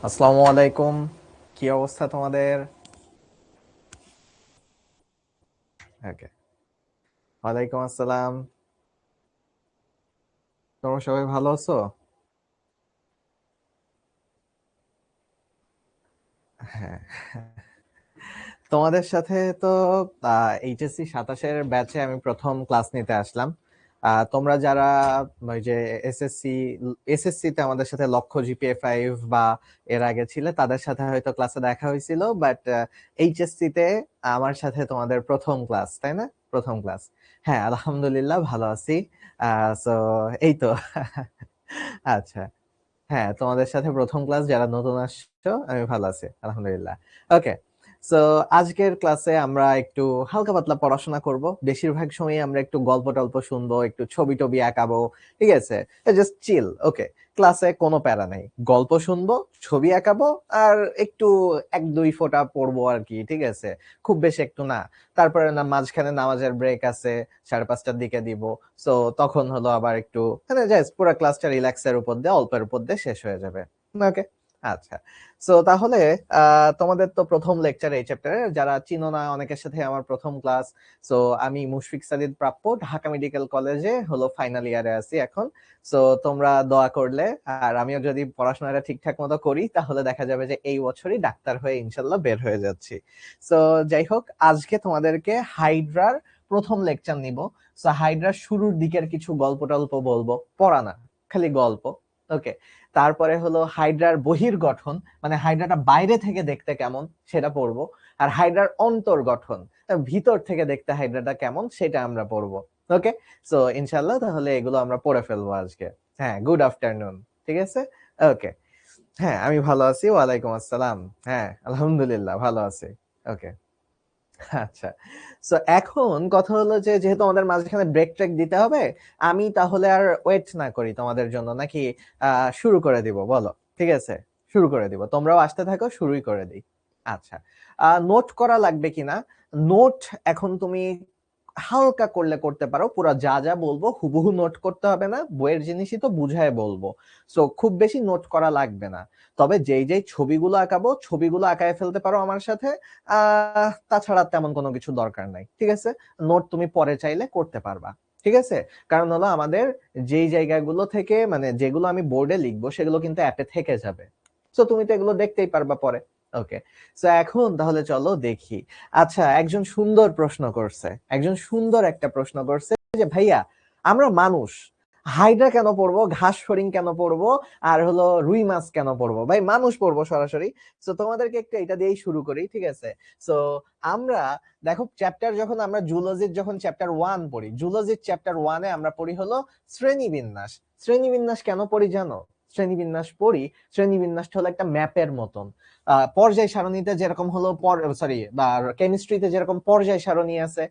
আসসালামু আলাইকুম। কি অবস্থা তোমাদের? ওকে। ওয়ালাইকুম আসসালাম। তোমরা সবাই ভালো আছো? হ্যাঁ। তোমাদের সাথে তো এইচএসসি 27-এর ব্যাচে আমি প্রথম ক্লাস নিতে আসলাম। তোমরা যারা ওই যে এসএসসি এসএসসি তে আমাদের সাথে লক্ষ্য জিপিএ 5 বা এর আগে ছিল তাদের সাথে হয়তো ক্লাসে দেখা হয়েছিল, বাট এইচএসসি তে আমার সাথে তোমাদের প্রথম ক্লাস, তাই না? প্রথম ক্লাস। হ্যাঁ, আলহামদুলিল্লাহ ভালো আছি। সো এই তো। আচ্ছা। হ্যাঁ, তোমাদের সাথে প্রথম ক্লাস, যারা নতুন আসছো আমি ভালো আছি আলহামদুলিল্লাহ। ওকে। সো আজকের ক্লাসে আমরা একটু হালকা পাতলা পড়াশোনা করব। বেশিরভাগ সময় আমরা একটু গল্প টল্প শুনবো, একটু ছবি টবি আঁকাবো। ঠিক আছে? Just chill. ওকে। ক্লাসে কোনো প্যারা নেই, গল্প শুনবো, ছবি আঁকাবো, আর একটু এক দুই ফোঁটা পড়বো আর কি। ঠিক আছে? খুব বেশি একটু না। তারপরে না মাঝখানে নামাজের ব্রেক আছে, 5:30টার দিকে দিব। সো তখন হলো আবার একটু মানে জাস্ট পুরো ক্লাসটা রিল্যাক্সের উপর দিয়ে অল্পের উপর দিয়ে শেষ হয়ে যাবে। ওকে। আচ্ছা। সো তাহলে তোমাদের তো প্রথম লেকচার এই চ্যাপ্টারে, যারা চিনো না অনেকের সাথে আমার প্রথম ক্লাস। সো আমি মুশফিক সাদিদ প্রাপ্য, ঢাকা মেডিকেল কলেজে হলো ফাইনাল ইয়ারে আছি এখন। সো তোমরা দোয়া করলে, আর আমিও যদি পড়াশোনাটা ঠিকঠাক মতো করি তাহলে দেখা যাবে যে এই বছরই ডাক্তার হয়ে ইনশাল্লাহ বের হয়ে যাচ্ছি। সো যাই হোক, আজকে তোমাদেরকে হাইড্রার প্রথম লেকচার নিব। সো হাইড্রার শুরুর দিকের কিছু গল্প টল্প বলবো, পড়া না, খালি গল্প। ওকে। তারপরে হলো হাইড্রার বহির্গঠন, মানে হাইড্রাটা বাইরে থেকে দেখতে কেমন সেটা পড়বো। আর হাইড্রার অন্তর্গঠন, ভিতর থেকে দেখতে হাইড্রাটা কেমন সেটা আমরা পড়বো। ওকে। সো ইনশাল্লাহ তাহলে এগুলো আমরা পড়ে ফেলবো আজকে। হ্যাঁ, গুড আফটারনুন। ঠিক আছে। ওকে। হ্যাঁ, আমি ভালো আছি। ওয়ালাইকুম আসসালাম। হ্যাঁ, আলহামদুলিল্লাহ ভালো আছি। ওকে। আচ্ছা। সো এখন কথা হলো যে যেহেতু আমাদের মাঝখানে ব্রেক ট্রেক দিতে হবে, আমি তাহলে আর ওয়েট না করি তোমাদের জন্য, নাকি শুরু করে দিব? বলো। ঠিক আছে, শুরু করে দিব। তোমরাও আসতে থাকো, শুরুই করে দিই। আচ্ছা। নোট করা লাগবে কিনা? নোট এখন তুমি হালকা করলে করতে পারো, পুরো যা যা বলবো হুবহু নোট করতে হবে না, বইয়ের জিনিসই তো বুঝায় বলবো। সো খুব বেশি নোট করা লাগবে না। তবে যেই যেই ছবিগুলো আঁকাবো ছবিগুলো আঁকায় ফেলতে পারো আমার সাথে। তাছাড়া তেমন কোনো কিছু দরকার নাই। ঠিক আছে? নোট তুমি পরে চাইলে করতে পারবা। ঠিক আছে? কারণ হলো আমাদের যেই জায়গাগুলো থেকে মানে যেগুলো আমি বোর্ডে লিখবো সেগুলো কিন্তু অ্যাপে থেকে যাবে। সো তুমি তো এগুলো দেখতেই পারবা পরে। ওকে। সো এখন তাহলে চলো দেখি। আচ্ছা, একজন সুন্দর প্রশ্ন করছে, একজন সুন্দর একটা প্রশ্ন করছে যে ভাইয়া, আমরা মানুষ হাইড্রা কেন পড়বো, ঘাস ফড়িং কেন পড়বো, আর হলো রুই মাছ কেন পড়বো? ভাই মানুষ পড়বো সরাসরি। সো তোমাদেরকে একটু এটা দিয়েই শুরু করি। ঠিক আছে? সো আমরা দেখো, চ্যাপ্টার যখন আমরা জুলজির যখন চ্যাপ্টার 1 পড়ি, জুলজির চ্যাপ্টার 1-এ আমরা পড়ি হলো শ্রেণীবিন্যাস। শ্রেণীবিন্যাস কেন পড়ি জানো? শ্রেণীবিন্যাস পড়ি, শ্রেণীবিন্যাসটা হলো একটা ম্যাপের মতন। পর্যায় সারণীতে যেরকম হলো সরি, বা কেমিস্ট্রিতে যেরকম পর্যায় সারণী আছে,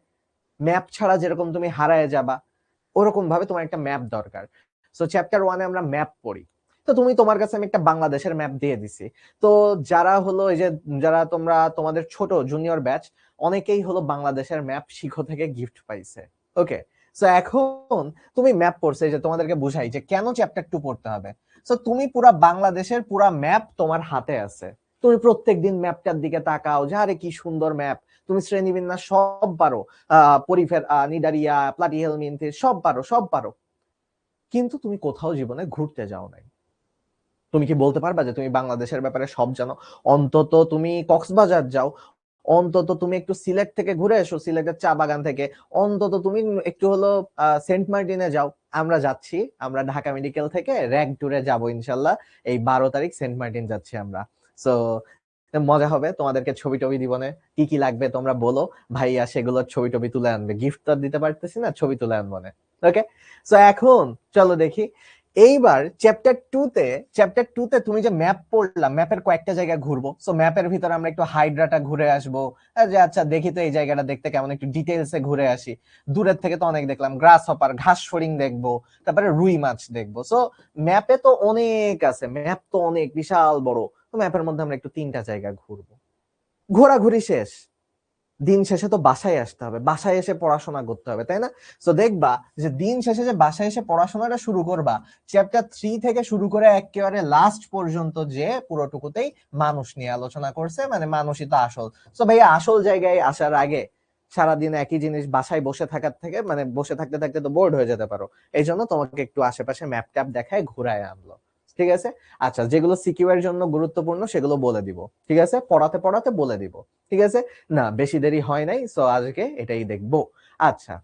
ম্যাপ ছাড়া যেরকম তুমি হারায় যাবা, ওরকম ভাবে তোমার একটা ম্যাপ দরকার। সো চ্যাপ্টার 1-এ আমরা ম্যাপ পড়ি। তো তুমি, তোমার কাছে আমি একটা বাংলাদেশের ম্যাপ দিয়ে দিছি। তো যারা হলো এই যে যারা তোমরা তোমাদের ছোট জুনিয়র ব্যাচ, অনেকেই হলো বাংলাদেশের ম্যাপ শিখো থেকে গিফট পাইছে। ওকে। সো এখন তুমি ম্যাপ পড়ছে, যে তোমাদেরকে বুঝাই যে কেন চ্যাপ্টার 2 পড়তে হবে। সো তুমি পুরা বাংলাদেশের পুরা ম্যাপ তোমার হাতে আছে। তুমি প্রত্যেকদিন ম্যাপটার দিকে তাকাও যে আরে কি সুন্দর ম্যাপ। তুমি শ্রেণীবিন্যাস সব পারো, পরিফের, নিডারিয়া, প্লাটিহেলমিনথেস সব পারো, সব পারো। কিন্তু তুমি কোথাও জীবনে ঘুরতে যাও নাই। তুমি কি বলতে পারবা যে তুমি বাংলাদেশের ব্যাপারে সব জানো? অন্তত তুমি কক্সবাজার যাও, অন্তত তুমি একটু সিলেট থেকে ঘুরে এসো, সিলেটের চা বাগান থেকে। অন্তত তুমি একটু হলো সেন্ট মার্টিনে যাও। আমরা যাচ্ছি, আমরা ঢাকা মেডিকেল থেকে র্যাগ ট্যুরে যাব ইনশাল্লাহ। এই 12 তারিখ সেন্ট মার্টিন যাচ্ছি আমরা। সো মজা হবে, তোমাদেরকে ছবি টবি দিবনে। কি কি লাগবে তোমরা বলো, ভাইয়া সেগুলোর ছবি টবি তুলে আনবে। গিফট তো আর দিতে পারতেছি না, ছবি তুলে আনবো না। ওকে। সো এখন চলো দেখি। এইবার চ্যাপ্টার 2-তে তুমি যে ম্যাপ পড়লাম, ম্যাপের কয়েকটা জায়গা ঘুরবো। সো ম্যাপের ভিতরে আমরা একটু হাইড্রাটা ঘুরে আসবো। যে আচ্ছা দেখি তো এই জায়গাটা দেখতে কেমন, একটু ডিটেলসে ঘুরে আসি। দূরের থেকে তো অনেক দেখলাম, গ্রাস হপার, ঘাস ফড়িং দেখবো, তারপরে রুই মাছ দেখবো। সো ম্যাপে তো অনেক আছে, ম্যাপ তো অনেক বিশাল বড়। তো ম্যাপের মধ্যে আমরা একটু 3টা জায়গা ঘুরবো। ঘোরাঘুরি শেষ, দিন শেষে তো বাসায় আসতে হবে, বাসায় এসে পড়াশোনা করতে হবে, তাই না? সো দেখবা যে দিন শেষে যে বাসায় এসে পড়াশোনাটা শুরু করবা, চ্যাপ্টার 3 থেকে শুরু করে একেবারে লাস্ট পর্যন্ত যে পুরোটুকুতেই মানুষ নিয়ে আলোচনা করছে, মানে মানুষই তো আসল। সো ভাইয়া আসল জায়গায় আসার আগে সারাদিন একই জিনিস বাসায় বসে থাকার থেকে, মানে বসে থাকতে থাকতে তো বোর্ড হয়ে যেতে পারো, এই জন্য তোমাকে একটু আশেপাশে ম্যাপ ট্যাপ দেখায় ঘুরায় আনলো। ঠিক আছে, আচ্ছা যেগুলো সিকিউ এর জন্য গুরুত্বপূর্ণ সেগুলো বলে দিব, ঠিক আছে, পড়াতে পড়াতে বলে দিব, ঠিক আছে। না বেশি দেরি হয় নাই, সো আজকে এটাই দেখবো। আচ্ছা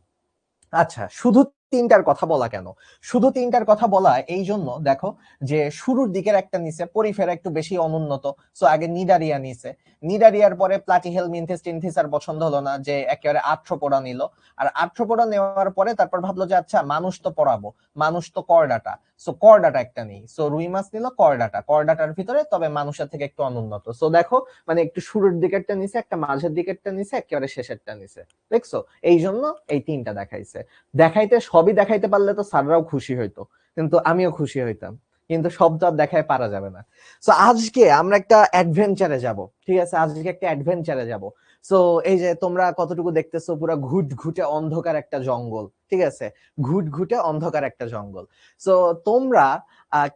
আচ্ছা, শুধু তিনটার কথা বলা কেন? শুধু তিনটার কথা বলা এই জন্য, দেখো যে শুরুর দিকের একটা নিচে পরিফেরা একটু বেশি অনুন্নত, সো আগে নিডারিয়া নিছে, নিডারিয়ার পরে প্লাটিহেল মিনথেস টিনথিস আর পছন্দ হলো না, যে একেবারে আর্থ্রোপোডা নিল। আর আর্থ্রোপোডা নেওয়ার পরে তারপর ভাবলো যে আচ্ছা মানুষ তো পড়াবো, মানুষ তো করডাটা, সো করডাটা একটা নেই, সো রুই মাছ নিল করডাটা, করডাটার ভিতরে তবে মানুষের থেকে একটু অনুন্নত। সো দেখো মানে একটু শুরুর দিকেরটা নিছে, একটা মাঝের দিকেরটা নিছে, একেবারে শেষেরটা নিছে, দেখছো? এই জন্য এই তিনটা দেখাইছে। দেখাইতে সবই দেখাইতে পারলে তো স্যাররাও খুশি হইতো, কিন্তু আমিও খুশি হইতাম, কিন্তু সব তো আর দেখায় পারা যাবে না। সো আজকে আমরা একটা অ্যাডভেঞ্চারে যাব, ঠিক আছে, আজকে একটা অ্যাডভেঞ্চারে যাব। সো এই যে তোমরা কতটুকু দেখতেছো, পুরো ঘুটঘুটে অন্ধকার একটা জঙ্গল, ঠিক আছে, ঘুটঘুটে অন্ধকার একটা জঙ্গল। সো তোমরা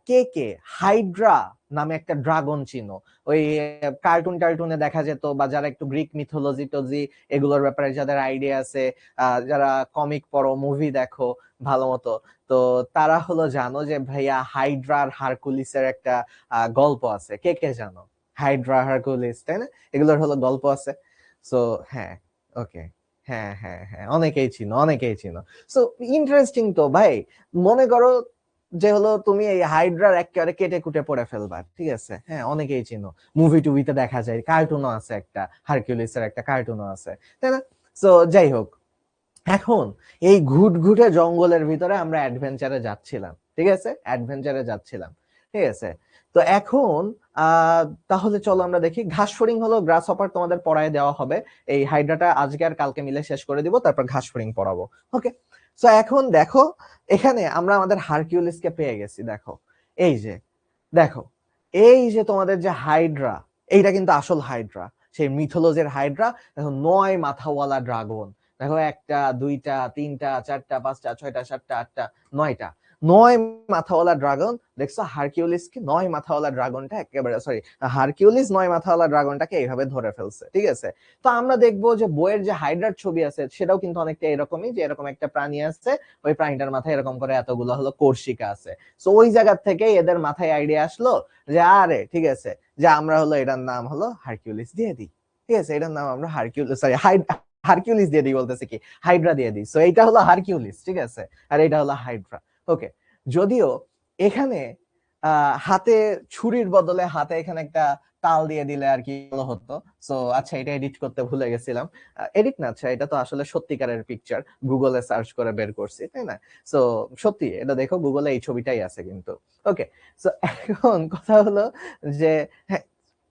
কে কে হাইড্রা নামে একটা ড্রাগন চিনো? ওই কার্টুন টার্টুনে দেখা যেত, বা যারা একটু গ্রিক মিথোলজি টজি এগুলোর ব্যাপারে যাদের আইডিয়া আছে, যারা কমিক পড়ো, মুভি দেখো ভালো মতো, তো তারা হলো জানো যে ভাইয়া হাইড্রা আর হারকুলিসের একটা গল্প আছে। কে কে জানো হাইড্রা হারকুলিস, তাই না? এগুলোর হলো গল্প আছে। সো হ্যাঁ, ওকে, হ্যাঁ হ্যাঁ হ্যাঁ, অনেকেই চিনো, অনেকেই চিনো। সো ইন্টারেস্টিং তো ভাই। মনে করো যে হলো তুমি এই হাইড্রার একেবারে কেটে কুটে পড়ে ফেলবা, ঠিক আছে, হ্যাঁ অনেকেই চিনো, মুভি টুভিতে দেখা যায়, কার্টুনও আছে, একটা হারকিউলিসের একটা কার্টুনও আছে, তাই না? সো যাই হোক, এখন এই ঘুটঘুটে জঙ্গলের ভিতরে আমরা অ্যাডভেঞ্চারে যাচ্ছিলাম, ঠিক আছে, অ্যাডভেঞ্চারে যাচ্ছিলাম, ঠিক আছে। তো এখন তাহলে চলো আমরা দেখি। ঘাস ফড়িং হলো গ্রাস হপার, তোমাদের পড়ায় দেওয়া হবে। এই হাইড্রাটা আজকে আর কালকে মিলে শেষ করে দিব, তারপর ঘাস ফড়িং পড়াবো। ওকে, সো এখন দেখো এখানে আমরা আমাদের হারকিউলিসকে পেয়ে গেছি। দেখো এই যে, দেখো এই যে তোমাদের যে হাইড্রা, এইটা কিন্তু আসল হাইড্রা, সেই মিথোলজির হাইড্রা। দেখো 9 মাথাওয়ালা ড্রাগন, দেখো একটা দুইটা তিনটা চারটা পাঁচটা ছয়টা সাতটা আটটা নয়টা, 9 মাথাওয়ালা ড্রাগন। দেখছো হারকিউলিস কি 9 মাথাওয়ালা ড্রাগনটা একেবারে, সরি, হারকিউলিস 9 মাথাওয়ালা ড্রাগনটাকে এইভাবে ধরে ফেলছে, ঠিক আছে। তো আমরা দেখবো যে বইয়ের যে হাইড্রার ছবি আছে সেটাও কিন্তু অনেকটা এরকমই, যে এরকম একটা প্রাণী আছে, ওই প্রাণীটার মাথায় এরকম করে এতগুলো হলো কোর্শিকা আছে। সো ওই জায়গা থেকে এদের মাথায় আইডিয়া আসলো যে আরে ঠিক আছে, যে আমরা হলো এটার নাম হলো হারকিউলিস দিয়ে দিই, ঠিক আছে, এটার নাম আমরা হারকিউলিস, সরি হারকিউলিস দিয়ে দিই, বলতেছে কি হাইড্রা দিয়ে দিই। সো এইটা হলো হারকিউলিস, ঠিক আছে, আর এটা হলো হাইড্রা। ওকে, যদিও এখানে হাতে ছুরির বদলে হাতে এখানে একটা তাল দিয়ে দিলে আর কি ভালো হতো। সো আচ্ছা, এটা এডিট করতে ভুলে গেছিলাম। এডিট না, আচ্ছা এটা তো আসলে সত্যিকারের পিকচার, গুগলে সার্চ করে বের করছি, তাই না? সো সত্যি এটা দেখো, গুগলে এই ছবিটাই আছে কিন্তু। ওকে, সো এখন কথা হলো যে, হ্যাঁ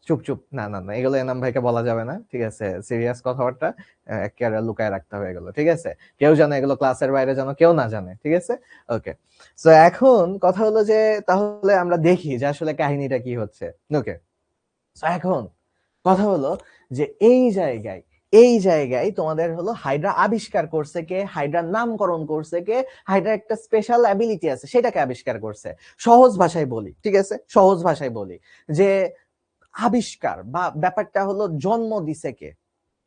চুপ চুপ, না না না, এগুলো এনাম ভাইকে বলা যাবে না, ঠিক আছে, সিরিয়াস কথাবার্তা একেবারে লুকায় রাখতে হবে এগুলো, ঠিক আছে, কেউ জানে এগুলো, ক্লাসের বাইরে যেন কেউ না জানে, ঠিক আছে। ওকে, সো এখন কথা হলো যে তাহলে আমরা দেখি যে আসলে কাহিনীটা কি হচ্ছে। ওকে, সো এখন কথা হলো যে এই জায়গায় তোমাদের হলো হাইড্রা আবিষ্কার করছে কে, হাইড্রার নামকরণ করছে কে, হাইড্রার একটা স্পেশাল অ্যাবিলিটি আছে সেটাকে আবিষ্কার করছে। সহজ ভাষায় বলি, ঠিক আছে, সহজ ভাষায় বলি যে আবিষ্কার বা ব্যাপারটা হলো জন্ম দিছে কে,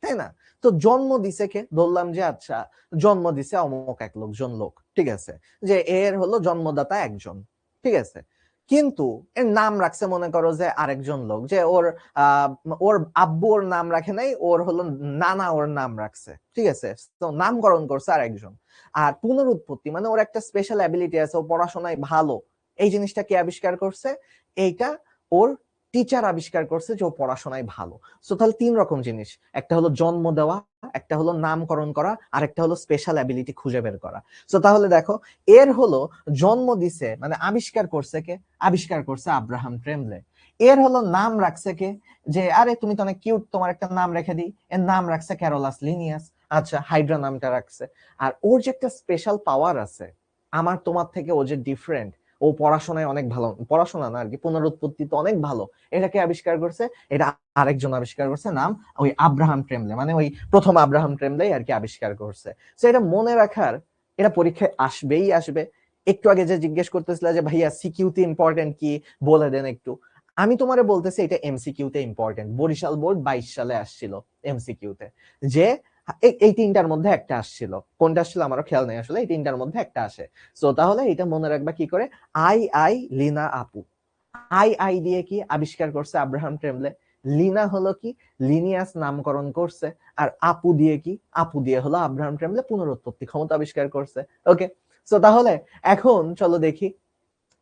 তাই না? তো জন্ম দিছে কে, ধরলাম যে আচ্ছা জন্ম দিছে অমুক এক লোকজন লোক, ঠিক আছে, যে এর হলো জন্মদাতা একজন, ঠিক আছে, কিন্তু এর নাম রাখছে মনে করো যে আরেকজন লোক, যে ওর আহ ওর আব্বু ওর নাম রাখে নাই, ওর হলো নানা ওর নাম রাখছে, ঠিক আছে, তো নামকরণ করছে আরেকজন। আর পুনরুৎপত্তি মানে ওর একটা স্পেশাল অ্যাবিলিটি আছে, ও পড়াশোনায় ভালো, এই জিনিসটা কে আবিষ্কার করছে? এইটা ওর টিচার আবিষ্কার করছে, যে ও পড়াশোনায় ভালো। সো তাহলে 3 রকম জিনিস, একটা হলো জন্ম দেওয়া, একটা হলো নামকরণ করা, আর একটা হলো স্পেশাল অ্যাবিলিটি খুঁজে বের করা। সো তাহলে দেখো এর হলো জন্ম দিছে মানে আবিষ্কার করছে কে? আবিষ্কার করছে আব্রাহাম ট্রেমলে। এর হলো নাম রাখছে কে? যে আরে তুমি তো অনেক কিউট, তোমার একটা নাম রেখে দিই, এর নাম রাখছে ক্যারোলাস লিনিয়াস। আচ্ছা, হাইড্রা নামটা রাখছে। আর ওর যে একটা স্পেশাল পাওয়ার আছে, আমার তোমার থেকে ও যে ডিফারেন্ট, ও পড়াশোনায় অনেক ভালো, পড়াশোনা না আর কি, পুনরুৎপত্তি তো অনেক ভালো। এটাকে আবিষ্কার করছে, এটা আরেকজন আবিষ্কার করছে, নাম ওই আব্রাহাম ট্রেমলে, মানে ওই প্রথম আব্রাহাম ট্রেমলেই আর কি আবিষ্কার করছে। তো এটা মনে রাখার, এটা পরীক্ষায় আসবেই আসবে। একটু আগে যে জিজ্ঞেস করতেছিল যে ভাইয়া সিকিউতে ইম্পর্টেন্ট কি বলে দেন একটু, আমি তোমারে বলতেছি এটা এমসিকিউতে ইম্পর্টেন্ট। বরিশাল বোর্ড 22 সালে আসছিল এমসিকিউতে, যে এই তিনটার মধ্যে একটা আসছিল, কোনটা আসছিল আমারও খেয়াল নেই আসলে, এই তিনটার মধ্যে একটা আসে। সো তাহলে এটা মনে রাখবা কি করে, আই লিনা আপু। আই দিয়ে কি আবিষ্কার করছে আব্রাহাম ট্রেমলে, লিনা হলো কি লিনিয়াস নামকরণ করছে, আর আপু দিয়ে কি, আপু দিয়ে হলো আব্রাহাম ট্রেমলে পুনরুৎপত্তি ক্ষমতা আবিষ্কার করছে। ওকে, সো তাহলে এখন চলো দেখি,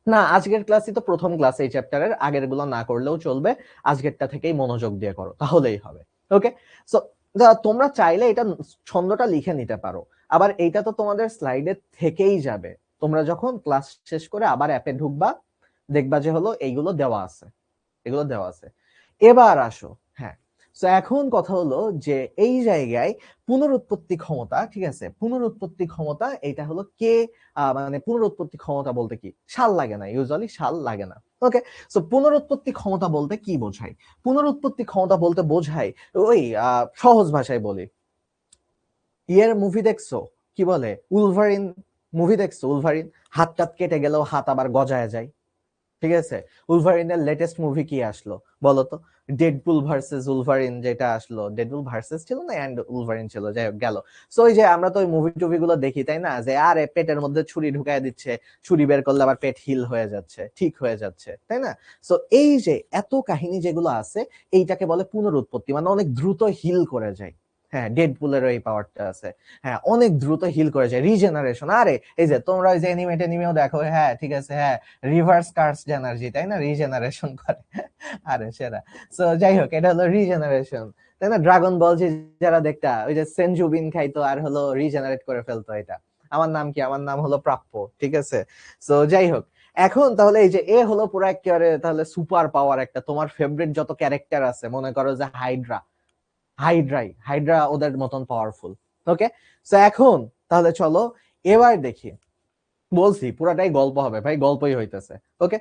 না আজকের ক্লাসই তো প্রথম ক্লাস এই চ্যাপ্টারের, আগের গুলো না করলেও চলবে, আজকেরটা থেকেই মনোযোগ দিয়ে করো তাহলেই হবে। ওকে, সো তোমরা চাইলে এটা ছন্দটা লিখে নিতে পারো, আবার এইটা তো তোমাদের স্লাইডে থেকেই যাবে, তোমরা যখন ক্লাস শেষ করে আবার অ্যাপে ঢুকবা দেখবা যে হলো এইগুলো দেওয়া আছে, এগুলো দেওয়া আছে। এবার আসো, হ্যাঁ, তো এখন কথা হলো যে এই জায়গায় পুনরুৎপত্তি ক্ষমতা, ঠিক আছে, পুনরুৎপত্তি ক্ষমতা এটা হলো কে, মানে পুনরুৎপত্তি ক্ষমতা বলতে কি, সাল লাগে না, ইউজুয়ালি সাল লাগে না। ওকে, সো পুনরুৎপত্তি ক্ষমতা বলতে কি বোঝায়, পুনরুৎপত্তি ক্ষমতা বলতে বোঝায় ওই সহজ ভাষায় বলি, ইয়ের মুভি দেখছো, কি বলে, উলভারিন মুভি দেখছো, উলভারিন হাত টাত কেটে গেলেও হাত আবার গজায় যায়, ঠিক আছে। উলভারিনের লেটেস্ট মুভি কি আসলো বলো তো, ডেডপুল ভার্সেস উলভারিন যেটা আসলো, ডেডপুল ভার্সেস ছিল না এন্ড উলভারিন ছিল, যাই হোক গেল। সো ওই যে আমরা তো ওই মুভি টুভি গুলো দেখি তাই না, যে আরে পেটের মধ্যে ছুরি ঢুকায় দিচ্ছে, ছুরি বের করলে আবার পেট হিল হয়ে যাচ্ছে, ঠিক হয়ে যাচ্ছে, তাই না। সো এই যে এত কাহিনী যেগুলো আছে, এইটাকে বলে পুনরুৎপত্তি, মানে অনেক দ্রুত হিল করে যায়। হ্যাঁ, ডেডপুলের এই পাওয়ারটা আছে, হ্যাঁ অনেক দ্রুত হিল করে যায়, রিজেনারেশন। আরে এই যে তোমরা ওই যে এনিমেও দেখো, হ্যাঁ ঠিক আছে, হ্যাঁ রিভার্স কার্স এনার্জি, তাই না, রিজেনারেশন করে। আরে সেরা। সো যাই হোক, এটা হলো রিজেনারেশন, তাই না। ড্রাগন বল যে যারা দেখতা, ওই যে সেনজুবিন খাইতো আর হলো রিজেনারেট করে ফেলতো, এটা আমার নাম কি, আমার নাম হলো প্রাপ্য, ঠিক আছে। সো যাই হোক, এখন তাহলে এই যে এ হলো পুরো একেবারে তাহলে সুপার পাওয়ার একটা, তোমার ফেভারিট যত ক্যারেক্টার আছে মনে করো যে হাইড্রা ওদের মতন পাওয়ারফুল। ওকে, সো এখন তাহলে চলো এবার দেখি, বলছি পুরাটাই গল্প হবে ভাই, গল্পই হইতেছে। ওকে,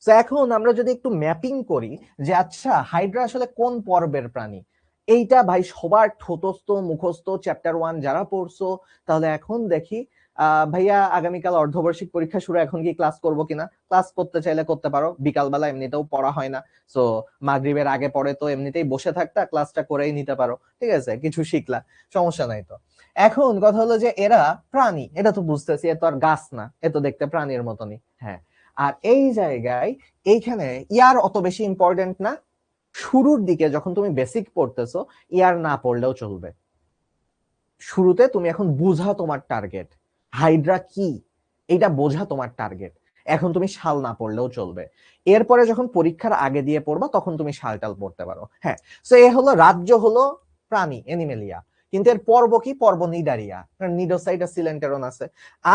তো এখন আমরা যদি একটু ম্যাপিং করি যে আচ্ছা হাইড্রা আসলে কোন পর্বের প্রাণী, এইটা ভাই সবার ঠোঁটস্থ মুখস্থ চ্যাপ্টার 1 যারা পড়ছো, তাহলে এখন দেখি ভাইয়া আগামীকাল অর্ধবার্ষিক পরীক্ষা শুরু, এখন কি ক্লাস করবো কিনা, ক্লাস করতে চাইলে করতে পারো, বিকালবেলা এমনিতেও পড়া হয় না, সো মাগরিবের আগে পরে তো এমনিতেই বসে থাকতা, ক্লাসটা করেই নিতে পারো, ঠিক আছে, কিছু শিখলা, সমস্যা নাই তো। এখন কথা হলো যে এরা প্রাণী, এটা তো বুঝতেছি, এ তো আর গাছ না, এ তো দেখতে প্রাণীর মতনই, হ্যাঁ। আর এই জায়গায় এইখানে ইয়ার অত বেশি ইম্পর্টেন্ট না, শুরুর দিকে যখন তুমি বেসিক পড়তেছো ইয়ার না পড়লেও চলবে, শুরুতে তুমি এখন বুঝা তোমার টার্গেট, হাইড্রা কি এইটা বোঝা তোমার টার্গেট, এখন তুমি শাল না পড়লেও চলবে, এরপরে যখন পরীক্ষার আগে দিয়ে পড়বা তখন তুমি শালটাল পড়তে পারো। হ্যাঁ, সো এ হলো রাজ্য হলো প্রাণী এনিমেলিয়া, কিন্তু এর পর্ব কি, পর্ব নিডারিয়া, নিডোসাইড আর সিলেন্টেরন আছে।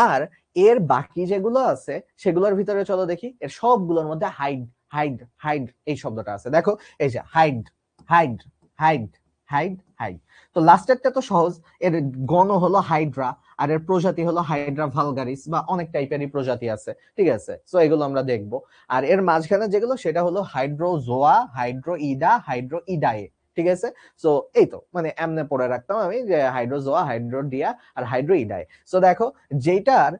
আর এর বাকি যেগুলো আছে সেগুলোর ভিতরে চলো দেখি, এর সবগুলোর মধ্যে হাইড হাইড হাইড এই শব্দটা আছে, দেখো এই যে hide hide hide hide hide. তো লাস্টেরটা তো সহজ, এর গণ হলো হাইড্রা, আর এর প্রজাতি হলো হাইড্রা ভালগারিস, বা অনেক টাইপেরই প্রজাতি আছে, ঠিক আছে, সো এগুলো আমরা দেখবো। আর এর মাঝখানে যেগুলো সেটা হলো হাইড্রোজোয়া, হাইড্রোইডা, হাইড্রোইডায়ে, ঠিক আছে। সো এই তো মানে এমনে পড়ে রাখতাম আমি যে হাইড্রোজোয়া, হাইড্রোডিয়া আর হাইড্রোইডায়ে। সো দেখো যেটার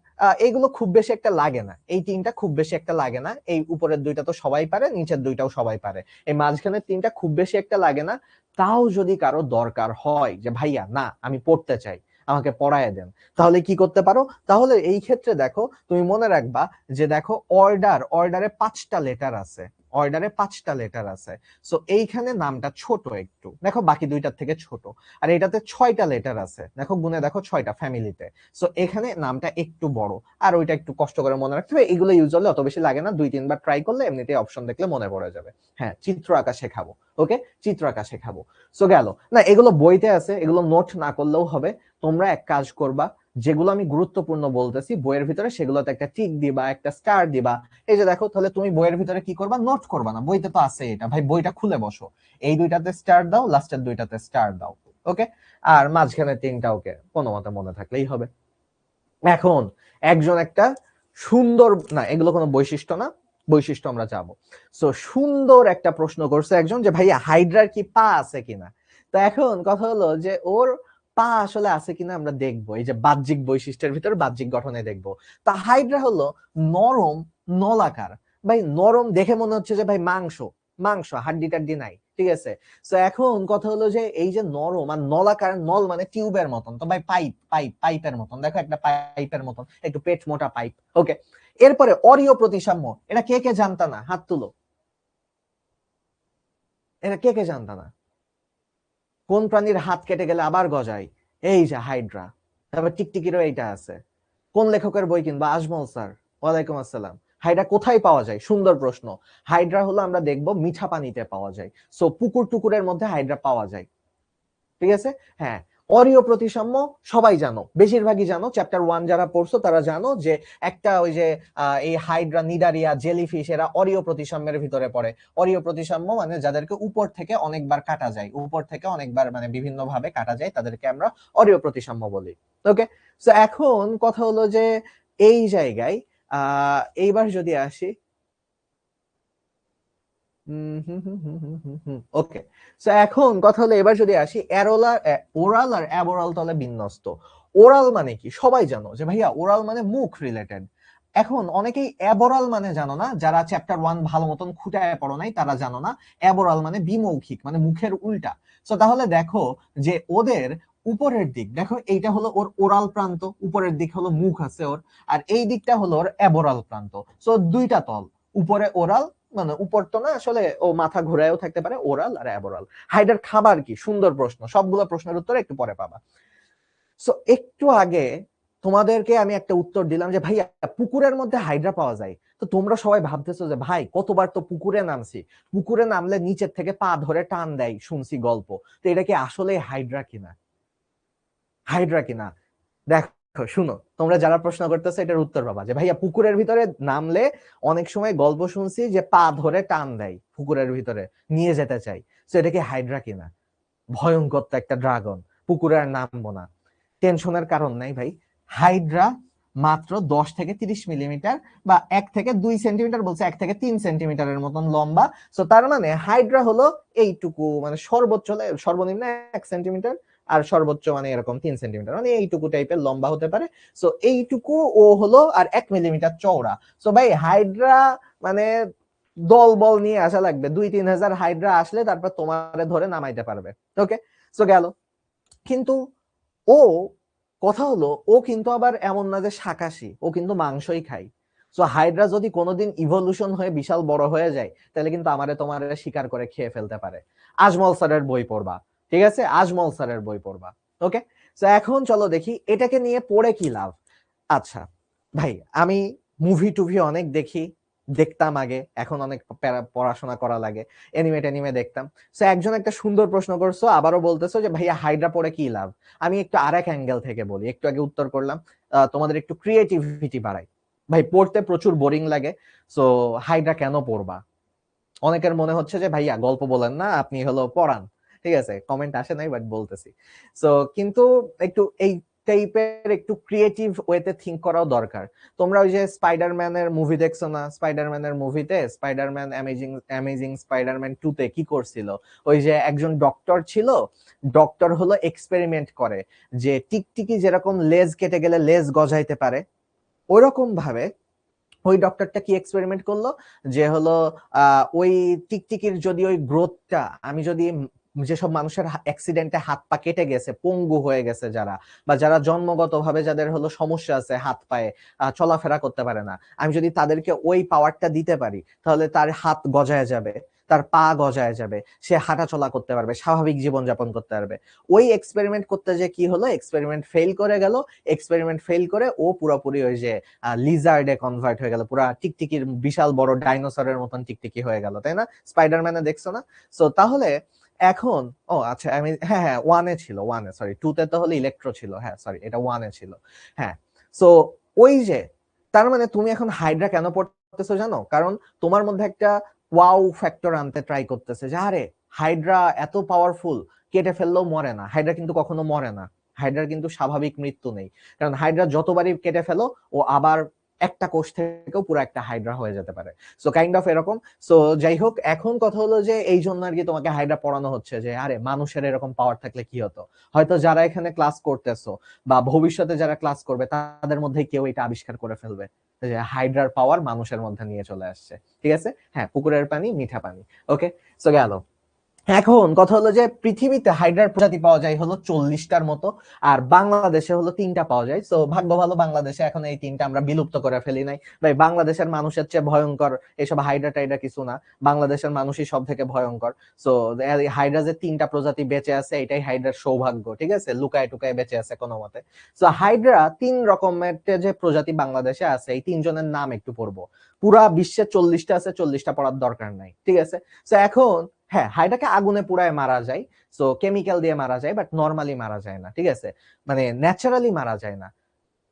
এইগুলো খুব বেশি একটা লাগে না, এই তিনটা খুব বেশি একটা লাগে না, এই উপরের দুইটা তো সবাই পারে, নিচের দুইটাও সবাই পারে, এই মাঝখানের তিনটা খুব বেশি একটা লাগে না। তাও যদি কারো দরকার হয় যে ভাইয়া না আমি পড়তে চাই, আমাকে পড়ায় দেন, তাহলে কি করতে পারো, তাহলে এই ক্ষেত্রে দেখো তুমি মনে রাখবা যে দেখো অর্ডারে 5টা লেটার আছে, অর্ডারে 5টা লেটার আছে। সো এইখানে নামটা ছোট একটু, দেখো বাকি দুইটার থেকে ছোট, আর এটাতে 6টা লেটার আছে, দেখো গুনে দেখো 6টা ফ্যামিলিতে। সো এখানে নামটা একটু বড়, আর ওইটা একটু কষ্ট করে মনে রাখতে হবে, এগুলো ইউজুয়ালি অত বেশি লাগে না, 2-3 বার ট্রাই করলে এমনিতেই অপশন দেখলে মনে পড়ে যাবে। হ্যাঁ, চিত্র আঁকা শেখাবো, ওকে, চিত্র আঁকা শেখাবো। সো গেল না, এগুলো বইতে আছে, এগুলো নোট না করলেও হবে, তোমরা এক কাজ করবা, যেগুলো আমি গুরুত্বপূর্ণ বলতেছি বইয়ের ভিতরে সেগুলোতে একটা টিক দিবা, একটা স্টার দিবা। এই যে দেখো, তাহলে তুমি বইয়ের ভিতরে কি করবা, নোট করবা না, বইতে তো আছে এটা ভাই, বইটা খুলে বসো, এই দুইটাতে স্টার দাও, লাস্টের দুইটাতে স্টার দাও, ওকে। আর মাঝখানে তিনটা ওকে কোনো মতে মনে থাকলেই হবে। এখন একজন একটা সুন্দর না, এগুলো কোনো বৈশিষ্ট্য না, বৈশিষ্ট্য আমরা যাবো। সো সুন্দর একটা প্রশ্ন করছে একজন যে ভাইয়া হাইড্রার কি পা আছে কিনা। তো এখন কথা হলো যে ওর পা আসলে আছে কিনা আমরা দেখবো, এই যে বাহ্যিক বৈশিষ্ট্যের ভিতরে বাহ্যিক গঠনে দেখবো। তা হাইড্রা হলো নরম নলাকার। ভাই নরম দেখে মনে হচ্ছে যে ভাই মাংস, মাংস হাড্ডি টাড্ডি নাই, ঠিক আছে। তো এখন কথা হলো যে এই যে নরম আর নলাকার, নল মানে টিউবের মতন, তো ভাই পাইপের মতন, দেখো একটা পাইপের মতন একটু পেট মোটা পাইপ। ওকে, এরপরে অরীয় প্রতিসাম্য, এটা কে কে জানতা না, হাত তুলো, এটা কে কে জানতা না? কোন প্রাণীর হাত কেটে গেলে আবার গজায়? এই যে হাইড্রা। তারপর টিকটিকিরও এইটা আছে। কোন লেখকের বই কিনবা? আজমল স্যার। ওয়ালাইকুম আসসালাম। হাইড্রা কোথায় পাওয়া যায়? সুন্দর প্রশ্ন। হাইড্রা হলো আমরা দেখবো মিঠা পানিতে পাওয়া যায়। সো পুকুর টুকুরের মধ্যে হাইড্রা পাওয়া যায়, ঠিক আছে। হ্যাঁ, অরীয় প্রতিসাম্য সবাই জানো, বেশিরভাগই জানো, চ্যাপ্টার 1 যারা পড়ছো তারা জানো যে একটা ওই যে এই হাইড্রা, নিডারিয়া, জেলিফিশ এরা অরীয় প্রতিসাম্যের ভিতরে পড়ে। অরীয় প্রতিসাম্য মানে যাদেরকে উপর থেকে অনেকবার কাটা যায়, উপর থেকে অনেকবার মানে বিভিন্ন ভাবে কাটা যায়, তাদেরকে আমরা অরীয় প্রতিসাম্য বলি। ওকে, সো এখন কথা হলো যে এই জায়গায় এইবার যদি আসি, ওকে, সো এখন কথা হলো এবার যদি আসি ওরাল আর অ্যাবোরাল তলে বিন্যস্ত। ওরাল মানে কি সবাই জানো যে ভাইয়া ওরাল মানে মুখ রিলেটেড। এখন অনেকেই অ্যাবোরাল মানে জানো না, যারা চ্যাপ্টার 1 ভালো মতন খুঁটায় পড়ো নাই তারা জানো না। অ্যাবোরাল মানে বিমৌখিক, মানে মুখের উল্টা। সো তাহলে দেখো যে ওদের উপরের দিক দেখো, এইটা হলো ওর ওরাল প্রান্ত, উপরের দিক হলো মুখ আছে ওর, আর এই দিকটা হলো ওর অ্যাবোরাল প্রান্ত। সো দুইটা তল, উপরে ওরাল, মানে উপর তো না আসলে, ও মাথা ঘুরায়ও থাকতে পারে, ওরাল আর অ্যাবোরাল। হাইডার খাবার কি? সুন্দর প্রশ্ন, সবগুলো প্রশ্নের উত্তর একটু পরে পাবা। সো একটু আগে তোমাদেরকে আমি একটা উত্তর দিলাম যে ভাইয়া পুকুরের মধ্যে হাইড্রা পাওয়া যায়। তো তোমরা সবাই ভাবতেছো যে ভাই কতবার তো পুকুরে নামছি, পুকুরে নামলে নিচের থেকে পা ধরে টান দেয় শুনছি গল্প, তো এটা কি আসলে হাইড্রা কিনা? হাইড্রা কিনা দেখো, শুনো, তোমরা যারা প্রশ্ন করতেছো এটার উত্তর পাবা যে ভাইয়া পুকুরের ভিতরে নামলে অনেক সময় গল্প শুনছি যে পা ধরে টান দেয় পুকুরের ভিতরে নিয়ে যেতে চাই। তো এটা কি হাইড্রা কিনা? ভয়ঙ্কর তো একটা ড্রাগন, পুকুরে আর নামবো না। টেনশনের কারণ নাই ভাই। হাইড্রা মাত্র 10 থেকে 30 মিলিমিটার বা 1 থেকে 2 সেন্টিমিটার, বলছে 1 থেকে 3 সেন্টিমিটারের মতন লম্বা। তো তার মানে হাইড্রা হলো এইটুকু, মানে সর্বোচ্চ সর্বনিম্ন 1 সেন্টিমিটার, আর সর্বোচ্চ মানে এরকম 3 সেন্টিমিটার, মানে এইটুকু টাইপের লম্বা হতে পারে। সো এইটুকু ও হলো, আর 1 মিলিমিটার চওড়া। সো ভাই হাইড্রা মানে দল বল নিয়ে আসা লাগবে, 2-3 হাজার হাইড্রা আসলে তারপর তোমারে ধরে নামাইতে পারবে। ওকে, সো গেল। কিন্তু ও, কথা হলো ও কিন্তু আবার এমন না যে শাকাশি, ও কিন্তু মাংসই খায়। সো হাইড্রা যদি কোনোদিন ইভলিউশন হয়ে বিশাল বড় হয়ে যায়, তাহলে কিন্তু আমারে তোমারে শিকার করে খেয়ে ফেলতে পারে। আজমল স্যারের বই পড়বা, ঠিক আছে, আজমল স্যারের বই পড়বা। ওকে, তো এখন চলো দেখি এটাকে নিয়ে পড়ে কি লাভ। আচ্ছা ভাই, আমি মুভি টুভি অনেক দেখি, দেখতাম আগে, এখন অনেক পড়াশোনা করা লাগে, এনিমে দেখতাম। সো একজন একটা সুন্দর প্রশ্ন করছো, আবারও বলতেছো যে ভাইয়া হাইড্রা পড়ে কি লাভ। আমি একটু আরেক অ্যাঙ্গেল থেকে বলি, একটু আগে উত্তর করলাম, তোমাদের একটু ক্রিয়েটিভিটি বাড়াই। ভাই পড়তে প্রচুর বোরিং লাগে, সো হাইড্রা কেন পড়বা? অনেকের মনে হচ্ছে যে ভাইয়া গল্প বলেন না, আপনি হলো পড়ান, ঠিক আছে, কমেন্ট আসে নাই বাট বলতেছি। সো কিন্তু একটু এই টাইপের একটু ক্রিয়েটিভ ওয়েতে থিঙ্ক করাও দরকার। তোমরা ওই যে স্পাইডারম্যানের মুভি দেখছো না? স্পাইডারম্যানের মুভিতে স্পাইডারম্যান অ্যামেজিং অ্যামেজিং স্পাইডারম্যান 2 তে কি করছিল? ওই যে একজন ডক্টর ছিল, ডক্টর হলো এক্সপেরিমেন্ট করে যে টিকটিকি যেরকম লেজ কেটে গেলে লেজ গজাইতে পারে, ওইরকম ভাবে ওই ডক্টরটা কি এক্সপেরিমেন্ট করলো যে হলো ওই টিকটিকির যদি ওই গ্রোথটা, আমি যদি যেসব মানুষের অ্যাক্সিডেন্টে হাত পা কেটে গেছে, পঙ্গু হয়ে গেছে যারা, বা যারা জন্মগতভাবে যাদের হলো সমস্যা আছে হাত পায়ে, চলাফেরা করতে পারে না, আমি যদি তাদেরকে ওই পাওয়ারটা দিতে পারি, তাহলে তার হাত গজায় যাবে, তার পা গজায় যাবে, সে হাঁটা চলা করতে পারবে, স্বাভাবিক জীবন যাপন করতে পারবে। ওই এক্সপেরিমেন্ট করতে যে কি হলো, এক্সপেরিমেন্ট ফেল করে গেল। এক্সপেরিমেন্ট ফেল করে ও পুরোপুরি ওই যে লিজার্ডে কনভার্ট হয়ে গেল, পুরা টিকটিকির বিশাল বড় ডাইনোসরের মতন টিকটিকি হয়ে গেল, তাই না? স্পাইডারম্যানে দেখছো না? সো তাহলে এখন, ও আচ্ছা, আমি হ্যাঁ হ্যাঁ ওয়ানে ছিল, ওয়ানে, সরি, টুতে তো হলে ইলেকট্রো ছিল, হ্যাঁ সরি, এটা ওয়ানে ছিল। হ্যাঁ, সো ওই যে, তার মানে তুমি এখন হাইড্রা কেন পড়তেছো জানো? কারণ তোমার মধ্যে একটা ওয়াও ফ্যাক্টর আনতে ট্রাই করতেছে যে আরে হাইড্রা এত পাওয়ারফুল, কেটে ফেললেও মরে না। হাইড্রা কিন্তু কখনো মরে না, হাইড্রার কিন্তু স্বাভাবিক মৃত্যু নেই। কারণ হাইড্রা যতবারই কেটে ফেলো ও আবার একটা কোষ থেকেও পুরো একটা হাইড্রা হয়ে যেতে পারে। সো কাইন্ড অফ এরকম। সো যাই হোক, এখন কথা হলো যে এই জন্য আর কি তোমাকে হাইড্রা পড়ানো হচ্ছে যে আরে মানুষের এরকম পাওয়ার থাকলে কি হতো। হয়তো যারা এখানে ক্লাস করতেছো বা ভবিষ্যতে যারা ক্লাস করবে তাদের মধ্যে কেউ এটা আবিষ্কার করে ফেলবে যে হাইড্রার পাওয়ার মানুষের মধ্যে নিয়ে চলে আসছে। ঠিক আছে, হ্যাঁ, পুকুরের পানি মিঠা পানি। ওকে, সো গেল। এখন কথা হলো যে পৃথিবীতে হাইড্রার প্রজাতি পাওয়া যায় হলো 40টার মতো, আর বাংলাদেশে হলো 3টা পাওয়া যায়। সো ভাগ্য ভালো বাংলাদেশে এখন এই 3টা আমরা বিলুপ্ত করে ফেলি নাই। ভাই বাংলাদেশের মানুষের চেয়ে ভয়ঙ্কর এসব হাইড্রা টাইড্রা কিছু না, বাংলাদেশের মানুষই সব থেকে ভয়ঙ্কর। সো হাইড্রা যে 3টা প্রজাতি বেঁচে আছে এটাই হাইড্রার সৌভাগ্য। ঠিক আছে, লুকায় টুকায় বেঁচে আছে কোনো মতে। সো হাইড্রা 3 রকমের যে প্রজাতি বাংলাদেশে আছে, এই 3জনের নাম একটু পড়বো। পুরা বিশ্বে 40টা আছে, 40টা পড়ার দরকার নাই। ঠিক আছে, সো এখন হ্যাঁ, হাইড্রাকে আগুনে পুড়ায় মারা যায়, সো কেমিক্যাল দিয়ে মারা যায়, বাট নরমালি মারা যায় না। ঠিক আছে, মানে ন্যাচারালি মারা যায় না।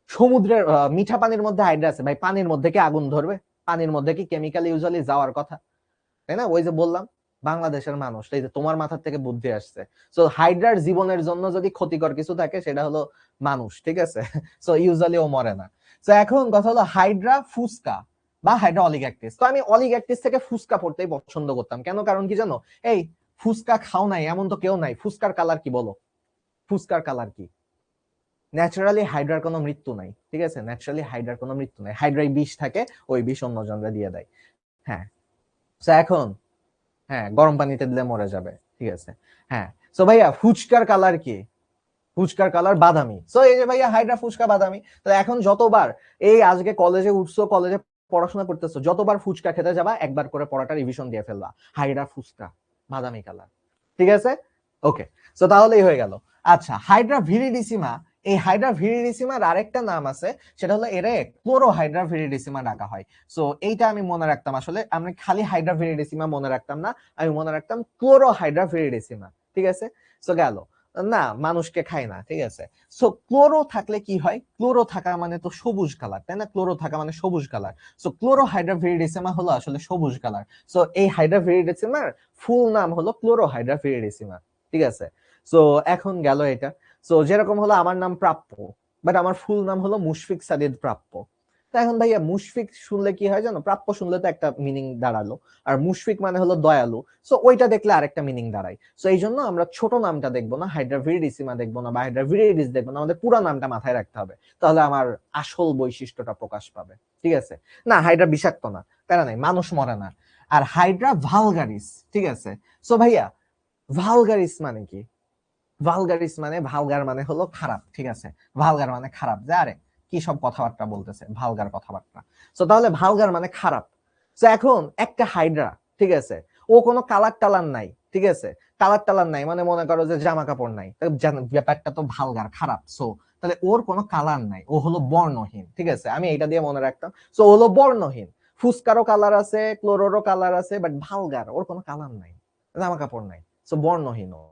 সমুদ্রের মিঠা পানির মধ্যে হাইড্রা আছে, ভাই পানির মধ্যে কি আগুন ধরবে? পানির মধ্যে কি কেমিক্যাল ইউজুয়ালি যাওয়ার কথা? তাই না? ওই যে বললাম বাংলাদেশের মানুষ, এই যে তোমার মাথার থেকে বুদ্ধি আসছে। সো হাইড্রার জীবনের জন্য যদি ক্ষতিকর কিছু থাকে সেটা হলো মানুষ। ঠিক আছে, সো ইউজুয়ালি ও মরে না। সো এখন কথা হলো হাইড্রা ফুসকা বা হাইড্রা অলিগ্যাক্টিস। তো আমি অলিগ্যাক্টিস থেকে ফুসকা পড়তেই পছন্দ করতাম। কেন? কারণ কি জানো, এই ফুসকা খাও নাই এমন তো কেউ নাই। ফুসকার কালার কি বলো? ফুসকার কালার কি? ন্যাচারালি হাইড্রার কোনো মৃত্যু নাই। ঠিক আছে, ন্যাচারালি হাইড্রার কোনো মৃত্যু নাই। হাইড্রাই বিষ থাকে, ওই বিষ অন্যজনরা দিয়ে দেয়। হ্যাঁ, সো এখন হ্যাঁ, গরম পানিতে দিলে মরে যাবে। ঠিক আছে, হ্যাঁ। সো ভাইয়া ফুচকার কালার কি? ফুচকার কালার বাদামি। সো এই যে ভাইয়া হাইড্রা ফুচকা বাদামি। তো এখন যতবার এই আজকে কলেজে উঠছো, কলেজে পড়াশোনা করতেছো, যতবার ফুচকা খেতে যাবা একবার করে পড়াটা রিভিশন দিয়ে ফেলবা, হাইড্রা ফুচকা বাদামি কালার। ঠিক আছে, ওকে। সো তাহলেই হয়ে গেল। আচ্ছা, হাইড্রা ভিরিডিসিমা, এই হাইড্রা ভিরিডিসিমার আরেকটা নাম আছে, সেটা হলো এরে ক্লোরো হাইড্রা ভিরিডিসিমা ডাকা হয়। সো এইটা আমি মনে রাখতাম। আসলে আমি খালি হাইড্রা ভিরিডিসিমা মনে রাখতাম না, আমি মনে রাখতাম ক্লোরো হাইড্রা ভিরিডিসিমা। ঠিক আছে, সো গেল। না, মানুষকে খায় না। ঠিক আছে, সো ক্লোরো থাকলে কি হয়? ক্লোরো থাকা মানে তো সবুজ কালার, তাই না? ক্লোরো থাকা মানে সবুজ কালার। সো ক্লোরো হাইড্রা ভিরিডিসিমা হলো আসলে সবুজ কালার। সো এই হাইড্রা ভিরিডিসিমার ফুল নাম হলো ক্লোরো হাইড্রা ভিরিডিসিমা। ঠিক আছে, সো এখন গেল এটা। সো যেরকম হলো আমার নাম প্রাপ্য, বাট আমার ফুল নাম হলো মুশফিক সাদিদ প্রাপ্য। তো এখন ভাইয়া মুশফিক শুনলে কি হয় জানো? প্রাপ্য শুনলে তো একটা মিনিং দাঁড়ালো, আর মুশফিক মানে হলো দয়ালু। সো ওইটা দেখলে আরেকটা মিনিং দাঁড়ায়। সো এই জন্য আমরা ছোট নামটা দেখবো না, হাইড্রা ভিরিডিসিমা দেখবো না, বা হাইড্রা ভিরিডিস দেখবো না, আমাদের পুরো নামটা মাথায় রাখতে হবে। তাহলে আমার আসল বৈশিষ্ট্যটা প্রকাশ পাবে। ঠিক আছে, না হাইড্রা বিষাক্ত না, প্যারা নাই, মানুষ মরে না। আর হাইড্রা ভালগারিস। ঠিক আছে, সো ভাইয়া ভালগারিস মানে কি? ভালগারিস মানে, ভালগার মানে হলো খারাপ। ঠিক আছে, ভালগার মানে খারাপ, যে আরে কি সব কথাবার্তা বলতেছে, ভালগার কথাবার্তা। সো তাহলে ভালগার মানে খারাপ। সো এখন একটা হাইড্রা, ঠিক আছে, ও কোনো কালার টালার নাই। ঠিক আছে, কালার টালার নাই মানে মনে করো যে জামা কাপড় নাই, ব্যাপারটা তো ভালগার, খারাপ। সো তাহলে ওর কোনো কালার নাই, ও হলো বর্ণহীন। ঠিক আছে, আমি এইটা দিয়ে মনে রাখতাম। সো ও হলো বর্ণহীন। ফুসকারও কালার আছে, ক্লোরোরও কালার আছে, বাট ভালগার, ওর কোনো কালার নাই, জামা কাপড় নাই, সো বর্ণহীন ও।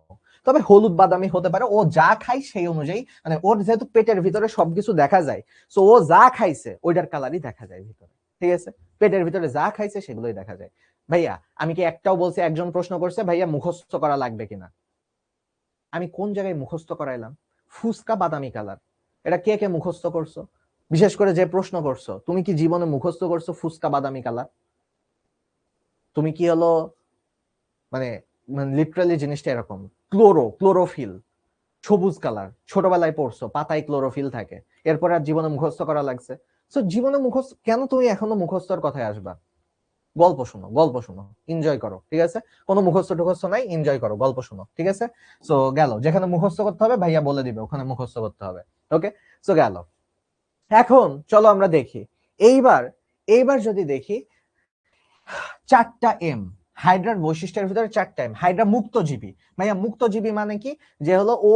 তবে হলুদ বাদামি হতে পারে, ও যা খায় সেই অনুযায়ী, মানে ওর যেহেতু পেটের ভিতরে সবকিছু দেখা যায়, সো ও যা খাইছে ওইটার কালারই দেখা যায় ভিতরে। ঠিক আছে, পেটের ভিতরে যা খাইছে সেগুলোই দেখা যায়। ভাইয়া আমি কি একটাও বলছি? একজন প্রশ্ন করছে ভাইয়া মুখস্থ করা লাগবে কিনা। আমি কোন জায়গায় মুখস্থ করাইলাম? ফুসকা বাদামি কালার, এটা কে কে মুখস্থ করছো? বিশেষ করে যে প্রশ্ন করছো, তুমি কি জীবনে মুখস্থ করছো ফুসকা বাদামি কালার? তুমি কি হলো মানে, লিটারালি জিনিসটা এরকম। ক্লোরোফিল সবুজ কালার, ছোটবেলায় পড়ছো পাতায় ক্লোরোফিল থাকে, এরপর আর জীবনে মুখস্থ করা লাগছে। সো জীবনে মুখস্থ কেন? তুমি এখনো মুখস্থর কথায় আসবা? গল্প শোনো, গল্প শোনো, এনজয় করো। ঠিক আছে, কোনো মুখস্থ টুখস্থ নাই, এনজয় করো, গল্প শোনো। ঠিক আছে, সো গেল। যেখানে মুখস্থ করতে হবে ভাইয়া বলে দিবে ওখানে মুখস্থ করতে হবে। ওকে, সো গেল। এখন চলো আমরা দেখি এইবার। এইবার যদি দেখি 4টা এম, হাইড্রার বৈশিষ্ট্যের ভিতরে 4টা এম। হাইড্রা মুক্তজীবী। ভাইয়া মুক্তজীবী মানে কি? যে হলো ও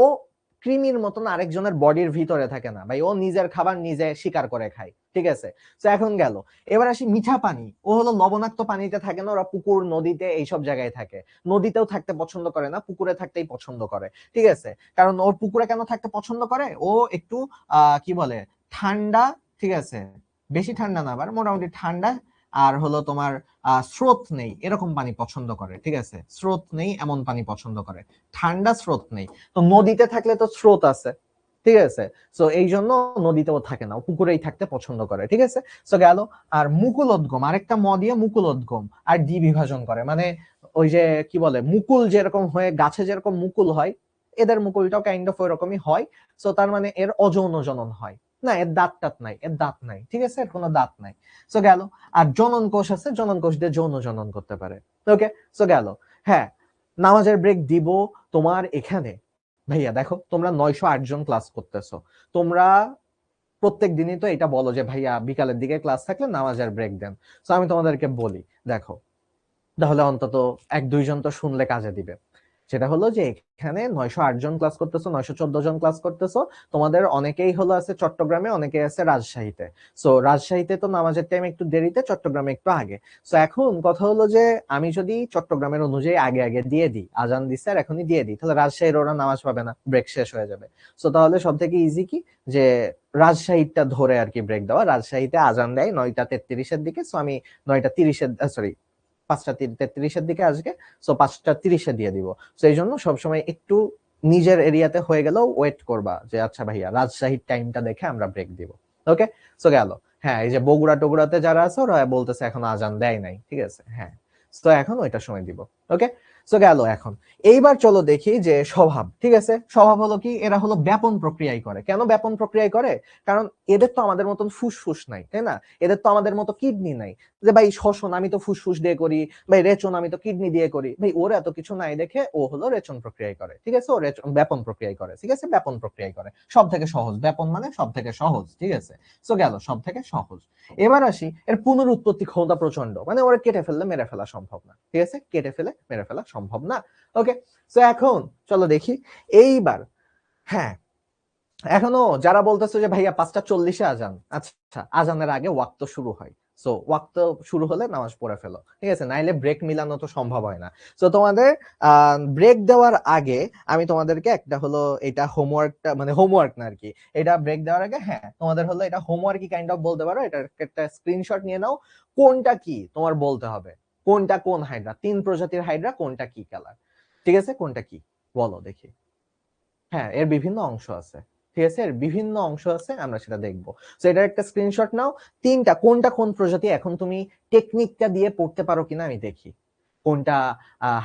কৃমির মতন আরেকজনের বডির ভিতরে থাকে না ভাই, ও নিজের খাবার নিজে শিকার করে খায়। ঠিক আছে, তো এখন গেল। এবার আসি মিঠা পানি। ও হলো লবণাক্ত পানিতে থাকে না, ওরা পুকুর নদীতে এইসব জায়গায় থাকে। নদীতেও থাকতে পছন্দ করে না, পুকুরে থাকতেই পছন্দ করে। ঠিক আছে, কারণ ওর পুকুরে কেন থাকতে পছন্দ করে? ও একটু কি বলে, ঠান্ডা। ঠিক আছে, বেশি ঠান্ডা না, আবার মোটামুটি ঠান্ডা। আর হলো তোমার স্রোত নেই এরকম পানি পছন্দ করে। ঠিক আছে, স্রোত নেই এমন পানি পছন্দ করে, ঠান্ডা স্রোত নেই। তো নদীতে থাকলে তো স্রোত আছে, ঠিক আছে। সো এই জন্য নদীতেও থাকে না, পুকুরেই থাকতে পছন্দ করে। ঠিক আছে, সো গেল। আর মুকুলোদ্গম, আরেকটা ম দিয়ে মুকুলোদ্গম আর দ্বি বিভাজন করে, মানে ওই যে কি বলে মুকুল যেরকম হয়ে গাছে যেরকম মুকুল হয়, এদের মুকুলটাও কাইন্ড অফ ওইরকমই হয়। সো তার মানে এর অযৌন জনন হয় না, এর দাঁত টাত নাই, এর দাঁত নাই। ঠিক আছে, এর কোনো দাঁত নাই। সো গেল। আর জনন কোষ আছে, জনন কোষ দিয়ে যৌন জনন করতে পারে। ওকে, সো গেল। হ্যাঁ, নামাজের ব্রেক দিব তোমার এখানে। ভাইয়া দেখো, তোমরা 908 জন ক্লাস করতেছো, তোমরা প্রত্যেক দিনই তো এটা বলো যে ভাইয়া বিকালের দিকে ক্লাস থাকলে নামাজের ব্রেক দেন। তো আমি তোমাদেরকে বলি, দেখো তাহলে অন্তত 1-2 জন তো শুনলে কাজে দিবে। সেটা হলো যে এখানে 908 জন ক্লাস করতেছো, 914 জন ক্লাস করতেছো। তোমাদের অনেকেই হলো আছে চট্টগ্রামে, অনেকেই আছে রাজশাহীতে। সো রাজশাহীতে তো নামাজের টাইম একটু দেরিতে, চট্টগ্রামে একটু আগে। সো এখন কথা হলো যে আমি যদি চট্টগ্রামের অনুযায়ী আগে আগে দিয়ে দিই, আজান দিচ্ছে আর এখনই দিয়ে দিই, তাহলে রাজশাহীর ওরা নামাজ পাবে না, ব্রেক শেষ হয়ে যাবে। সো তাহলে সব থেকে ইজি কি, যে রাজশাহীটা ধরে আর কি ব্রেক দেওয়া। রাজশাহীতে আজান দেয় 9টা 33-এর দিকে, সো আমি 9টা 30-এর, সরি 5টা 33-এর দিকে আজকে, সো 5টা 30-এ দিয়ে দিব। সো এই জন্য সবসময় একটু নিজের এরিয়াতে হয়ে গেলেও ওয়েট করবা যে আচ্ছা ভাইয়া রাজশাহীর টাইমটা দেখে আমরা ব্রেক দিব। ওকে, সো গেল। হ্যাঁ, এই যে বগুড়া টগুড়াতে যারা আছে ওরা বলতেছে এখন আজান দেয় নাই, ঠিক আছে, হ্যাঁ, তো এখন ওইটা সময় দিব। ওকে, সো গেল। এখন এইবার চলো দেখি যে স্বভাব। ঠিক আছে, স্বভাব হলো কি, এরা হলো ব্যাপন প্রক্রিয়ায় করে। কেন ব্যাপন প্রক্রিয়ায় করে? কারণ এদের তো আমাদের মতন ফুসফুস নাই, তাই না? এদের তো আমাদের মতো কিডনি নাই, যে ভাই শ্বসন আমি তো ফুসফুস দিয়ে করি, ভাই রেচন আমি তো কিডনি দিয়ে করি। ভাই ওর এত কিছু নাই দেখে ও হলো রেচন প্রক্রিয়ায় করে। ঠিক আছে, ও ব্যাপন প্রক্রিয়ায় করে। ঠিক আছে, ব্যাপন প্রক্রিয়ায় করে, সব থেকে সহজ। ব্যাপন মানে সব থেকে সহজ। ঠিক আছে, সো গেল, সব থেকে সহজ। এবার আসি, এর পুনরুৎপত্তি ক্ষমতা প্রচন্ড, মানে ওরা কেটে ফেললে মেরে ফেলা সম্ভব না। ঠিক আছে, কেটে ফেলে মেরে ফেলা সম্ভব না। ওকে, সো এখন চলো দেখি এইবার। হ্যাঁ, এখনো যারা বলতেছে যে ভাইয়া 5টা 40-এ আজান, আচ্ছা আজানের আগে ওয়াক্ত শুরু হয়। সো ওয়াক্ত শুরু হলে নামাজ পড়ে ফেলো। ঠিক আছে, নাইলে ব্রেক মিলানো তো সম্ভব হয় না। সো তোমাদের ব্রেক দেওয়ার আগে আমি তোমাদেরকে একটা হলো এটা হোমওয়ার্কটা, মানে হোমওয়ার্ক না আর কি, এটা ব্রেক দেওয়ার আগে, হ্যাঁ তোমাদের হলো এটা হোমওয়ার্কই কাইন্ড অফ বলতে পারো। এটা একটা স্ক্রিনশট নিয়ে নাও, কোনটা কি তোমার বলতে হবে। কোনটা কোন হাইড্রা, 3 প্রজাতির হাইড্রা কোনটা কি কালার। ঠিক আছে, কোনটা কি বলো দেখি। হ্যাঁ, এর বিভিন্ন অংশ আছে। ঠিক আছে, এর বিভিন্ন অংশ আছে, আমরা সেটা দেখবো। তো এটার একটা স্ক্রিনশট নাও। তিনটা কোনটা কোন প্রজাতি এখন তুমি টেকনিকটা দিয়ে পড়তে পারো কিনা আমি দেখি। কোনটা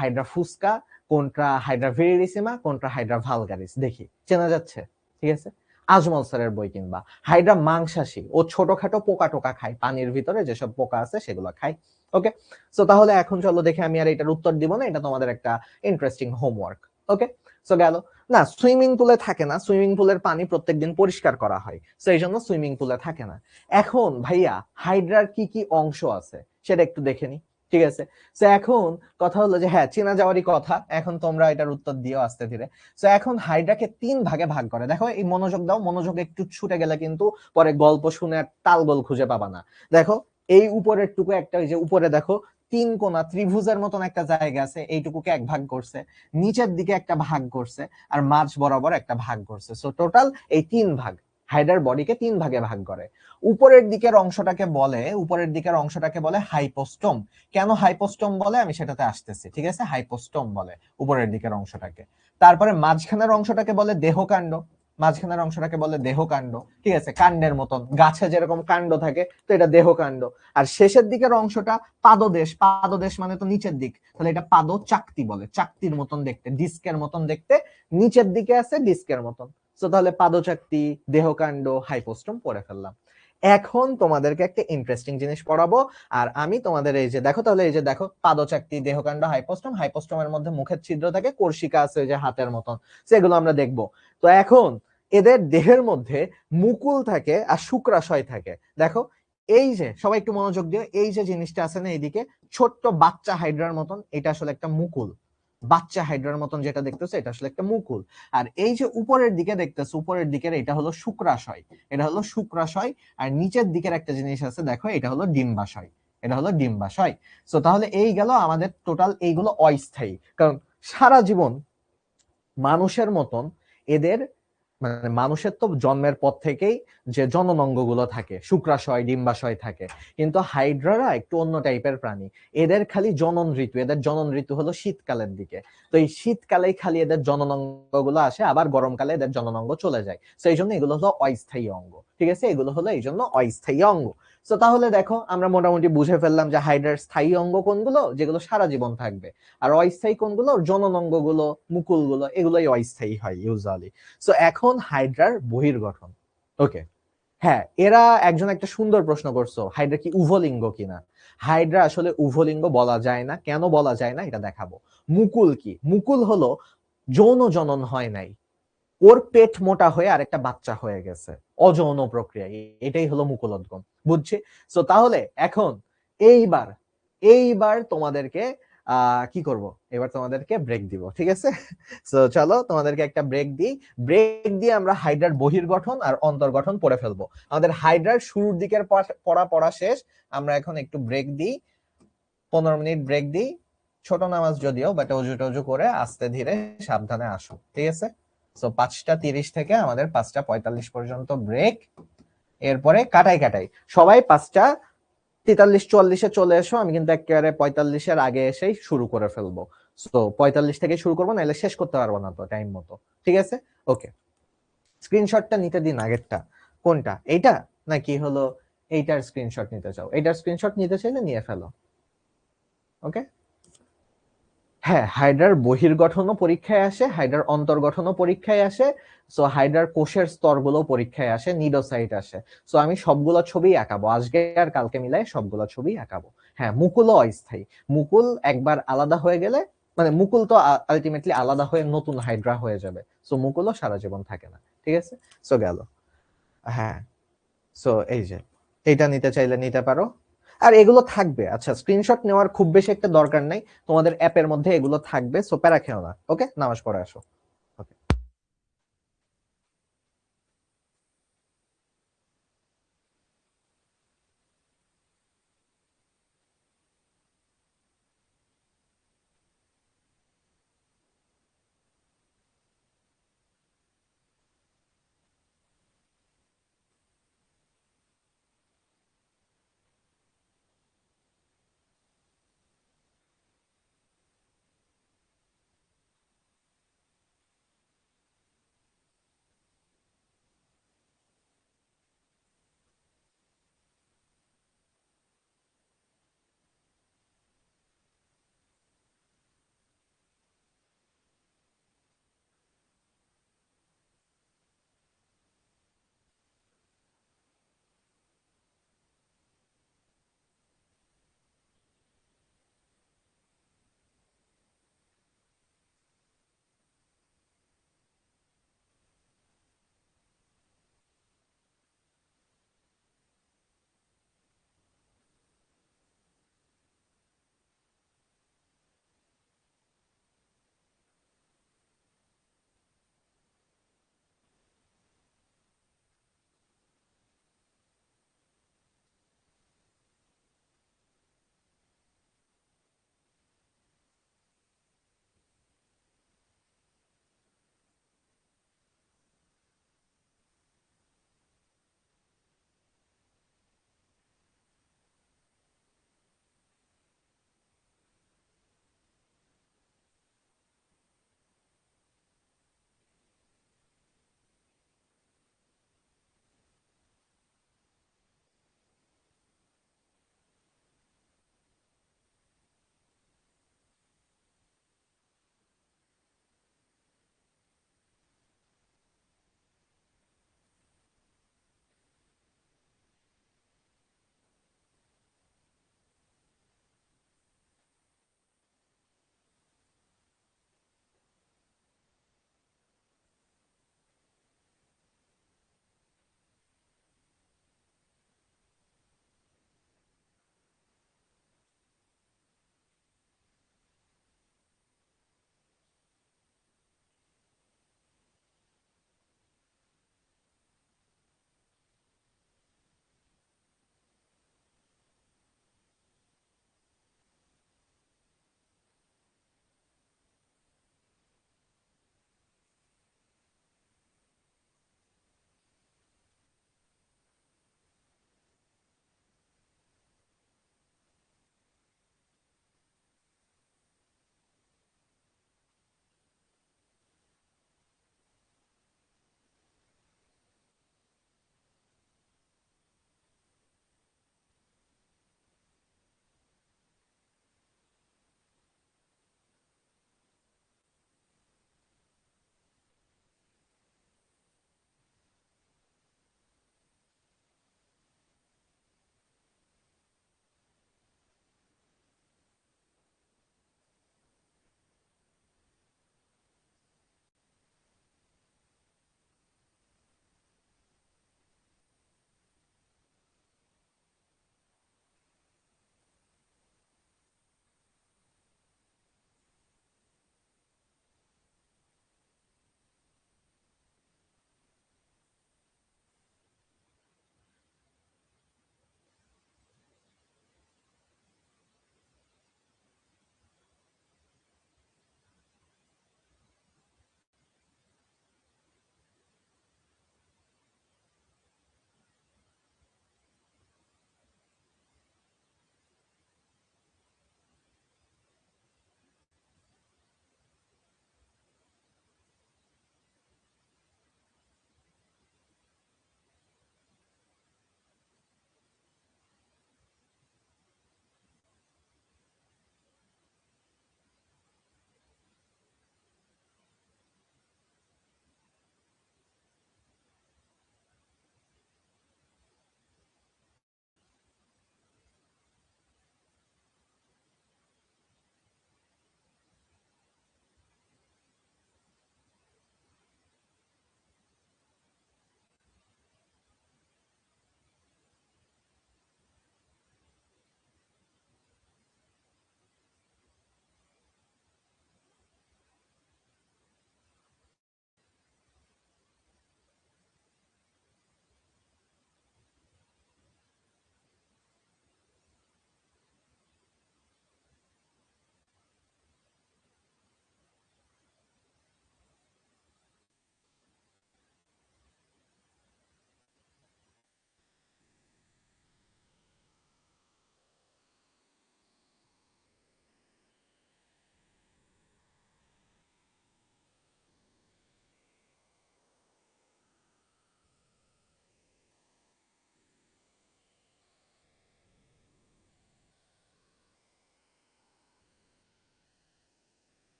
হাইড্রা ফুসকা, কোনটা হাইড্রা ভেরিসিমা, কোনটা হাইড্রা ভালগারিস, দেখি চেনা যাচ্ছে। ঠিক আছে, আজমল স্যারের বই কিনবা। হাইড্রা মাংসাশী, ও ছোটখাটো পোকা টোকা খায়, পানির ভিতরে যেসব পোকা আছে সেগুলো খায়। ওকে, সো তাহলে এখন চলো দেখে, আমি আর এটার উত্তর দিব না, এটা তোমাদের একটা ইন্টারেস্টিং হোমওয়ার্ক। ওকে, সো গেল। না, সুইমিং পুলে থাকে না, সুইমিং পুলের পানি প্রত্যেকদিন পরিষ্কার করা হয়, তো এই জন্য সুইমিং পুলে থাকে না। এখন ভাইয়া হাইড্রার কি কি অংশ আছে সেটা একটু দেখে নি। ঠিক আছে, তো এখন কথা হলো যে হ্যাঁ, চেনা যাওয়ারই কথা, এখন তোমরা এটার উত্তর দিও আস্তে ধীরে। তো এখন হাইড্রাকে 3 ভাগে ভাগ করে। দেখো, এই মনোযোগ দাও, মনোযোগ একটু ছুটে গেলে কিন্তু পরে গল্প শুনে আর তালগোল খুঁজে পাবা না। দেখো, এই উপরের টুকু একটা, ওই যে উপরে দেখো 3 কোণা ত্রিভুজের মতন একটা জায়গা আছে, এইটুকুকে 1 ভাগ করছে, নিচের দিকে একটা ভাগ করছে, আর মাঝ বরাবর একটা ভাগ করছে। সো টোটাল এই 3 ভাগ, হাইড্রার বডিকে 3 ভাগে ভাগ করে। উপরের দিকের অংশটাকে বলে হাইপোস্টোম। কেন হাইপোস্টোম বলে আমি সেটাতে আসতেছি। ঠিক আছে, হাইপোস্টোম বলে উপরের দিকের অংশটাকে। তারপরে মাঝখানের অংশটাকে বলে দেহকাণ্ড। মাঝখানের অংশটাকে বলে দেহকাণ্ড। ঠিক আছে, কাণ্ডের মতন, গাছে যেরকম কাণ্ড থাকে, তো এটা দেহকাণ্ড। আর শেষের দিকের অংশটা পাদদেশ। পাদদেশ মানে তো নিচের দিক, তাহলে এটা পাদ চাকতি বলে, চাকতির মতন দেখতে, ডিস্কের মতন দেখতে, নিচের দিকে আছে ডিস্কের মতন। তো তাহলে পাদচাকতি, দেহকাণ্ড, হাইপোস্টোম পড়ে ফেললাম। এখন তোমাদেরকে একটা ইন্টারেস্টিং জিনিস পড়াবো। আর আমি তোমাদের এই যে দেখো, তাহলে এই যে দেখো, পাদচাকতি, দেহকাণ্ড, হাইপোস্টোম। হাইপোস্টোমের মধ্যে মুখের ছিদ্র থাকে, কর্ষিকা আছে ওই যে হাতের মতন, সেগুলো আমরা দেখবো। তো এখন এদের দেহের মধ্যে মুকুল থাকে আর শুক্রাশয় থাকে। দেখো, এই যে সবাই একটু মনোযোগ দিও, এই যে জিনিসটা আছে না এইদিকে, ছোট্ট বাচ্চা হাইড্রার মতন, এটা আসলে একটা মুকুল। বাচ্চা হাইড্রার মতন যেটা দেখতেছো, এটা আসলে একটা মুকুল। আর এই যে উপরের দিকে দেখতেছো, উপরের দিকের এটা হলো শুক্রাশয়। এটা হলো শুক্রাশয়। আর নিচের দিকের একটা জিনিস আছে, দেখো, এটা হলো ডিম্বাশয়। এটা হলো ডিম্বাশয়। সো তাহলে এই গেল আমাদের টোটাল, এইগুলো অস্থায়ী, কারণ সারা জীবন মানুষের মতন এদের মানে মানুষের তো জন্মের পর থেকেই যে জননাঙ্গগুলো থাকে, শুক্রাশয় ডিম্বাশয় থাকে, কিন্তু হাইড্রারা একটু অন্য টাইপের প্রাণী। এদের খালি জনন ঋতু, এদের জনন ঋতু হলো শীতকালের দিকে। তো এই শীতকালেই খালি এদের জননাঙ্গগুলো আসে, আবার গরমকালে এদের জননাঙ্গ চলে যায়। তো এই জন্য এগুলো হলো অস্থায়ী অঙ্গ। ঠিক আছে, এগুলো হলো এই জন্য অস্থায়ী অঙ্গ। তো তাহলে দেখো আমরা মোটামুটি বুঝে ফেললাম যে হাইড্রার স্থায়ী অঙ্গ কোনগুলো, যেগুলো সারা জীবন থাকবে, আর অস্থায়ী কোনগুলো, জননাঙ্গগুলো, মুকুলগুলো, এগুলোই অস্থায়ী হয় ইউজুয়ালি। সো এখন হাইড্রার বহির্গঠন। ওকে, হ্যাঁ, এরা একজন একটা সুন্দর প্রশ্ন করছো, হাইড্রা কি উভলিঙ্গ কিনা। হাইড্রা আসলে উভলিঙ্গ বলা যায় না। কেন বলা যায় না এটা দেখাবো। মুকুল কি? মুকুল হলো যৌন জনন হয় নাই, ওর পেট মোটা হয়ে আরেকটা বাচ্চা হয়ে গেছে, অযৌন প্রক্রিয়া, এটাই হলো মুকুলোদ্গম। বুঝছি। সো তাহলে এখন এইবার এইবার তোমাদেরকে কি করব, এবার তোমাদেরকে ব্রেক দিব, ঠিক আছে? সো চলো তোমাদেরকে একটা ব্রেক দিই। ব্রেক দিয়ে আমরা হাইড্রার বহির্গঠন আর অন্তর্গঠন পড়ে ফেলবো। আমাদের হাইড্রার শুরুর দিকের পড়া শেষ। আমরা এখন একটু ব্রেক দিই, 15 মিনিট ব্রেক দিই। ছোট নামাজ যদিও, বাট অজু টজু করে আস্তে ধীরে সাবধানে আসো, ঠিক আছে? সো 5টা 30 থেকে আমাদের 5টা 45 পর্যন্ত ব্রেক। এরপরে কাটাই কাটাই সবাই 5টা 43 44-এ চলে এসো। আমি কিন্তু একেবারে 45-এর আগে এসেই শুরু করে ফেলবো। তো 45 থেকে শুরু করবো, নাহলে শেষ করতে পারবো না তো টাইম মতো। ঠিক আছে, ওকে। স্ক্রিনশটটা নিতে দিন আগেরটা। কোনটা, এইটা নাকি হলো এইটার স্ক্রিনশট নিতে চাও? এইটার স্ক্রিনশট নিতে চাইলে নিয়ে ফেলো। ওকে, হ্যাঁ, হাইড্রার বহির্গঠনও পরীক্ষায় আসে, হাইড্রার অন্তর্গঠনও পরীক্ষায় আসে। সো হাইড্রার কোষের স্তরগুলো পরীক্ষায় আসে, নিডোসাইট আসে। সো আমি সবগুলো ছবি আঁকাবো আজকে আর কালকে মিলাই, সবগুলো ছবি আঁকাবো। হ্যাঁ, মুকুলও অস্থায়ী। মুকুল একবার আলাদা হয়ে গেলে, মানে মুকুল তো আলটিমেটলি আলাদা হয়ে নতুন হাইড্রা হয়ে যাবে। সো মুকুলও সারা জীবন থাকে না। ঠিক আছে, সো গেল। হ্যাঁ, সো এই যে এইটা নিতে চাইলে নিতে পারো। আর এগুলো থাকবে, আচ্ছা, স্ক্রিনশট নেওয়ার খুব বেশি একটা দরকার নাই, তোমাদের অ্যাপের মধ্যে এগুলো থাকবে। সো প্যারা খেও না। ওকে, নামাজ পড়ে আসো। ওকে।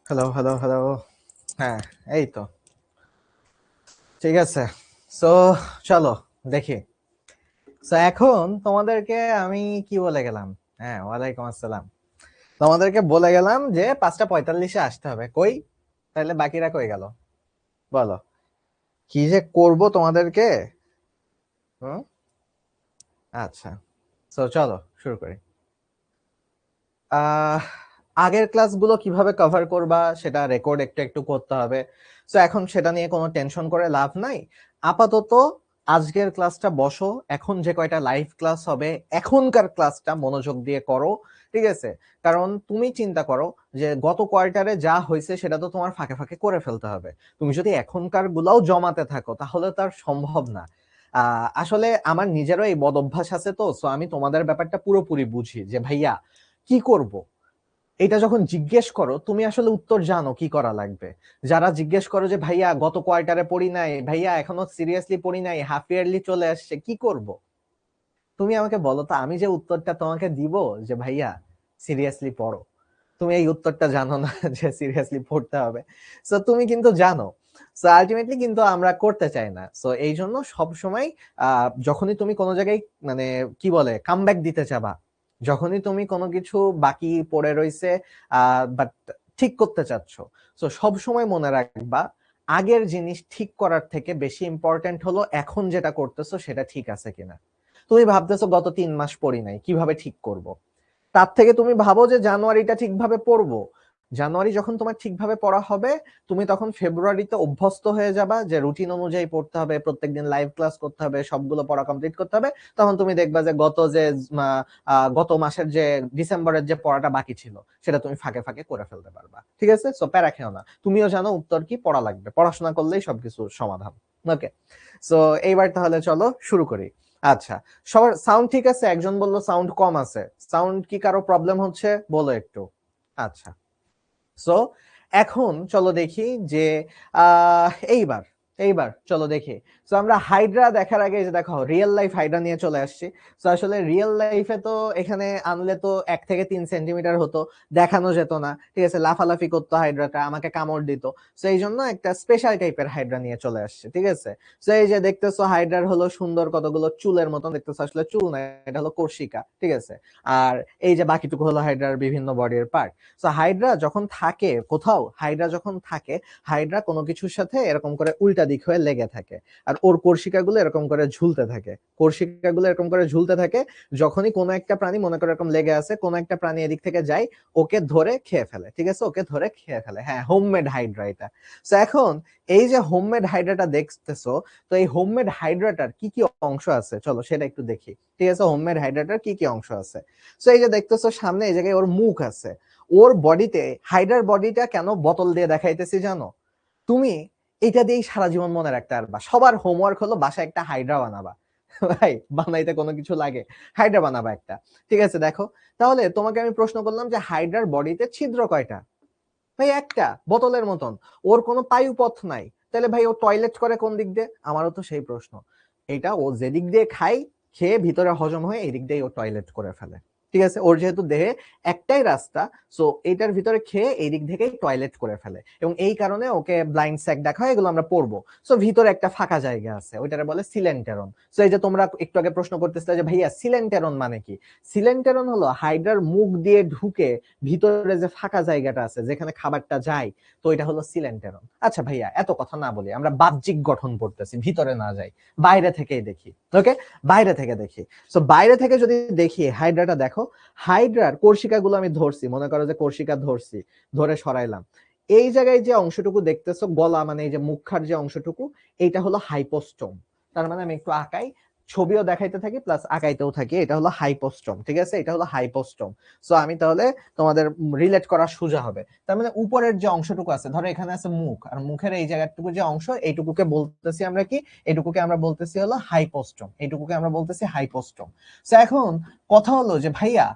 Hello hello hello. হ্যাঁ, এই তো ঠিক আছে। সো চলো দেখি। সো এখন তোমাদেরকে আমি কি বলে গেলাম? হ্যাঁ, ওয়ালাইকুম আসসালাম। তোমাদেরকে বলে গেলাম যে 5:45-এ আসতে হবে। কই? তাহলে বাকিরা কই গেল? বলো। কি যে করব তোমাদেরকে? হুম? আচ্ছা। সো চলো শুরু করি। আহ আগের ক্লাসগুলো কিভাবে কভার করবা সেটা রেকর্ড একটু একটু করতে হবে। সো এখন সেটা নিয়ে কোনো টেনশন করে লাভ নাই। আপাতত আজকের ক্লাসটা বসো, এখন যে কয়টা লাইভ ক্লাস হবে এখনকার ক্লাসটা মনোযোগ দিয়ে করো, ঠিক আছে? কারণ তুমি চিন্তা করো যে গত কোয়ার্টারে যা হয়েছে সেটা তো তোমার ফাঁকে ফাঁকে করে ফেলতে হবে। তুমি যদি এখনকার গুলাও জমাতে থাকো তাহলে তার সম্ভব না। আসলে আমার নিজেরও এই বদ অভ্যাস আছে, তো সো আমি তোমাদের ব্যাপারটা পুরোপুরি বুঝি যে ভাইয়া কি করব। এটা যখন জিজ্ঞেস করো তুমি আসলে উত্তর জানো কি করা লাগবে। যারা জিজ্ঞেস করো যে ভাইয়া গত কোয়ার্টারে পড়ি নাই, ভাইয়া এখনো সিরিয়াসলি পড়ি নাই, হাফ ইয়ারলি চলে আসছে, কি করব? তুমি আমাকে বলো তো, আমি যে উত্তরটা তোমাকে দিব যে ভাইয়া সিরিয়াসলি পড়ো, তুমি এই উত্তরটা জানো না যে সিরিয়াসলি পড়তে হবে। সো তুমি কিন্তু জানো। সো আলটিমেটলি কিন্তু আমরা করতে চাই না। সো এই জন্য সব সময় যখনই তুমি কোনো জায়গায় মানে কি বলে কামব্যাক দিতে চাবা, যখনই তুমি কোনো কিছু বাকি পড়ে রইছে বাট ঠিক করতে চাচ্ছ, সো সব সময় মনে রাখবা আগের জিনিস ঠিক করার থেকে বেশি ইম্পর্টেন্ট হলো এখন যেটা করতেছো সেটা ঠিক আছে কিনা। তুমি ভাবতেছো গত 3 মাস পড়ি নাই, কিভাবে ঠিক করব? তার থেকে তুমি ভাবো যে জানুয়ারিটা ঠিকভাবে পড়বো। জানুয়ারি যখন তোমার ঠিকভাবে পড়া হবে, তুমি তখন ফেব্রুয়ারিতে অভ্যস্ত হয়ে যাবা যে রুটিন অনুযায়ী পড়তে হবে, প্রত্যেকদিন লাইভ ক্লাস করতে হবে, সবগুলো পড়া কমপ্লিট করতে হবে। তখন তুমি দেখবা যে গত মাসের যে ডিসেম্বরের যে পড়াটা বাকি ছিল সেটা তুমি ফাঁকে ফাঁকে করে ফেলতে পারবা। ঠিক আছে? সো প্যারা খেও না, তুমিও জানো উত্তর কি, পড়া লাগবে, পড়াশোনা করলেই সবকিছু সমাধান। ওকে, সো এইবার তাহলে চলো শুরু করি। আচ্ছা, সবার সাউন্ড ঠিক আছে? একজন বললো সাউন্ড কম আছে। সাউন্ড কি কারো প্রবলেম হচ্ছে বলো একটু। আচ্ছা, সো এখন চলো দেখি যে এইবার এইবার চলো দেখি। সো আমরা হাইড্রা দেখার আগে যে দেখো রিয়েল লাইফ হাইড্রা নিয়ে চলে আসছি। সো আসলে রিয়েল লাইফে তো এখানে আনলে তো 1 থেকে 3 সেন্টিমিটার হতো, দেখানো যেত না, ঠিক আছে? লাফালাফি করতো হাইড্রাটা, আমাকে কামড় দিত। সো এই জন্য একটা স্পেশাল টাইপের হাইড্রা নিয়ে চলে আসছে, ঠিক আছে? সো এই যে দেখতেছো হাইড্রার হলো সুন্দর কতগুলো চুলের মতন দেখতেছো, আসলে চুল না, এটা হলো কোর্সিকা, ঠিক আছে? আর এই যে বাকিটুকু হলো হাইড্রার বিভিন্ন বডির পার্ট। সো হাইড্রা যখন থাকে কোথাও, হাইড্রা যখন থাকে, হাইড্রা কোনো কিছুর সাথে এরকম করে উল্টা দিক হয়ে লেগে থাকে, আর ওর কোর্সিকাগুলো এরকম করে ঝুলতে থাকে, কোর্সিকাগুলো এরকম করে ঝুলতে থাকে। যখনই কোনো একটা প্রাণী মনে করে এরকম লেগে আছে, কোনো একটা প্রাণী এদিক থেকে যায়, ওকে ধরে খেয়ে ফেলে, ঠিক আছে? ওকে ধরে খেয়ে ফেলে। হ্যাঁ, হোমমেড হাইড্রা এটা। সো এখন এই যে হোমমেড হাইড্রাটা দেখতেছো, তো এই হোমমেড হাইড্রাটার কি কি অংশ আছে চলো সেটা একটু দেখি, ঠিক আছে? হোমমেড হাইড্রাটার কি কি অংশ আছে। সো এই যে দেখতেছো সামনে এই জায়গায় ওর মুখ আছে। ওর বডিতে, হাইড্রার বডিটা কেন বোতল দিয়ে দেখাইতেছি জানো? তুমি এটা দিয়েই সারা জীবন মনে রাখতে পারবা। সবার হোমওয়ার্ক হলো বাসায় একটা হাইড্রা বানাবা। ভাই বানাইতে কোনো কিছু লাগে? হাইড্রা বানাবা একটা, ঠিক আছে? দেখো, তাহলে তোমাকে আমি প্রশ্ন করলাম যে হাইড্রার বডিতে ছিদ্র কয়টা? ভাই একটা, বোতলের মতন। ওর কোনো পায়ুপথ নাই, তাহলে ভাই ও টয়লেট করে কোন দিক দিয়ে? আমারও তো সেই প্রশ্ন। এটা ও যেদিক দিয়ে খায়, খেয়ে ভিতরে হজম হয়ে এই দিক দিয়ে ও টয়লেট করে ফেলে, ঠিক আছে? ওর যেহেতু দেহে একটাই রাস্তা, সো এটার ভিতরে খেয়ে এই দিক থেকেই টয়লেট করে ফেলে, এবং এই কারণে ওকে ব্লাইন্ড স্যাক দেখা হয়, এগুলো আমরা পড়বো। সো ভিতরে একটা ফাঁকা জায়গা আছে, ওইটারে বলে সিলেন্টেরন। সো এই যে তোমরা একটু আগে প্রশ্ন করতেছিলে যে ভাইয়া সিলেন্টেরন মানে কি? সিলেন্টেরন হলো হাইড্রার মুখ দিয়ে ঢুকে ভিতরে যে ফাঁকা জায়গাটা আছে যেখানে খাবারটা যায়, তো এটা হলো সিলেন্টেরন। আচ্ছা ভাইয়া এত কথা না বলি, আমরা বাহ্যিক গঠন পড়তেছি, ভিতরে না যাই, বাইরে থেকেই দেখি। ওকে, বাইরে থেকে দেখি। সো বাইরে থেকে যদি দেখি হাইড্রাটা দেখো, হাইড্রার কোর্সিকা গুলো আমি ধরছি, মনে করো যে কোর্সিকা ধরছি, ধরে সরাইলাম। এই জায়গায় যে অংশটুকু দেখতেছো গলা, মানে এই যে মুখার যে অংশটুকু, এইটা হলো হাইপোস্টোম। তার মানে আমি একটু আঁকাই, ছবিও দেখাইতে থাকি প্লাস আঁকাইতেও থাকি। এটা হলো হাইপোস্টোম, ঠিক আছে? এটা হলো হাইপোস্টোম। সো আমি তাহলে তোমাদের রিলেট করা সোজা হবে। তার মানে উপরের যে অংশটুকু আছে, ধরো এখানে আছে মুখ, আর মুখের এই জায়গাটুকু যে অংশ, এইটুকুকে বলতেছি আমরা কি? এইটুকুকে আমরা বলতেছি হলো হাইপোস্টোম, এইটুকুকে আমরা বলতেছি হাইপোস্টোম। সো এখন কথা হলো যে ভাইয়া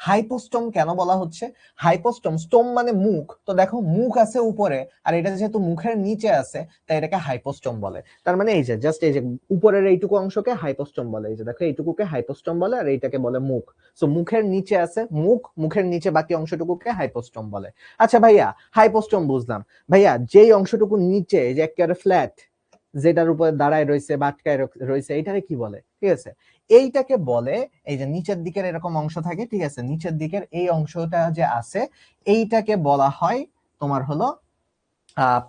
হাইপোস্টোম কেন বলা হচ্ছে? হাইপোস্টোম, স্টোম মানে মুখ, তো দেখো মুখ আছে উপরে, আর এটা যেহেতু মুখের নিচে আছে তাই এটাকে হাইপোস্টোম বলে। তার মানে এই যে জাস্ট এই যে উপরের এইটুকু অংশকে হাইপোস্টোম বলে, এই যে দেখো এইটুকুকে হাইপোস্টোম বলে, আর এইটাকে বলে মুখ। সো মুখের নিচে আছে মুখ, মুখের নিচে বাকি অংশটুকুকে হাইপোস্টোম বলে। আচ্ছা ভাইয়া, হাইপোস্টোম বুঝলাম, ভাইয়া যেই অংশটুকু নিচে যে একেবারে ফ্ল্যাট, যেটার উপরে দাঁড়ায় রয়েছে বা আটকায় রয়েছে, এইটাকে কি বলে? ঠিক আছে, এইটাকে বলে, এই যে নিচের দিকের এরকম অংশ থাকে, ঠিক আছে, নিচের দিকের এই অংশটা যে আছে এইটাকে বলা হয় তোমার হলো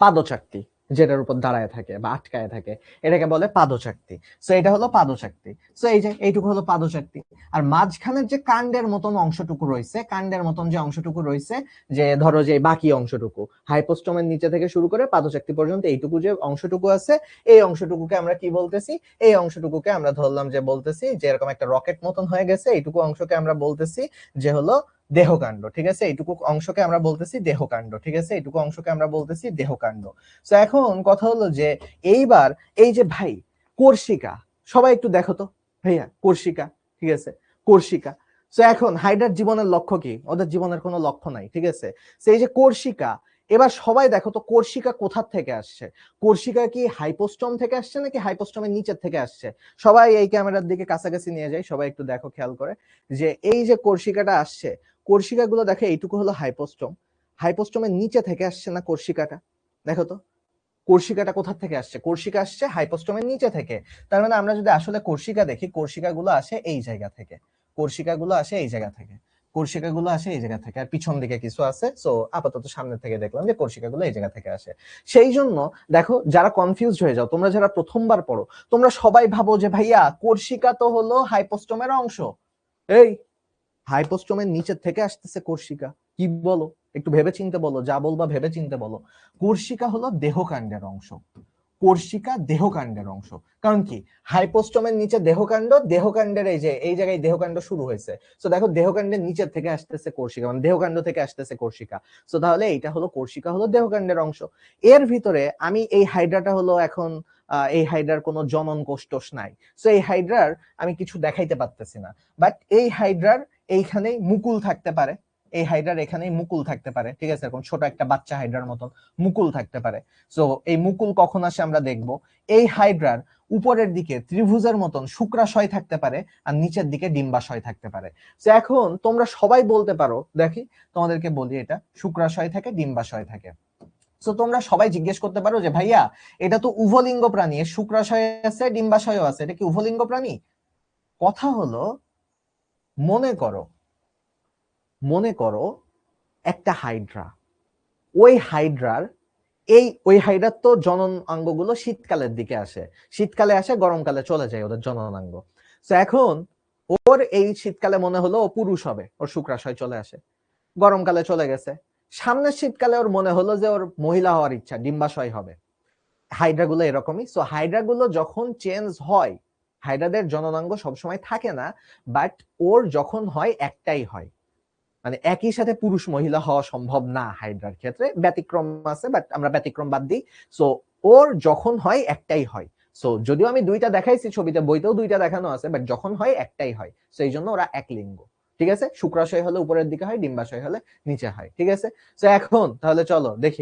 পাদচাকতি, যেটার উপর দাঁড়ায় থাকে বা আটকায় থাকে, এটাকে বলে পাদচাকতি। সো এটা হলো পাদচাকতি। সো এই যে এইটুকু হলো পাদচাকতি। আর মাঝখানের যে কাণ্ডের মতন অংশটুকু রয়েছে, কাণ্ডের মতন যে অংশটুকু রয়েছে, যে ধরো যে বাকি অংশটুকু হাইপোস্টোমের নিচে থেকে শুরু করে পাদচাকতি পর্যন্ত এইটুকু যে অংশটুকু আছে, এই অংশটুকুকে আমরা কি বলতেছি? এই অংশটুকুকে আমরা ধরলাম যে বলতেছি যে এরকম একটা রকেট মতন হয়ে গেছে, এইটুকু অংশকে আমরা বলতেছি যে হলো দেহকাণ্ড। ঠিক আছে, এইটুকু অংশকে আমরা বলতেছি দেহকাণ্ড। ঠিক আছে, এইটুকু অংশকে আমরা বলতেছি দেহকাণ্ড। তো এখন কথা হলো যে এইবার এই যে ভাই কোর্সিকা, সবাই একটু দেখো তো ভাইয়া, কোর্সিকা, ঠিক আছে, কোর্সিকা। তো এখন হাইড্রার জীবনের লক্ষ্য কি? ওদের জীবনের কোনো লক্ষ্য নাই, ঠিক আছে। সেই যে কোর্সিকা, এবার সবাই দেখো তো কোর্সিকা কোথা থেকে আসছে? কোর্সিকা কি হাইপোস্টোম থেকে আসছে নাকি হাইপোস্টোমের নিচের থেকে আসছে? সবাই এই ক্যামেরার দিকে কাছাকাছি নিয়ে যায়, সবাই একটু দেখো খেয়াল করে, যে এই যে কোর্সিকাটা আসছে, কোর্সিকা গুলো দেখো এইটুকু হলো হাইপোস্টোম, হাইপোস্টোমের নিচে থেকে আসছে না কোর্সিকাটা? দেখো তো কোর্সিকাটা কোথা থেকে আসছে? কোর্সিকা আসছে হাইপোস্টোমের নিচে থেকে। তার মানে আমরা যদি আসলে কোর্সিকা দেখি, কোর্সিকা গুলো আসে এই জায়গা থেকে, কোর্সিকা গুলো আসে এই জায়গা থেকে, কোর্সিকা গুলো আসে এই জায়গা থেকে, আর পিছন দিকে কিছু আছে। সো আপাতত সামনে থেকে দেখলাম যে কোর্সিকা গুলো এই জায়গা থেকে আসে। সেই জন্য দেখো, যারা কনফিউজড হয়ে যাও, তোমরা যারা প্রথমবার পড়ো, তোমরা সবাই ভাবো যে ভাইয়া কোর্সিকা তো হলো হাইপোস্টোমের অংশ। এই হাইপোস্টোমের নিচের থেকে আসতেছে কোর্সিকা, কি বলো? একটু ভেবে চিনতে বলো, যা বলবা ভেবে চিনতে বলো। কোর্সিকা হলো দেহকাণ্ডের অংশ, কোর্সিকা দেহকাণ্ডের অংশ। কারণ কি, হাইপোস্টোমের নিচে দেহকাণ্ড, দেহকাণ্ডের এই যে এই জায়গায় দেহকাণ্ড শুরু হয়েছে। তো দেখো দেহকাণ্ডের নিচের থেকে আসতেছে কোর্সিকা, মানে দেহকাণ্ড থেকে আসতেছে কোর্সিকা। তো তাহলে এইটা হলো কোর্সিকা হলো দেহকাণ্ডের অংশ। এর ভিতরে আমি এই হাইড্রাটা হলো এখন এই হাইড্রার কোনো জনন কোষ নাই। তো এই হাইড্রার আমি কিছু দেখাইতে পারতেছি না, বাট এই হাইড্রার এইখানেই মুকুল থাকতে পারে, এই হাইড্রার এখানেই মুকুল থাকতে পারে, ঠিক আছে, এরকম ছোট একটা বাচ্চা হাইড্রার মতন মুকুল থাকতে পারে। সো এই মুকুল কখন আসে আমরা দেখব। এই হাইড্রার উপরের দিকে ত্রিভুজের মতন শুক্রাশয় থাকতে পারে, আর নিচের দিকে ডিম্বাশয় থাকতে পারে। তো এখন তোমরা সবাই বলতে পারো, দেখি তোমাদেরকে বলি, এটা শুক্রাশয় থাকে, ডিম্বাশয় থাকে। তো তোমরা সবাই জিজ্ঞেস করতে পারো যে ভাইয়া এটা তো উভলিঙ্গ প্রাণী, শুক্রাশয় আছে ডিম্বাশয় আছে, এটা কি উভলিঙ্গ প্রাণী? কথা হলো, মনে করো, মনে করো একটা হাইড্রা, ওই হাইড্রার ওই হাইড্রার তো জনন অঙ্গগুলো শীতকালের দিকে আসে, শীতকালে আসে, গরমকালে চলে যায় ওদের জননাঙ্গ। তো এখন ওর এই শীতকালে মনে হলো ও পুরুষ হবে, ওর শুক্রাশয় চলে আসে, গরমকালে চলে গেছে, সামনের শীতকালে ওর মনে হলো যে ওর মহিলা হওয়ার ইচ্ছা, ডিম্বাশয় হবে। হাইড্রা গুলো এরকমই। সো হাইড্রা গুলো যখন চেঞ্জ হয়, হাইড্রাদের জননাঙ্গ সবসময় থাকে না, বাট ওর যখন হয় একটাই হয়, মানে একই সাথে পুরুষ মহিলা হওয়া সম্ভব না হাইড্রার ক্ষেত্রে, ব্যতিক্রম আছে, বাট আমরা ব্যতিক্রম বাদ দিই। সো ওর যখন হয় একটাই হয়। সো যদিও আমি দুইটা দেখাইছি ছবিতে, বইতেও দুইটা দেখানো আছে, বাট যখন হয় একটাই হয়। সো এই জন্য ওরা এক লিঙ্গ, ঠিক আছে। শুক্রাশয় হলে উপরের দিকে হয়, ডিম্বাশয় হলে নিচে হয়, ঠিক আছে। তো এখন তাহলে চলো দেখি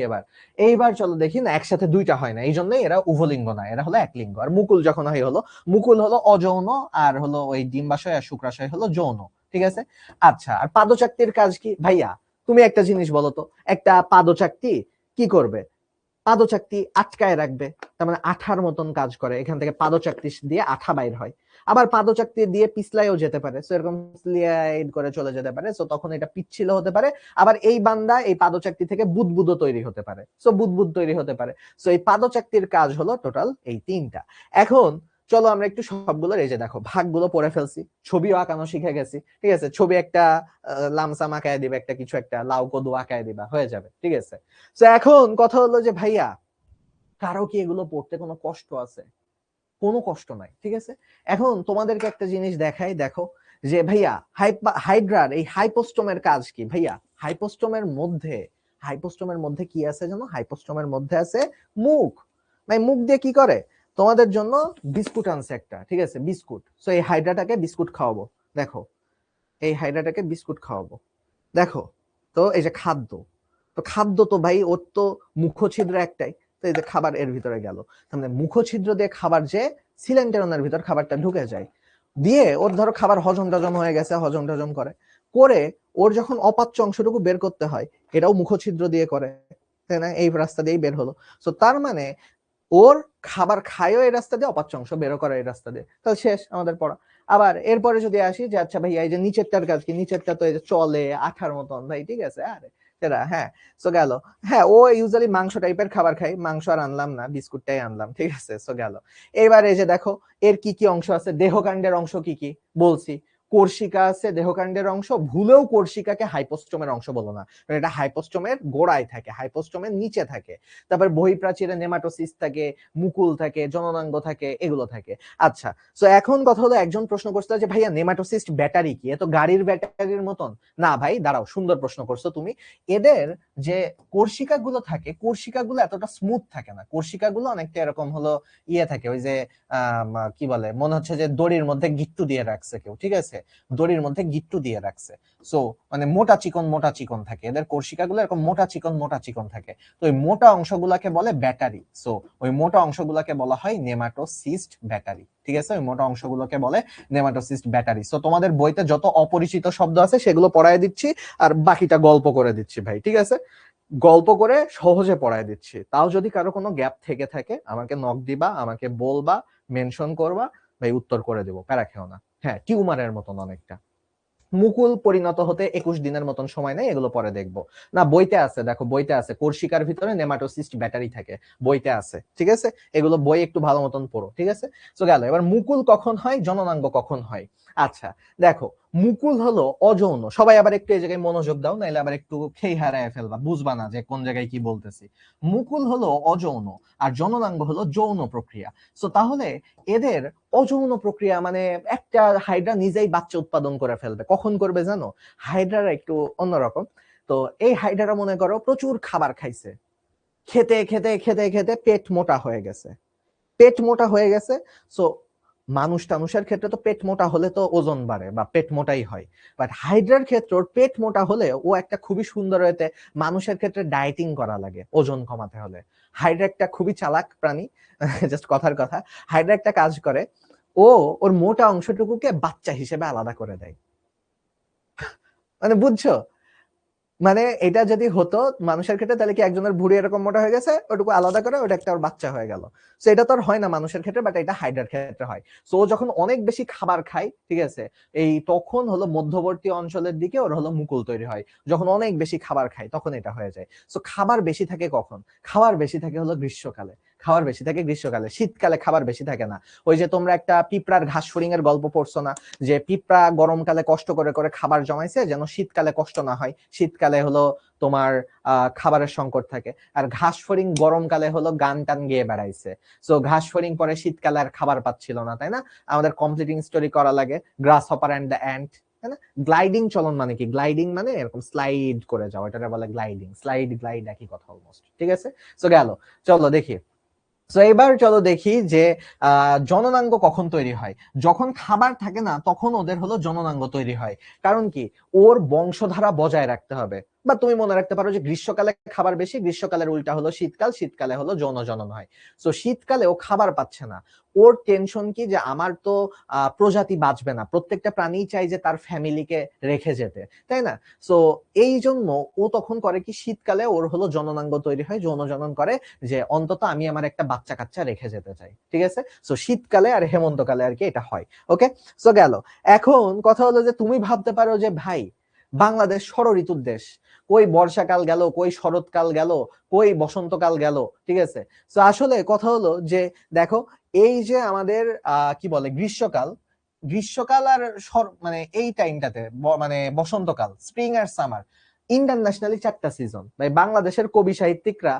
এইবার চলো দেখি না, একসাথে দুইটা হয় না, এই জন্যই এরা উভলিঙ্গ না, এরা হলো এক লিঙ্গ। আর মুকুল যখন হয় হলো, মুকুল হলো অযৌন, আর হলো ওই ডিম্বাশয় আর শুক্রাশয় হলো যৌন, ঠিক আছে। আচ্ছা, আর পাদচাকতির কাজ কি ভাইয়া? তুমি একটা জিনিস বলো তো, একটা পাদচাকতি কি করবে? পাদচাকতি আটকায় রাখবে, তার মানে আঠার মতন কাজ করে, এখান থেকে পাদচাকতি দিয়ে আঠা বাইর হয়। আবার পাদচাকতি দিয়ে পিছলাইও যেতে পারে, সো এরকম স্লাইড করে চলে যেতে পারে, সো তখন এটা পিচ্ছিল হতে পারে। আবার এই বান্দা এই পাদচাকতি থেকে বুদবুদ তৈরি হতে পারে, সো বুদবুদ তৈরি হতে পারে। সো এই পাদচাকতির কাজ হলো টোটাল এই তিনটা। এখন চলো আমরা একটু সবগুলোর, এই যে দেখো ভাগগুলো পড়ে ফেলছি, ছবিও আঁকানো শিখে গেছি, ঠিক আছে। ছবি একটা লামসাম আঁকায় দিবে, একটা কিছু একটা লাউ কদু আঁকায় দিবা, হয়ে যাবে, ঠিক আছে। তো এখন কথা হলো যে ভাইয়া, কারো কি এগুলো পড়তে কোনো কষ্ট আছে? কোনো কষ্ট নাই, ঠিক আছে। এখন তোমাদেরকে একটা জিনিস দেখাই, দেখো যে ভাইয়া হাইড্রার এই হাইপোস্টোমের কাজ কি ভাইয়া? হাইপোস্টোমের মধ্যে, হাইপোস্টোমের মধ্যে কি আছে জানো? হাইপোস্টোমের মধ্যে আছে মুখ। ভাই মুখ দিয়ে কি করে? তোমাদের জন্য বিস্কুট আনছে একটা, ঠিক আছে, বিস্কুট। সো এই হাইড্রাটাকে বিস্কুট খাওয়াবো, দেখো এই হাইড্রাটাকে বিস্কুট খাওয়াবো। দেখো তো এই যে খাদ্য, তো খাদ্য তো ভাই ওর তো মুখছিদ্র একটাই, তো এই যে খাবার এর ভিতরে গেল, তাহলে মুখছিদ্র দিয়ে খাবার যে সিলিন্ডারের ভিতর খাবারটা ঢুকে যায়, দিয়ে ওর ধরো খাবার হজম টজম হয়ে গেছে, হজম টজম করে করে ওর যখন অপাচ্য অংশটুকু বের করতে হয় এটাও মুখছিদ্র দিয়ে করে, তাই না? এই রাস্তা দিয়েই বের হলো। তো তার মানে ওর খাবার খায়ও এই রাস্তা দিয়ে, অপাচ্য অংশ বেরো করে এই রাস্তা দিয়ে, তাহলে শেষ আমাদের পড়া। আবার এরপরে যদি আসি যে আচ্ছা ভাই এই যে নিচেরটার কাজ কি, নিচেরটা তো এই যে চলে আঠার মতন ভাই, ঠিক আছে, আরে সেটা হ্যাঁ। সো গেল, হ্যাঁ ও ইউজুয়ালি মাংস টাইপের খাবার খাই, মাংস আর আনলাম না, বিস্কুটটাই আনলাম, ঠিক আছে। সো গেল, এবার এই যে দেখো এর কি কি অংশ আছে, দেহকাণ্ডের অংশ কি কি বলছি, কোর্সিকা আছে দেহকাণ্ডের অংশ, ভুলেও কোর্সিকাকে হাইপোস্টোমের অংশ বলো না, এটা হাইপোস্টোমের গোড়ায় থাকে, হাইপোস্টোমের নিচে থাকে। তারপর বহিঃপ্রাচীরে নেমাটোসিস থাকে, মুকুল থাকে, জননাঙ্গ থাকে, এগুলো থাকে। আচ্ছা, সো এখন কথা হলো একজন প্রশ্ন করছিল যে ভাইয়া নেমাটোসিস্ট ব্যাটারি কি, এ তো গাড়ির ব্যাটারির মতন। না ভাই দাঁড়াও, সুন্দর প্রশ্ন করছো তুমি। এদের যে কোর্সিকাগুলো থাকে, কোর্সিকাগুলো এতটা স্মুথ থাকে না, কোর্সিকাগুলো অনেকটা এরকম হলো ইয়ে থাকে, ওই যে কি বলে, মনে হচ্ছে যে দড়ির মধ্যে গিট্টু দিয়ে রাখছে কেউ, ঠিক আছে, দড়ির মধ্যে গিট্টু দিয়ে রাখছে। সো মানে মোটা চিকন মোটা চিকন থাকে এদের কোর্সিকাগুলো, এরকম মোটা চিকন মোটা চিকন থাকে। তো ওই মোটা অংশগুলাকে বলে ব্যাটারি। সো ওই মোটা অংশগুলাকে বলা হয় নেমাটোসিস্ট ব্যাটারি, ঠিক আছে, ওই মোটা অংশগুলোকে বলে নেমাটোসিস্ট ব্যাটারি। সো তোমাদের বইতে যত অপরিচিত শব্দ আছে সেগুলো পড়ায় দিচ্ছি, আর বাকিটা গল্প করে দিচ্ছি ভাই, ঠিক আছে, গল্প করে সহজে পড়ায় দিচ্ছি। তাও যদি কারো কোনো গ্যাপ থেকে থাকে আমাকে নক দিবা, আমাকে বলবা, মেনশন করবা, ভাই উত্তর করে দেবো, প্যারা খেও না। হ্যাঁ, টিউমারের মতন অনেকটা। মুকুল পরিণত হতে 21 দিনের মতন সময় নেই, এগুলো পরে দেখবো। না বইতে আছে, দেখো বইতে আছে, কোর্সিকার ভিতরে নেমাটোসিস্ট ব্যাটারি থাকে, বইতে আছে, ঠিক আছে, এগুলো বই একটু ভালো মতন পড়ো, ঠিক আছে। তো গেল, এবার মুকুল কখন হয়, জননাঙ্গ কখন হয়। আচ্ছা দেখো, মুকুল হলো অযৌন, সবাই আবার একটু এই জায়গায় মনোযোগ দাও, নাইলে আবার একটু খেই হারায় ফেলবা, বুঝবা না যে কোন জায়গায় কি বলতেছি। মুকুল হলো অযৌন, আর জননাঙ্গ হলো যৌন প্রক্রিয়া। তো তাহলে এদের অযৌন প্রক্রিয়া মানে একটা হাইড্রা নিজেই বাচ্চা উৎপাদন করে ফেলবে, কখন করবে জানো, হাইড্রারা একটু অন্যরকম। তো এই হাইড্রারা মনে করো প্রচুর খাবার খাইছে, খেতে খেতে খেতে খেতে পেট মোটা হয়ে গেছে, পেট মোটা হয়ে গেছে। সো মানুষ টানুষের ক্ষেত্রে তো পেট মোটা হলে তো ওজন বাড়ে বা পেট মোটাই হয়, বাট হাইড্রার ক্ষেত্রে ওর পেট মোটা হলে ও একটা খুবই সুন্দর হইতে, মানুষের ক্ষেত্রে ডায়েটিং করা লাগে ওজন কমাতে হলে। হাইড্রা একটা খুবই চালাক প্রাণী, জাস্ট কথার কথা, হাইড্রা একটা কাজ করে, ও ওর মোটা অংশটুকুকে বাচ্চা হিসেবে আলাদা করে দেয়। মানে বুঝছো, মানে এটা যদি হতো মানুষের ক্ষেত্রে, তাহলে কি একজনের ভুঁড়ি এরকম মোটা হয়ে গেছে, ওটুকু আলাদা করে ওটা একটা ওর বাচ্চা হয়ে গেল। সো এটা তো আর হয় না মানুষের ক্ষেত্রে, বাট এটা হাইড্রার ক্ষেত্রে হয়। সো যখন অনেক বেশি খাবার খায়, ঠিক আছে, এই তখন হলো মধ্যবর্তী অঞ্চলের দিকে ওর হলো মুকুল তৈরি হয়, যখন অনেক বেশি খাবার খায় তখন এটা হয়ে যায়। সো খাবার বেশি থাকে কখন, খাবার বেশি থাকে হলো গ্রীষ্মকালে, খাবার বেশি থাকে গ্রীষ্মকালে, শীতকালে খাবার বেশি থাকে না। ওই যে তোমরা একটা পিঁপড়ার ঘাস ফড়িং এর গল্প পড়ছো না, যে পিঁপড়া গরমকালে কষ্ট করে করে খাবার জমাইছে যেন শীতকালে কষ্ট না হয়, শীতকালে হলো তোমার খাবারের সংকট থাকে, আর ঘাস ফড়িং গরমকালে হলো গান টান গেয়ে বেড়াইছে। সো ঘাস ফড়িং পরে শীতকালে আর খাবার পাচ্ছিল না, তাই না? আমাদের কমপ্লিটিং স্টোরি করা লাগে, গ্রাস হপার এন্ড দ্য অ্যান্ট, তাই না? গ্লাইডিং চলন মানে কি, গ্লাইডিং মানে এরকম স্লাইড করে যাওয়া, এটা বলে গ্লাইডিং, স্লাইড গ্লাইড একই কথা অলমোস্ট, ঠিক আছে। সো গেল, চলো দেখি। তো এবার চলো দেখি যে জননাঙ্গ কখন তৈরি হয়। যখন খাবার থাকে না তখন ওদের হলো জননাঙ্গ তৈরি হয়। কারণ কি, ওর বংশধারা বজায় রাখতে হবে। বা তুমি মনে রাখতে পারো যে গ্রীষ্মকালে খাবার বেশি, গ্রীষ্মকালের উল্টা হলো শীতকাল, শীতকালে হলো যৌন জনন হয়। তো শীতকালে ও খাবার পাচ্ছে না, ওর টেনশন কি যে আমার তো প্রজাতি বাঁচবে না, প্রত্যেকটা প্রাণী চাই যে তার ফ্যামিলিকে রেখে যেতে, তাই না? সো এই জন্য ও তখন করে কি, শীতকালে ওর হলো জননাঙ্গ তৈরি হয়, যৌন জনন করে, যে অন্তত আমি আমার একটা বাচ্চা কাচ্চা রেখে যেতে চাই, ঠিক আছে। সো শীতকালে আর হেমন্তকালে আর কি এটা হয়। ওকে, সো গেল। এখন কথা হলো যে তুমি ভাবতে পারো যে ভাই বাংলাদেশ ষড় ঋতুর দেশ, কই বর্ষাকাল গেল, কই শরৎকাল গেল, কই বসন্তকাল গেল, ঠিক আছে। তো আসলে কথা হলো যে দেখো, এই যে আমাদের কি বলে গ্রীষ্মকাল, গ্রীষ্মকাল আর মানে এই টাইমটাতে মানে বসন্তকাল, স্প্রিং আর সামার, ইন্টারন্যাশনালি 4টা সিজন। ভাই বাংলাদেশের কবি সাহিত্যিকরা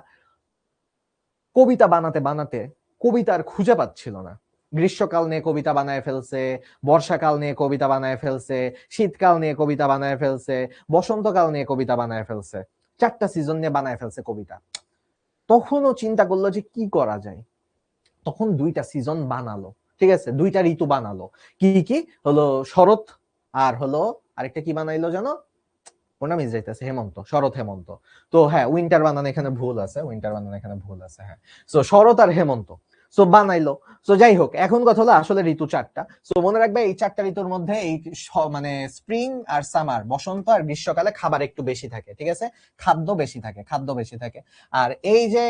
কবিতা বানাতে বানাতে কবিতার খুঁজে পাচ্ছিল না, গ্রীষ্মকাল নিয়ে কবিতা বানায় ফেলছে, বর্ষাকাল নিয়ে কবিতা বানায় ফেলছে, শীতকাল নিয়ে কবিতা বানায় ফেলছে, বসন্তকাল নিয়ে কবিতা বানায় ফেলছে, 4টা সিজন নিয়ে বানায় ফেলছে কবিতা। তখনও চিন্তা করলো যে কি করা যায়, তখন 2টা সিজন বানালো, ঠিক আছে, 2টা ঋতু বানালো। কি কি হলো, শরৎ আর হলো আরেকটা কি বানাইলো জানো, ওর নাম যাইতেছে হেমন্ত, শরৎ হেমন্ত। তো হ্যাঁ, উইন্টার বানানো এখানে ভুল আছে, উইন্টার বানানো এখানে ভুল আছে, হ্যাঁ। সো শরৎ আর হেমন্ত সো বানাইলো। সো যাই হোক, এখন কথা হলো আসলে ঋতু চারটা। সো মনে রাখবে এই চারটা ঋতুর মধ্যে এই মানে স্প্রিং আর সামার, বসন্ত আর গ্রীষ্মকালে খাবার একটু বেশি থাকে, ঠিক আছে, খাদ্য বেশি থাকে, খাদ্য বেশি থাকে। আর এই যে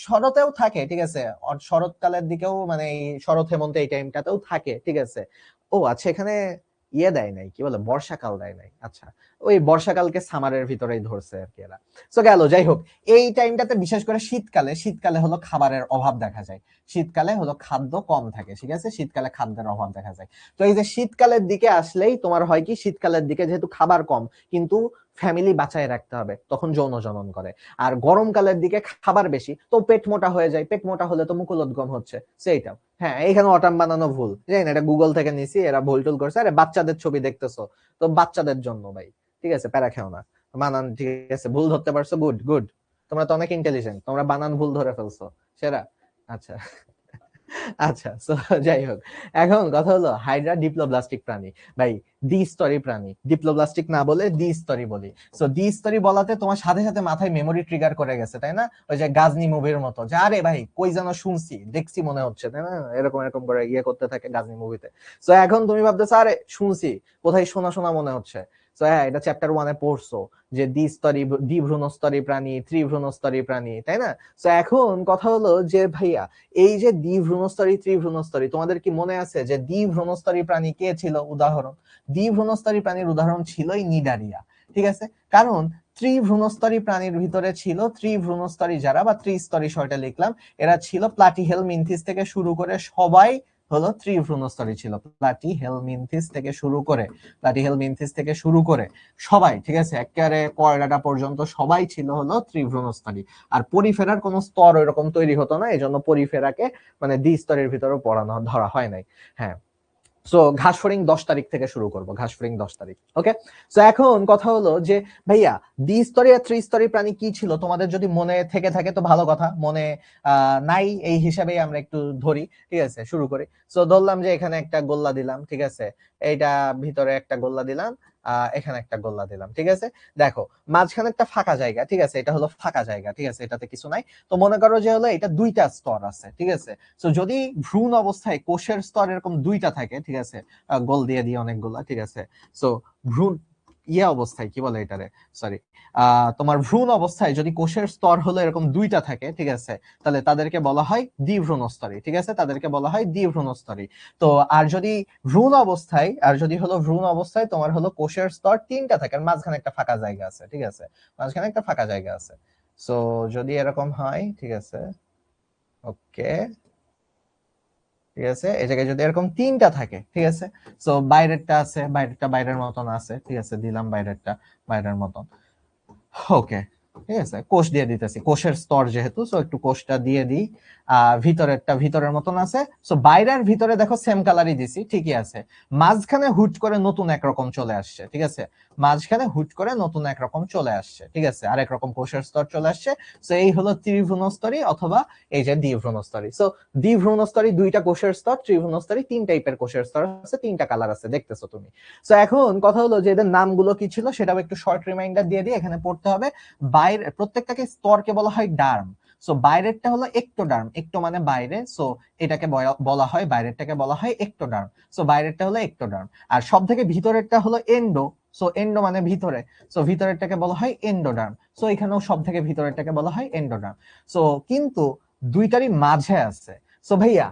শরতেও থাকে, ঠিক আছে, শরৎকালের দিকেও মানে এই শরৎ হেমন্ত এই টাইমটাতেও থাকে, ঠিক আছে। ও আচ্ছা, এখানে ইয়ে দেয় নাই, কি বলে, বর্ষাকাল দেয় নাই, আচ্ছা, ওই বর্ষাকালকে সামারের ভিতরেই ধরছে আর কি এরা। তো গেল, যাই হোক, এই টাইমটাতে বিশেষ করে শীতকালে, শীতকালে হলো খাবারের অভাব দেখা যায়, শীতকালে হলো খাদ্য কম থাকে, ঠিক আছে, শীতকালে খাদ্যের অভাব দেখা যায়। তো এই যে শীতকালের দিকে আসলেই তোমার হয় কি, শীতকালের দিকে যেহেতু খাবার কম কিন্তু ফ্যামিলি বাঁচায় রাখতে হবে, তখন যৌন জনন করে। আর গরমকালের দিকে খাবার বেশি, তো পেট মোটা হয়ে যায়, পেট মোটা হলে তো মুকুলোদ্গম হচ্ছে, সেইটাও। হ্যাঁ, এইখানে অটাম বানানো ভুল, জানি না, এটা গুগল থেকে নিছি, এরা ভুল টুল করছে। আরে বাচ্চাদের ছবি দেখতেছো, তো বাচ্চাদের জন্য ভাই, ঠিক আছে, প্যারা খেও না। বানান ঠিক আছে, ভুল ধরতে পারছো, গুড গুড, তোমরা তো অনেক ইন্টেলিজেন্ট, তোমরা বানান ভুল ধরে ফেলছো, সেরা। আচ্ছা আচ্ছা, সো যাই হোক, এখন কথা হলো হাইড্রা ডিপ্লোব্লাস্টিক প্রাণী ভাই, দ্বিস্তরী প্রাণী, ডিপ্লোব্লাস্টিক না বলে দ্বিস্তরী বলি। সো দ্বিস্তরী বলাতে তোমার সাথে সাথে মাথায় মেমোরি ট্রিগার করে গেছে, তাই না, ওই যে গাজনি মুভির মতো, যে আরে ভাই কই যেন শুনছি দেখছি মনে হচ্ছে, তাই না, এরকম এরকম করে ইয়ে করতে থাকে গাজনি মুভিতে। সো এখন তুমি ভাবতেছো আরে শুনছি, কোথায় শোনা শোনা মনে হচ্ছে। সো হ্যাঁ, এটা চ্যাপ্টার 1-এ পড়ছো যে দ্বিস্তরী, দ্বিভ্রূণস্তরী প্রাণী, ত্রিভ্রূণস্তরী প্রাণী, তাই না। সো এখন কথা হলো যে ভাইয়া, এই যে দ্বিভ্রূণস্তরী ত্রিভ্রূণস্তরী, তোমাদের কি মনে আছে যে দ্বিভ্রূণস্তরী প্রাণী কে ছিল উদাহরণ? দ্বিভ্রূণস্তরী প্রাণীর উদাহরণ ছিলই নিডারিয়া, ঠিক আছে। কারণ ত্রিভ্রূণস্তরী প্রাণীর ভিতরে ছিল, ত্রিভ্রূণস্তরী যারা বা ত্রিস্তরী শর্টে লিখলাম, এরা ছিল প্লাটিহেলমিনথিস থেকে শুরু করে সবাই হলো ত্রিভ্রূণস্তরী ছিল, প্লাটিহেলমিনথিস থেকে শুরু করে, প্লাটিহেলমিনথিস থেকে শুরু করে সবাই, ঠিক আছে, একেবারে কয়লাটা পর্যন্ত সবাই ছিল হলো ত্রিভ্রূণস্তরী। আর পরিফেরার কোনো স্তর এরকম তৈরি হতো না, এই জন্য পরিফেরাকে মানে দ্বিস্তরের ভিতরেও পড়ানো ধরা হয় নাই। হ্যাঁ, সো ঘাসফড়িং 10 তারিখ থেকে শুরু করবো, ঘাসফড়িং 10 তারিখ, ওকে। সো এখন কথা হলো যে ভাইয়া, দ্বিস্তরী আর ত্রিস্তরী প্রাণী কি ছিল, তোমাদের যদি মনে থেকে থাকে তো ভালো কথা, মনে নাই এই হিসাবেই আমরা একটু ধরি, ঠিক আছে, শুরু করি। সো ধরলাম যে এখানে একটা গোল্লা দিলাম, ঠিক আছে, এইটা ভিতরে একটা গোল্লা দিলাম, এখানে একটা গোল্লা দিলাম, ঠিক আছে। দেখো, মাঝখানে একটা ফাঁকা জায়গা, ঠিক আছে, এটা হলো ফাঁকা জায়গা, ঠিক আছে, এটাতে কিছু নাই। তো মনে করো যে হলো এটা দুইটা স্তর আছে, ঠিক আছে। তো যদি ভ্রূণ অবস্থায় কোষের স্তর এরকম দুইটা থাকে, ঠিক আছে, গোল দিয়ে দিয়ে অনেকগুলা, ঠিক আছে। সো ভ্রূণ ইয়ে অবস্থায় কি বলে এটারে, সরি, তোমার ভ্রূণ অবস্থায় যদি কোষের স্তর হলো এরকম দুইটা থাকে, ঠিক আছে, তাহলে তাদেরকে বলা হয় দ্বিভ্রূণস্তরী, ঠিক আছে, তাদেরকে বলা হয় দ্বিভ্রূণস্তরী। তো আর যদি ভ্রূণ অবস্থায়, আর যদি হলো ভ্রূণ অবস্থায় তোমার হলো কোষের স্তর তিনটা থাকে আর মাঝখানে একটা ফাঁকা জায়গা আছে, ঠিক আছে, মাঝখানে একটা ফাঁকা জায়গা আছে। সো যদি এরকম হয়, ঠিক আছে, ওকে, ঠিক আছে, এই জায়গায় যদি এরকম তিনটা থাকে, ঠিক আছে, সো বাইরেরটা আছে, বাইরেরটা বাইরের মতন আছে, ঠিক আছে, দিলাম বাইরেরটা বাইরের মতন, ওকে, ঠিক আছে, কোষ দিয়ে দিতেছি, কোষের স্তর যেহেতু, সো একটু কোষটা দিয়ে দিই। ভিতরেরটা ভিতরের মতন আছে, সো বাইরের ভিতরে দেখো সেম কালারই দিছি, ঠিকই আছে। মাঝখানে হুট করে নতুন একরকম চলে আসছে, ঠিক আছে, মাঝখানে হুট করে নতুন একরকম চলে আসছে, ঠিক আছে, আরেক রকম কোষের স্তর চলে আসছে। সো এই হলো ত্রিভ্রূণস্তরী অথবা এই যে দ্বিভ্রূণস্তরী। সো দ্বিভ্রূণস্তরী দুইটা কোষের স্তর, ত্রিভ্রূণস্তরী তিন টাইপের কোষের স্তর আছে, তিনটা কালার আছে, দেখতেছো তুমি। সো এখন কথা হলো যে এদের নামগুলো কি ছিল সেটাও একটু শর্ট রিমাইন্ডার দিয়ে দিই, এখানে পড়তে হবে। বাইরে প্রত্যেকটাকে স্তরকে বলা হয় ডার্ম। সো বাইরেরটা হলো একটোডার্ম, একটো মানে বাইরে, সো এটাকে বলা হয়, বাইরেরটাকে বলা হয় একটোডার্ম। সো বাইরেরটা হলো একটোডার্ম। আর সব থেকে ভিতরেরটা হলো এন্ডো, সো এন্ডো মানে ভিতরে, সো ভিতরেরটাকে বলা হয় এন্ডোডার্ম। সো এখানেও সব থেকে ভিতরেরটাকে বলা হয় এন্ডোডার্ম। সো কিন্তু দুইটারই মাঝে আছে। সো ভাইয়া,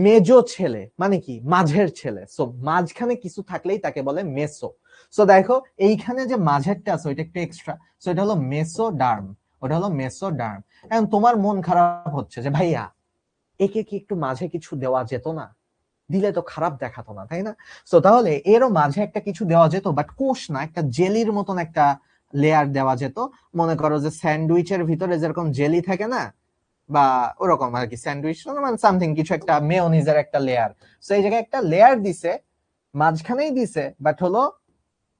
মেজো ছেলে মানে কি, মাঝের ছেলে, সো মাঝখানে কিছু থাকলেই তাকে বলে মেসো। সো দেখো এইখানে যে মাঝেরটা আছে ওইটা একটু এক্সট্রা, সো এটা হলো মেসোডার্ম, ওটা হলো মেসোডার্ম। এখন তোমার মন খারাপ হচ্ছে যে ভাইয়া, একে কি একটু মাঝে কিছু দেওয়া যেত না, দিলে তো খারাপ দেখাতো না, তাই না। সো তাহলে এরও মাঝে একটা কিছু দেওয়া যেত, বাট কোষ না, একটা জেলির মতন একটা লেয়ার দেওয়া যেত। মনে করো যে স্যান্ডউইচের ভিতরে যেরকম জেলি থাকে না, বা ওরকম আর কি, স্যান্ডউইচ মানে সামথিং কিছু একটা, মেয়োনিজের একটা লেয়ার। সো এই জায়গায় একটা লেয়ার দিছে, মাঝখানেই দিছে, বাট হলো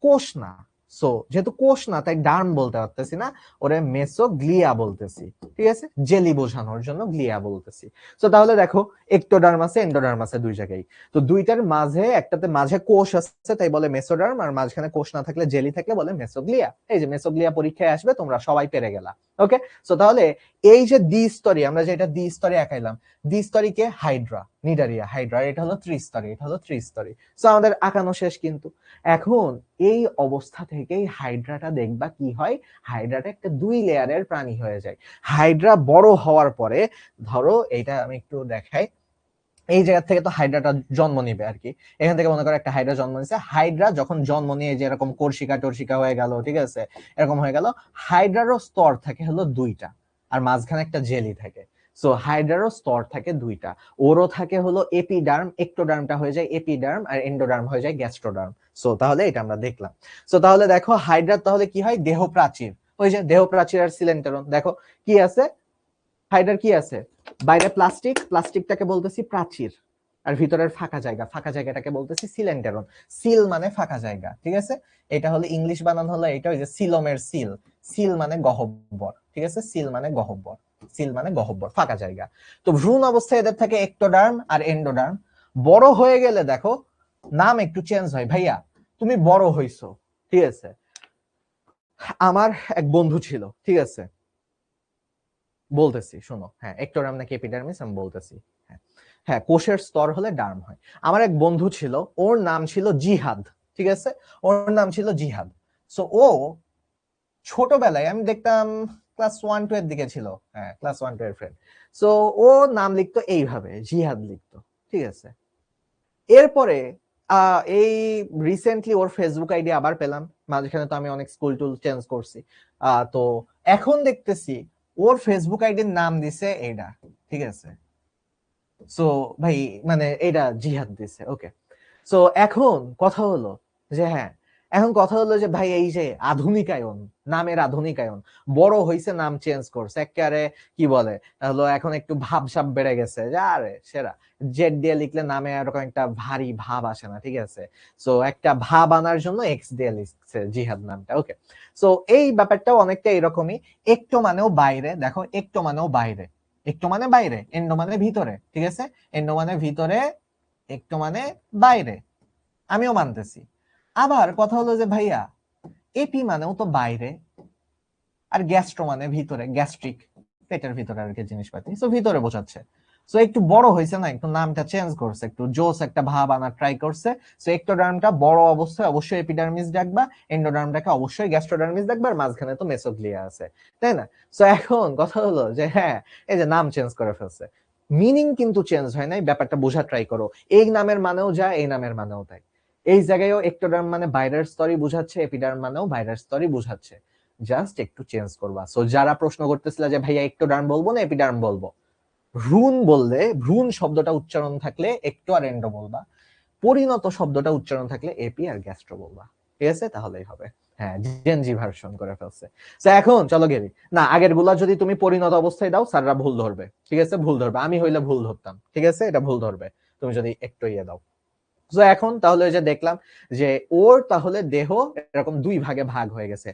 কোষ না। সো যেহেতু কোষ না তাই ডার্ম বলতে পারতেছি না, ওরে মেসোগ্লিয়া বলতেছি, ঠিক আছে, জেলি বোঝানোর জন্য গ্লিয়া বলতেছি। সো তাহলে দেখো এক্টোডার্ম আছে এন্ডোডার্ম আছে দুই জায়গায়, তো দুইটার মাঝে একটাতে মাঝে কোষ আছে তাই বলে মেসোডার্ম, আর মাঝখানে কোষ না থাকলে জেলি থাকলে বলে মেসোগ্লিয়া। এই যে মেসোগ্লিয়া পরীক্ষায় আসবে, তোমরা সবাই পেরে গেলা। ওকে, সো তাহলে এই যে দ্বিস্তরী, আমরা যেটা দ্বিস্তরী আঁকাইলাম, দ্বিস্তরীকে হাইড্রা, নিডারিয়া, হাইড্রা, এটা হলো ত্রিস্তরী, এটা হলো ত্রিস্তরী। সো আমাদের আঁকানো শেষ কিন্তু। এখন এই অবস্থা থেকেই হাইড্রাটা দেখবা কি হয়, হাইড্রাটা একটা 2 লেয়ারের প্রাণী হয়ে যায়। হাইড্রা বড় হওয়ার পরে, ধরো এইটা আমি একটু দেখাই, এই জায়গা থেকে তো হাইড্রাটা জন্ম নিবে আর কি, এখান থেকে মনে করো একটা হাইড্রা জন্ম নিছে, হাইড্রা যখন জন্ম নিয়ে যে এরকম কোর্সিকা টর্সিকা হয়ে গেল, ঠিক আছে, এরকম হয়ে গেল, হাইড্রারও স্তর থাকে হলো 2টা, আর মাঝখানে একটা জেলি থাকে। সো হাইড্রারও স্তর থাকে 2টা, ওরও থাকে হলো এপিডার্ম, একটোডার্মটা হয়ে যায় এপিডার্ম, আর এন্ডোডার্ম হয়ে যায় গ্যাস্ট্রোডার্ম। সো তাহলে এটা আমরা দেখলাম। সো তাহলে দেখো হাইড্রার তাহলে কি হয়, দেহ প্রাচীর, ওই যে দেহ প্রাচীর আর সিলেন্টেরন, দেখো কি আছে, হাইড্রার কি আছে, বাইরে প্লাস্টিক, প্লাস্টিকটাকে বলতেছি প্রাচীর, আর ভিতরের ফাঁকা জায়গা, ফাঁকা জায়গাটাকে বলতেছি সিলেন্টেরন। সিল মানে ফাঁকা জায়গা, ঠিক আছে, এটা হলো ইংলিশ বানান হলো এটা, ওই যে সিলমের সিল, সিল মানে গহ্বর, ঠিক আছে, সিল মানে গহ্বর, সিল মানে গহ্বর, ফাঁকা জায়গা। তো ভ্রূণ অবস্থায় এদের থাকে একটোডার্ম আর এন্ডোডার্ম। বড় হয়ে গেলে দেখো নাম একটু চেঞ্জ হয়। ভাইয়া তুমি বড় হইছো, ঠিক আছে, আমার এক বন্ধু ছিল, ঠিক আছে, বলতেছি শোনো, হ্যাঁ একটোডার্ম নাকি এপিডার্মিস আমি বলতেছি। হ্যাঁ হ্যাঁ, কোষের স্তর হলে ডার্ম হয়। আমার এক বন্ধু ছিল, ওর নাম ছিল জিহাদ, ঠিক আছে, ওর নাম ছিল জিহাদ। সো ও ছোটবেলায় আমি দেখতাম ক্লাস 1-2 এর দিকে ছিল, হ্যাঁ ক্লাস 1-2 এর ফ্রেন্ড। সো ও নাম লিখতো এইভাবে, জিহাদ লিখতো, ঠিক আছে। এরপরে এই রিসেন্টলি ওর ফেসবুক আইডি আবার পেলাম, মাঝখানে তো আমি অনেক স্কুল টুল চেঞ্জ করছি, তো এখন দেখতেছি ওর ফেসবুক আইডির নাম দিছে এইটা, ঠিক আছে। সো ভাই মানে এটা জিহাদ দিছে, ওকে। সো এখন কথা হলো যে হ্যাঁ, এখন কথা হলো যে ভাই এই যে আধুনিকায়ন, নামের আধুনিকায়ন, বড় হইছে নাম চেঞ্জ করছে একেবারে, কি বলে হলো, এখন একটু ভাব সাব বেড়ে গেছে যে আরে সেরা, জেড দিয়ে লিখলে নামে এরকম একটা ভারী ভাব আসে না, ঠিক আছে। সো একটা ভাব আনার জন্য এক্স দিয়ে লিখছে জিহাদ নামটা, ওকে। সো এই ব্যাপারটাও অনেকটা এরকমই, একটো মানেও বাইরে, দেখো একটো মানেও বাইরে, একটো মানে বাইরে, এন্ডো মানে ভিতরে, ঠিক আছে, এন্ডো মানে ভিতরে, একটো মানে বাইরে, আমিও মানতেছি। আবার কথা হলো যে ভাইয়া এপি মানেও তো বাইরে, আর গ্যাস্ট্রো মানে ভিতরে, গ্যাস্ট্রিক, পেটের ভিতরে আর কি জিনিসপাতি, সো ভিতরে বোঝাচ্ছে। সো একটু বড় হয়েছে না, একটু নামটা চেঞ্জ করছে, একটু জোস একটা ভাব আনার ট্রাই করছে। সো একটোডার্মটা বড় অবস্থায় অবশ্যই এপিডার্মিস ডাকবা, এন্ডোডার্মটাকে অবশ্যই গ্যাস্ট্রোডার্মিস ডাকবা, আর মাঝখানে তো মেসোগ্লিয়া আছে, তাই না। সো এখন কথা হলো যে হ্যাঁ, এই যে নাম চেঞ্জ করে ফেলছে, মিনিং কিন্তু চেঞ্জ হয় নাই, ব্যাপারটা বোঝা ট্রাই করো। এই নামের মানেও যায়, এই নামের মানেও তাই। এই জায়গায়ও একটোডার্ম মানে বাইরের স্তরই বুঝাচ্ছে, এপিডার্ম মানেও বাইরের স্তরই বুঝাচ্ছে, জাস্ট একটু চেঞ্জ করবা। সো যারা প্রশ্ন করতেছিল যে ভাইয়া একটোডার্ম বলবো না এপিডার্ম বলবো, ভ্রূণ বললে, ভ্রূণ শব্দটা উচ্চারণ থাকলে একটো আর এন্ডো বলবা, পরিণত শব্দটা উচ্চারণ থাকলে এপি আর গ্যাস্ট্রো বলবা, ঠিক আছে, তাহলেই হবে। হ্যাঁ, জেনজি ভার্সন করে ফেলছে। তো এখন চলো গেরি, না আগের গুলা যদি তুমি পরিণত অবস্থায় দাও স্যাররা ভুল ধরবে, ঠিক আছে, ভুল ধরবে, আমি হইলে ভুল ধরতাম, ঠিক আছে, এটা ভুল ধরবে তুমি যদি একটু ইয়ে দাও। তো এখন তাহলে যে দেখলাম যে ওর তাহলে দেহ এরকম 2 ভাগে ভাগ হয়ে গেছে,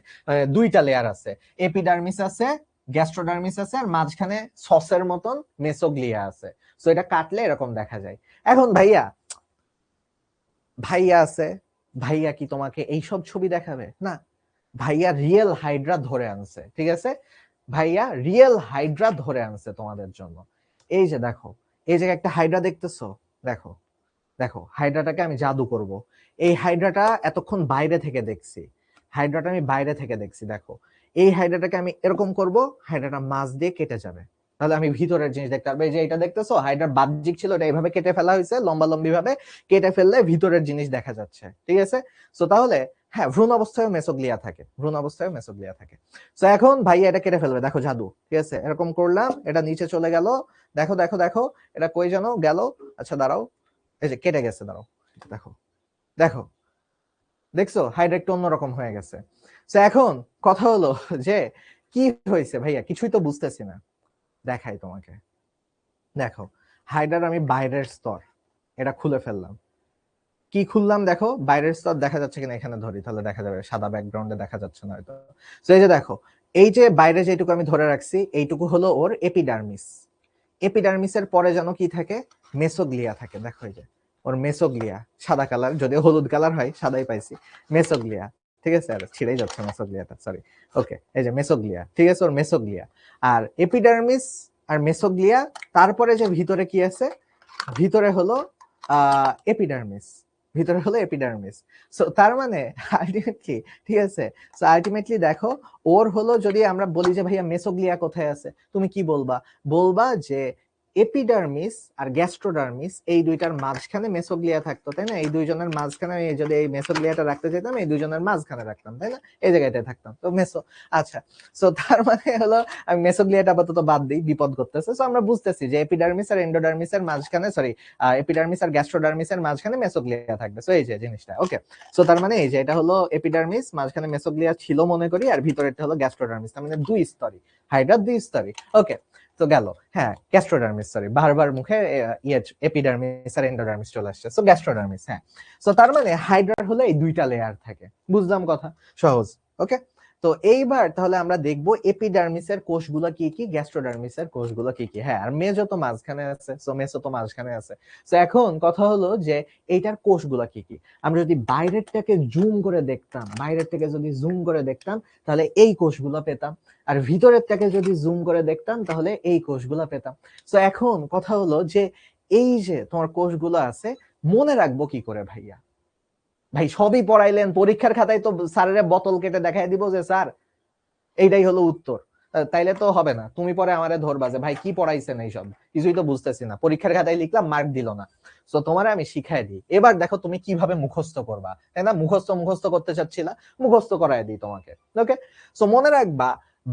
2টা লেয়ার আছে, এপিডার্মিস আছে, গ্যাস্ট্রোডার্মিস আছে, আর মাঝখানে সসের মতন মেসোগ্লিয়া আছে। সো এটা কাটলে এরকম দেখা যায়। এখন ভাইয়া, ভাইয়া আছে, ভাইয়া কি তোমাকে এইসব ছবি দেখাবে না, ভাইয়া রিয়েল হাইড্রা ধরে আনছে, ঠিক আছে, ভাইয়া রিয়েল হাইড্রা ধরে আনছে তোমাদের জন্য। এই যে দেখো, এই যে একটা হাইড্রা দেখতেছো, দেখো, দেখো হাইড্রাটাকে আমি জাদু করব। এই হাইড্রাটা এতক্ষণ বাইরে থেকে দেখছি, হাইড্রাটা আমি বাইরে থেকে দেখছি, দেখো এই হাইড্রাটাকে আমি এরকম করব, হাইড্রাটা মাছ দিয়ে কেটে যাবে, তাহলে আমি ভিতরের জিনিস দেখতে পারবো। এই যে এটা দেখতেছো, হাইড্রার বাহ্যিক ছিল, এটা এইভাবে কেটে ফেলা হয়েছে, লম্বা লম্বি ভাবে কেটে ফেললে ভিতরের জিনিস দেখা যাচ্ছে, ঠিক আছে। সো তাহলে হ্যাঁ, ভ্রূণ অবস্থায় মেসোগ্লিয়া থাকে, ভ্রূণ অবস্থায় মেসোগ্লিয়া থাকে। সো এখন ভাই এটা কেটে ফেলবে, দেখো জাদু, ঠিক আছে, এরকম করলাম, এটা নিচে চলে গেল, দেখো দেখো দেখো, এটা কই যেন গেল, আচ্ছা দাঁড়াও, এই যে কেটে গেছে, দাঁড়াও, দেখো দেখো, দেখছো হাইড্রা একটু অন্যরকম হয়ে গেছে। তো এখন কথা হলো যে কি হয়েছে ভাইয়া, কিছুই তো বুঝতেছি না, দেখাই তোমাকে, দেখো হাইড্রার আমি বাইরের স্তর এটা খুলে ফেললাম, কি খুললাম দেখো, বাইরের স্তর দেখা যাচ্ছে কিনা এখানে ধরি, তাহলে দেখা যাবে, সাদা ব্যাকগ্রাউন্ডে দেখা যাচ্ছে না হয়তো। তো এই যে দেখো, এই যে বাইরে যেটুকু আমি ধরে রাখছি এইটুকু হলো ওর এপিডার্মিস। এপিডার্মিসের পরে যেন কি থাকে, মেসোগ্লিয়া থাকে। দেখো এই যে ওর মেসোগ্লিয়া, সাদা কালার, যদিও হলুদ কালার হয়, সাদাই পাইছি, মেসোগ্লিয়া। ঠিক আছে, আর ছিঁড়েই যাচ্ছে মেসোগ্লিয়াটা, সরি। ওকে, এই যে মেসোগ্লিয়া, ঠিক আছে, ওর মেসোগ্লিয়া। আর এপিডার্মিস আর মেসোগ্লিয়া, তারপরে যে ভিতরে কি আছে, ভিতরে হলো এপিডার্মিস, ভিতরে হলো এপিডার্মিস। সো তার মানে আলটিমেটলি, ঠিক আছে, সো আলটিমেটলি দেখো, ওর হলো, যদি আমরা বলি যে ভাইয়া মেসোগ্লিয়া কোথায় আছে, তুমি কি বলবা? বলবা যে এপিডার্মিস আর গ্যাস্ট্রোডার্মিস এই দুইটার মাঝখানে মেসোগ্লিয়া থাকতো, তাই না? এই দুইজনের মাঝখানে আমি যদি এই মেসোগ্লিয়াটা রাখতে চাইতাম, এই দুইজনের মাঝখানে রাখতাম, তাই না? এই জায়গাটায় থাকতাম, তো মেসো। আচ্ছা, সো তার মানে হলো আমি মেসোগ্লিয়াটা আপাতত বাদ দিই, বিপদ করতেছে। সো আমরা বুঝতেছি যে এপিডার্মিস আর এন্ডোডার্মিসের মাঝখানে, সরি, এপিডার্মিস আর গ্যাস্ট্রোডার্মিসের মাঝখানে মেসোগ্লিয়া থাকবে। সো এই যে জিনিসটা, ওকে। সো তার মানে এই যে এটা হলো এপিডার্মিস, মাঝখানে মেসোগ্লিয়া ছিল মনে করি, আর ভিতরেরটা হলো গ্যাস্ট্রোডার্মিস, তার মানে দুই স্তরই, হাইড্রার দুই স্তরই। ওকে, তো গেল, হ্যাঁ, গ্যাস্ট্রোডার্মিস, সরি, বারবার মুখে এপিডার্মিস আর এন্ডোডার্মিস চলে আসছে। সো গ্যাস্ট্রোডার্মিস, হ্যাঁ। সো তার মানে হাইড্রার হলে এই দুইটা লেয়ার থাকে, বুঝলাম কথা, সহজ। ওকে, তো এইবার তাহলে আমরা দেখবো এপিডার্মিসের কোষগুলো কি কি, গ্যাস্ট্রোডার্মিসের কোষগুলো কি কি। হ্যাঁ, আর মেজো তো মাঝখানে আছে, সো মেসো তো মাঝখানে আছে। সো এখন কথা হলো যে এইটার কোষগুলো কি কি। আমরা যদি বাইরের থেকে জুম করে দেখতাম, বাইরের থেকে যদি জুম করে দেখতাম, তাহলে এই কোষগুলো পেতাম। আর ভিতরের থেকে যদি জুম করে দেখতাম, তাহলে এই কোষগুলো পেতাম। সো এখন কথা হলো যে এই যে তোমার কোষগুলো আছে, মনে রাখবো কি করে ভাইয়া? ভাই সবই পড়াইলেন, পরীক্ষার খাতায় তো স্যারের বোতল কেটে দেখাই দিব যে স্যার এইটাই হলো উত্তর, তাইলে তো হবে না। তুমি পরে আমারে ধরবা যে ভাই কি পড়াইছেন এইসব, কিছুই তো বুঝতেছি না, পরীক্ষার খাতায় লিখলাম মার্ক দিল না। তো তোমারে আমি শিখাই দিই, এবার দেখো তুমি কিভাবে মুখস্থ করবা, তাই না? মুখস্থ করতে চাচ্ছিলা, মুখস্থ করাই দিই তোমাকে। ওকে, সো মনে রাখবা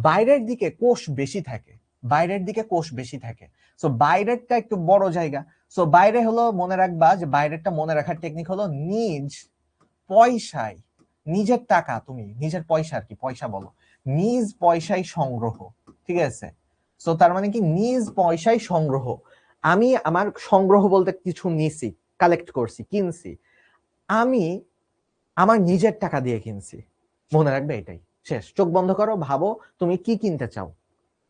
বাইরের দিকে কোষ বেশি থাকে, বাইরের দিকে কোষ বেশি থাকে। সো বাইরেরটা একটু বড় জায়গা। সো বাইরে হলো, মনে রাখবা যে বাইরেরটা মনে রাখার টেকনিক হলো নিজ পয়সায়, নিজের টাকা, তুমি নিজের পয়সা, আর কি পয়সা বলো, নিজ পয়সায় সংগ্রহ। ঠিক আছে, সো তার মানে কি, নিজ পয়সায় সংগ্রহ। আমি আমার সংগ্রহ বলতে কিছু নিছি, কালেক্ট করছি, কিনছি, আমি আমার নিজের টাকা দিয়ে কিনছি। মনে রাখবে এটাই, শেষ। চোখ বন্ধ করো, ভাবো তুমি কি কিনতে চাও,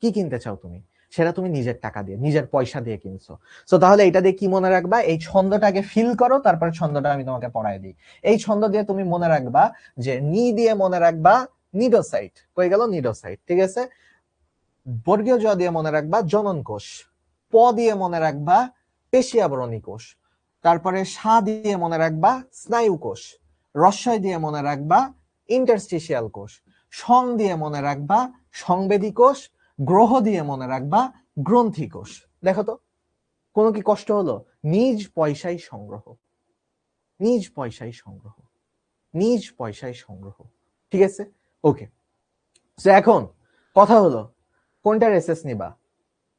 কি কিনতে চাও তুমি, সেটা তুমি নিজের টাকা দিয়ে, নিজের পয়সা দিয়ে কিনছো। সো তাহলে এটা দিয়ে কি মনে রাখবা, এই ছন্দটাকে ফিল করো, তারপর ছন্দটা আমি তোমাকে পড়াই দিই। এই ছন্দ দিয়ে তুমি মনে রাখবা যে নি দিয়ে মনে রাখবা নিডোসাইট, কই গেল নিডোসাইট, ঠিক আছে। বর্গীয় জ দিয়ে মনে রাখবা জনন কোষ, প দিয়ে মনে রাখবা পেশি আবরণী কোষ, তারপরে সা দিয়ে মনে রাখবা স্নায়ু কোষ, রস্বই দিয়ে মনে রাখবা ইন্টারস্টিশিয়াল কোষ, সং দিয়ে মনে রাখবা সংবেদী কোষ, গ্রহ দিয়ে মনে রাখবা গ্রন্থি কোষ। দেখো তো কোনো কি কষ্ট হলো? নিজ পয়সায় সংগ্রহ, নিজ পয়সায় সংগ্রহ, নিজ পয়সায় সংগ্রহ। ঠিক আছে, ওকে। তো এখন কথা হলো কোনটার এসএস নিবা?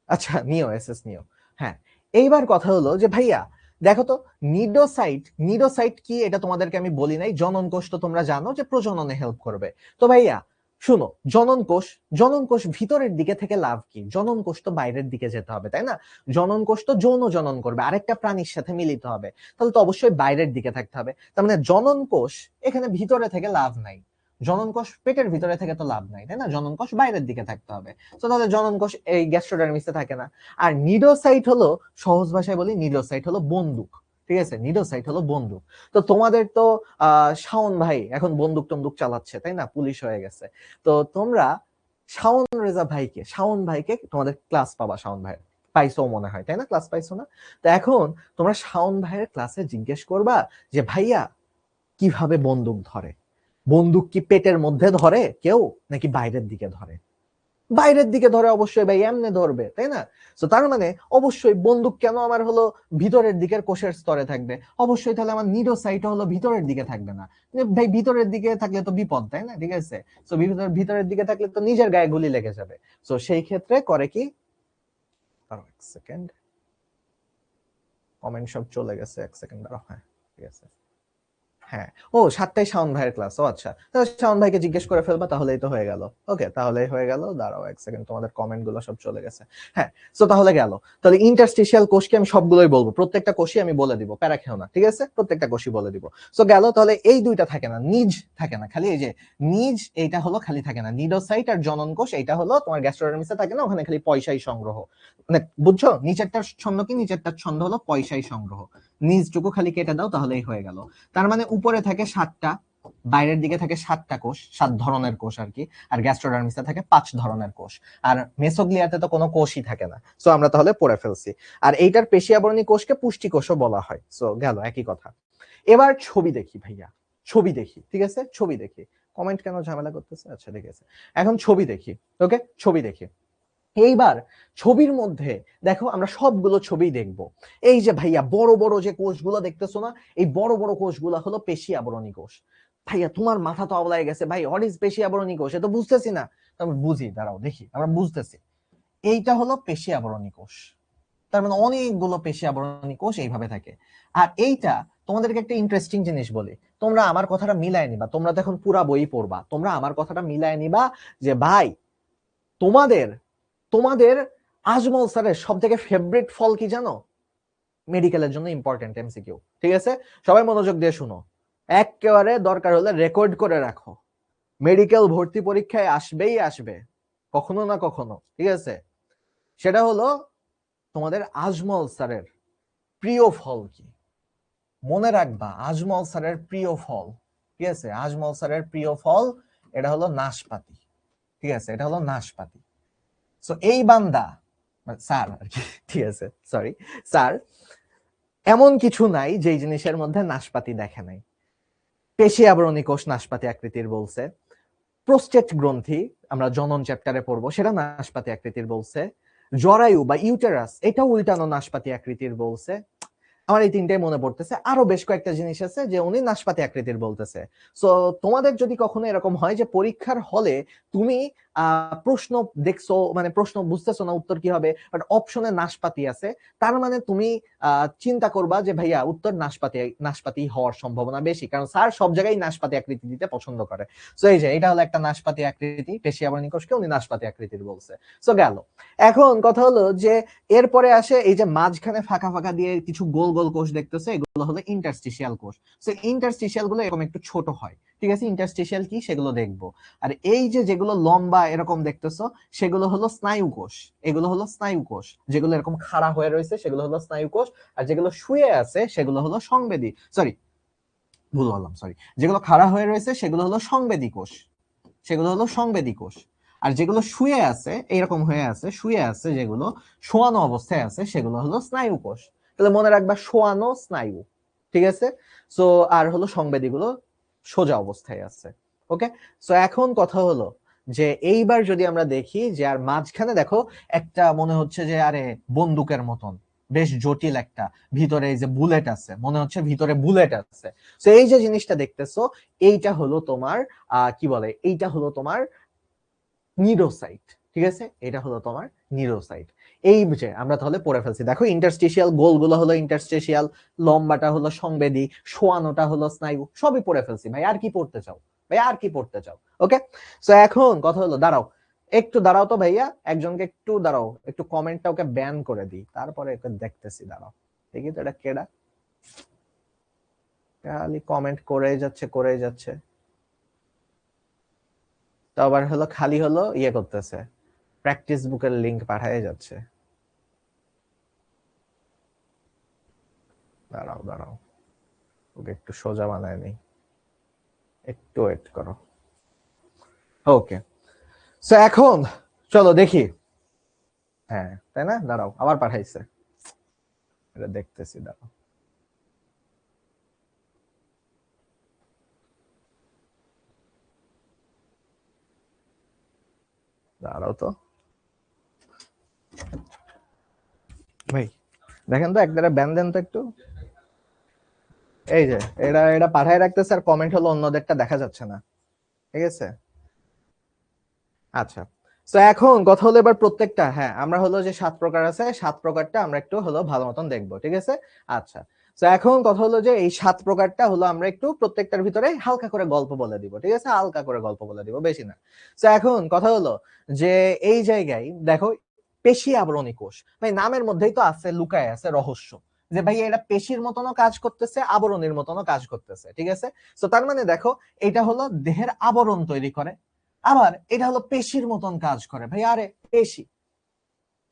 আচ্ছা, নিও, এসএস নিও। হ্যাঁ, এইবার কথা হলো যে ভাইয়া দেখো তো, নিডোসাইট, নিডোসাইট কি এটা তোমাদেরকে আমি বলি নাই। জনন কোষ তো তোমরা জানো যে প্রজননে হেল্প করবে। তো ভাইয়া শুনো, জনন কোষ, জনন কোষ ভিতরের দিকে থেকে লাভ কি? জনন কোষ তো বাইরের দিকে যেতে হবে, তাই না? জনন কোষ তো যৌন জনন করবে, আরেকটা প্রাণীর সাথে মিলিত হবে, তাহলে তো অবশ্যই বাইরের দিকে থাকতে হবে। তার মানে জনন কোষ এখানে ভিতরে থেকে লাভ নাই, জনন কোষ পেটের ভিতরে থেকে তো লাভ নাই, তাই না? জনন কোষ বাইরের দিকে থাকতে হবে। তো তাহলে জনন কোষ এই গ্যাস্ট্রোডার্মিসে থাকে না। আর নিডোসাইট হলো, সহজ ভাষায় বলি, নিডোসাইট হলো বন্দুক। ঠিক আছে, নিডোসাইট হলো বন্দুক। তো তোমাদের তো শাওন ভাই এখন বন্দুক টন্দুক চালাচ্ছে, তাই না? পুলিশ হয়ে গেছে। তো তোমরা শাওন রেজা ভাইকে, শাওন ভাইকে তোমাদের ক্লাস পাবা, শাওন ভাই পাইছো মনে হয়, তাই না? ক্লাস পাইছো না? তো এখন তোমরা শাওন ভাইয়ের ক্লাসে জিজ্ঞেস করবা যে ভাইয়া কিভাবে বন্দুক ধরে, বন্দুক কি পেটের মধ্যে ধরে কেউ, নাকি বাইরের দিকে ধরে? বাইরের দিকে ধরে অবশ্যই ভাই, এমনে ধরবে, তাই না? তো তার মানে অবশ্যই বন্দুক কেন আমার হলো ভিতরের দিকের কোষের স্তরে থাকবে? অবশ্যই তাহলে আমার নিডোসাইট হলো ভিতরের দিকে থাকবে না। ভাই ভিতরের দিকে থাকলে তো বিপদ, তাই না? ঠিক আছে, তো ভিতরের দিকে থাকলে তো নিজের গায়ে গুলি লেগে যাবে। তো সেই ক্ষেত্রে করে কি, এক সেকেন্ড, কমেন্ট সব চলে গেছে, এক সেকেন্ড দাঁড়াও। হ্যাঁ, ঠিক আছে। হ্যাঁ, ও 7টায় শাওন ভাইয়ের ক্লাস। ও আচ্ছা, তাহলে শাওন ভাইকে জিজ্ঞেস করে ফেলবা, তাহলেই তো হয়ে গেল। ওকে, তাহলেই হয়ে গেল। দাঁড়াও এক সেকেন্ড, তোমাদের কমেন্ট গুলো সব চলে গেছে। হ্যাঁ, সো তাহলে গেল। তাহলে ইন্টারস্টিশিয়াল কোষকে আমি সবগুলোই বলবো, প্রত্যেকটা কোষই আমি বলে দিব, প্যারা খেও না, ঠিক আছে? প্রত্যেকটা কোষই বলে দিব। সো গেল। তাহলে এই দুইটা থাকে না, নিজ থাকে না, খালি এই যে নিজ, এইটা হলো খালি থাকে না, নিডোসাইট আর জনন কোষ, এইটা হলো তোমার গ্যাস্ট্রোডার্মিসে থাকে না, ওখানে খালি পয়সাই সংগ্রহ। মানে বুঝছো, নিচেরটার ছন্দ কি? নিচেরটার ছন্দ হলো পয়সাই সংগ্রহ। নিজটুকু খালি কেটে দাও, তাহলেই হয়ে গেল। তার মানে উপরে থাকে 7টা, বাইরের দিকে থাকে 7টা কোষ, 7 ধরনের কোষ আর কি। আর গ্যাস্ট্রোডার্মিসে থাকে 5 ধরনের কোষ। আর মেসোগ্লিয়াতে তো কোনো কোষই থাকে না। সো আমরা তাহলে পড়ে ফেলছি। আর এইটার পেশি আবরণী কোষকে পুষ্টি কোষও বলা হয়। সো গেল, একই কথা। এবার ছবি দেখি ভাইয়া, ছবি দেখি, ঠিক আছে? ছবি দেখি। কমেন্ট কেন ঝামেলা করতেছে? আচ্ছা, ঠিক আছে। এখন ছবি দেখি। ওকে, ছবি দেখি। এইবার ছবির মধ্যে দেখো, আমরা সবগুলো ছবি দেখব। এই যে ভাইয়া বড় বড় যে কোষগুলো দেখতেছো না, এই বড় বড় কোষগুলো হলো পেশি আবরণী কোষ। ভাইয়া তোমার মাথা তো আওলায় গেছে ভাই, হোয়াট ইজ পেশি আবরণী কোষ? এ তো বুঝতেছি না। আমরা বুঝি, দাঁড়াও দেখি, আমরা বুঝতেছি। এইটা হলো পেশি আবরণী কোষ। তার মানে অনেকগুলো পেশি আবরণী কোষ এইভাবে থাকে। আর এইটা, তোমাদেরকে একটা ইন্টারেস্টিং জিনিস বলি, তোমরা আমার কথাটা মিলায় নিবা। তোমরা তো এখন পুরা বই পড়বা, তোমরা আমার কথাটা মিলায় নিবা যে ভাই, তোমাদের তোমাদের আজমল স্যারের সব থেকে ফেভারিট ফল কি জানো? মেডিকেলের জন্য ইম্পর্টেন্ট এমসিকিউ, ঠিক আছে? সবাই মনোযোগ দিয়ে শুনো, একেবারে দরকার হলে রেকর্ড করে রাখো। মেডিকেল ভর্তি পরীক্ষায় আসবেই আসবে কখনো না কখনো, ঠিক আছে? সেটা হলো তোমাদের আজমল স্যারের প্রিয় ফল কি? মনে রাখবা, আজমল স্যারের প্রিয় ফল, ঠিক আছে? আজমল স্যারের প্রিয় ফল এটা হলো নাশপাতি, ঠিক আছে? এটা হলো নাশপাতি। সো এই বান্দা, স্যার আর কি, ঠিক আছে, সরি স্যার, এমন কিছু নাই যেই জিনিসের মধ্যে নাশপাতি দেখে নাই। পেশি আবরণী কোষ নাশপাতি আকৃতির বলছে। প্রোস্টেট গ্রন্থি, আমরা জনন চ্যাপ্টারে পড়বো, সেটা নাশপাতি আকৃতির বলছে। জরায়ু বা ইউটেরাস, এটা উল্টানো নাশপাতি আকৃতির বলছে। আমার এই তিনটাই মনে পড়তেছে, আরো বেশ কয়েকটা জিনিস আছে যে উনি নাশপাতি আকৃতির বলতেছে। সো তোমাদের যদি কখনো এরকম হয় যে পরীক্ষার হলে তুমি প্রশ্ন দেখছো, মানে প্রশ্ন বুঝতেছো না উত্তর কি হবে, বাট অপশনে নাশপাতি আছে, তার মানে তুমি চিন্তা করবা যে ভাইয়া উত্তর নাশপাতি, নাশপাতি হওয়ার সম্ভাবনা বেশি, কারণ স্যার সব জায়গায় নাশপাতি আকৃতি দিতে পছন্দ করে। সো এই যে এটা হলো একটা নাশপাতি আকৃতি, পেশি আবরণী কোষকে উনি নাশপাতি আকৃতির বলছে। সো গেল। এখন কথা হলো যে এরপরে আসে এই যে মাঝখানে ফাঁকা ফাঁকা দিয়ে কিছু গোল গোল কোষ দেখতেছে, এগুলো হলো ইন্টারস্টিশিয়াল কোষ। সো ইন্টারস্টিশিয়াল গুলো এরকম একটু ছোট হয়, ঠিক আছে? ইন্টারস্টিশিয়াল কি সেগুলো দেখবো। আর এই যে যেগুলো লম্বা এরকম দেখতেছো, সেগুলো হলো স্নায়ু কোষ। এগুলো হলো স্নায়ু কোষ, যেগুলো এরকম খাড়া হয়ে রয়েছে সেগুলো হলো স্নায়ু কোষ। আর যেগুলো শুয়ে আছে সেগুলো হলো সংবেদী, সরি ভুল বললাম, সরি, যেগুলো খাড়া হয়ে রয়েছে সেগুলো হলো সংবেদী কোষ, সেগুলো হলো সংবেদী কোষ। আর যেগুলো শুয়ে আছে, এইরকম হয়ে আছে, শুয়ে আছে, যেগুলো শোয়ানো অবস্থায় আছে, সেগুলো হলো স্নায়ু কোষ। তাহলে মনে রাখবা, শোয়ানো স্নায়ু, ঠিক আছে? সো আর হলো সংবেদী গুলো সোজা অবস্থায় আছে। ওকে, সো এখন কথা হলো যে এইবার যদি আমরা দেখি যে আর মাঝখানে দেখো একটা মনে হচ্ছে যে আরে বন্দুকের মতন বেশ জটিল একটা, ভিতরে এই যে বুলেট আছে, মনে হচ্ছে ভিতরে বুলেট আছে। তো এই যে জিনিসটা দেখতেছো, এইটা হলো তোমার কি বলে, এইটা হলো তোমার নিউরোসাইট, ঠিক আছে? এটা হলো তোমার নিউরোসাইট। এই যে আমরা তাহলে পড়ে ফেলছি, দেখো ইন্টারস্টিশিয়াল গোলগুলো হলো ইন্টারস্টিশিয়াল, লম্বাটা হলো সংবেদী, শোয়ানোটা হলো স্নায়ু, সবই পড়ে ফেলছি ভাই। আর কি পড়তে চাও ভাই, আর কি পড়তে চাও? ওকে, সো এখন কথা হলো, দাঁড়াও একটু, দাঁড়াও তো ভাইয়া, একজনকে একটু দাঁড়াও, একটু কমেন্টটা ওকে ব্যান করে দিই, তারপরে ওকে দেখতেছি। দাঁড়াও দেখি তো এটা কেডা, খালি কমেন্ট করে যাচ্ছে করে যাচ্ছে, তো আবার হলো খালি হলো ইয়ে করতেছে, প্র্যাকটিস বুকের লিংক পাঠায় যাচ্ছে। দাঁড়াও দাঁড়াও, ওকে একটু সোজা বানায় নেই, একটু ওয়েট করো। ওকে, সো এখন চলো দেখি। হ্যাঁ তাই না, দাঁড়াও আবার পাঠাইছে, এটা দেখতেছি, দাঁড়াও। দাঁড়াও তো ভাই, দেখেন তো একবারে ব্যান দেন তো একটু। এই যে এটা এটা পাঠায় রাখতেছে, আর কমেন্ট হলো অন্যদেরটা দেখা যাচ্ছে না, ঠিক আছে? আচ্ছা, তো এখন কথা হলো এবার প্রত্যেকটা, হ্যাঁ আমরা হলো যে 7 প্রকার আছে, 7 প্রকারটা আমরা একটু হলো ভালো মতন দেখবো, ঠিক আছে? আচ্ছা, তো এখন কথা হলো যে এই 7 প্রকারটা হলো আমরা একটু প্রত্যেকটার ভিতরে হালকা করে গল্প বলে দিব, ঠিক আছে, হালকা করে গল্প বলে দিব, বেশি না। তো এখন কথা হলো যে এই জায়গায় দেখো পেশি আবরণী কোষ, ভাই নামের মধ্যেই তো আছে, লুকায় আছে রহস্য, যে ভাই এটা পেশির মতনও কাজ করতেছে, আবরণীর মতনও কাজ করতেছে, ঠিক আছে। তো তার মানে দেখো এটা হলো দেহের আবরণ তৈরি করে, আবার এটা হলো পেশির মতন কাজ করে। ভাই আরে পেশি,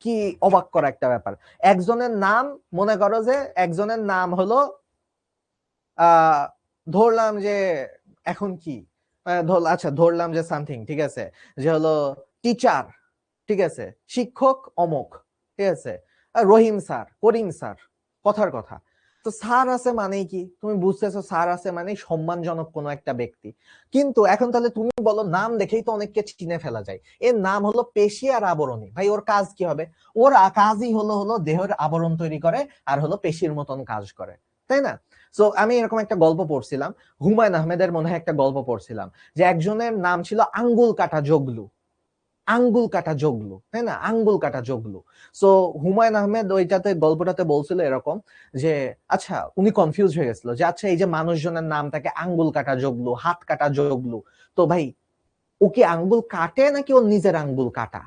কি অবাক করা একটা ব্যাপার। একজনের নাম, মনে করো যে একজনের নাম হলো ধরলাম যে এখন কি আচ্ছা ধরলাম যে সামথিং, ঠিক আছে, যে হলো টিচার, ঠিক আছে, শিক্ষক অমুক, ঠিক আছে, রহিম স্যার, করিম স্যার, কথার কথা। তো স্যার আছে মানেই কি, তুমি বুঝতেছো স্যার আছে মানে সম্মানজনক কোনো একটা ব্যক্তি। কিন্তু এখন তাহলে তুমি বলো, নাম দেখেই তো অনেককে চিনে ফেলা যায়, এর নাম হলো পেশি আর আবরণী। ভাই ওর কাজ কি হবে? ওর কাজই হলো হলো দেহের আবরণ তৈরি করে আর হলো পেশির মতন কাজ করে, তাই না? সো আমি এরকম একটা গল্প পড়ছিলাম, হুমায়ুন আহমেদের মনে হয় একটা গল্প পড়ছিলাম, যে একজনের নাম ছিল আঙ্গুল কাটা জগলু, আঙ্গুল কাটা জগলু, তাই না, আঙ্গুল কাটা জগলু। সো হুমায়ুন আহমেদ ওইটাতে গল্পটাতে বলছিল এরকম যে আচ্ছা উনি কনফিউজ হয়ে গেছিল যে আচ্ছা এই যে মানুষজনের নাম থাকে আঙ্গুল কাটা জগলু, হাত কাটা জগলু, তো ভাই ও কি আঙ্গুল কাটে নাকি ওর নিজের আঙ্গুল কাটা?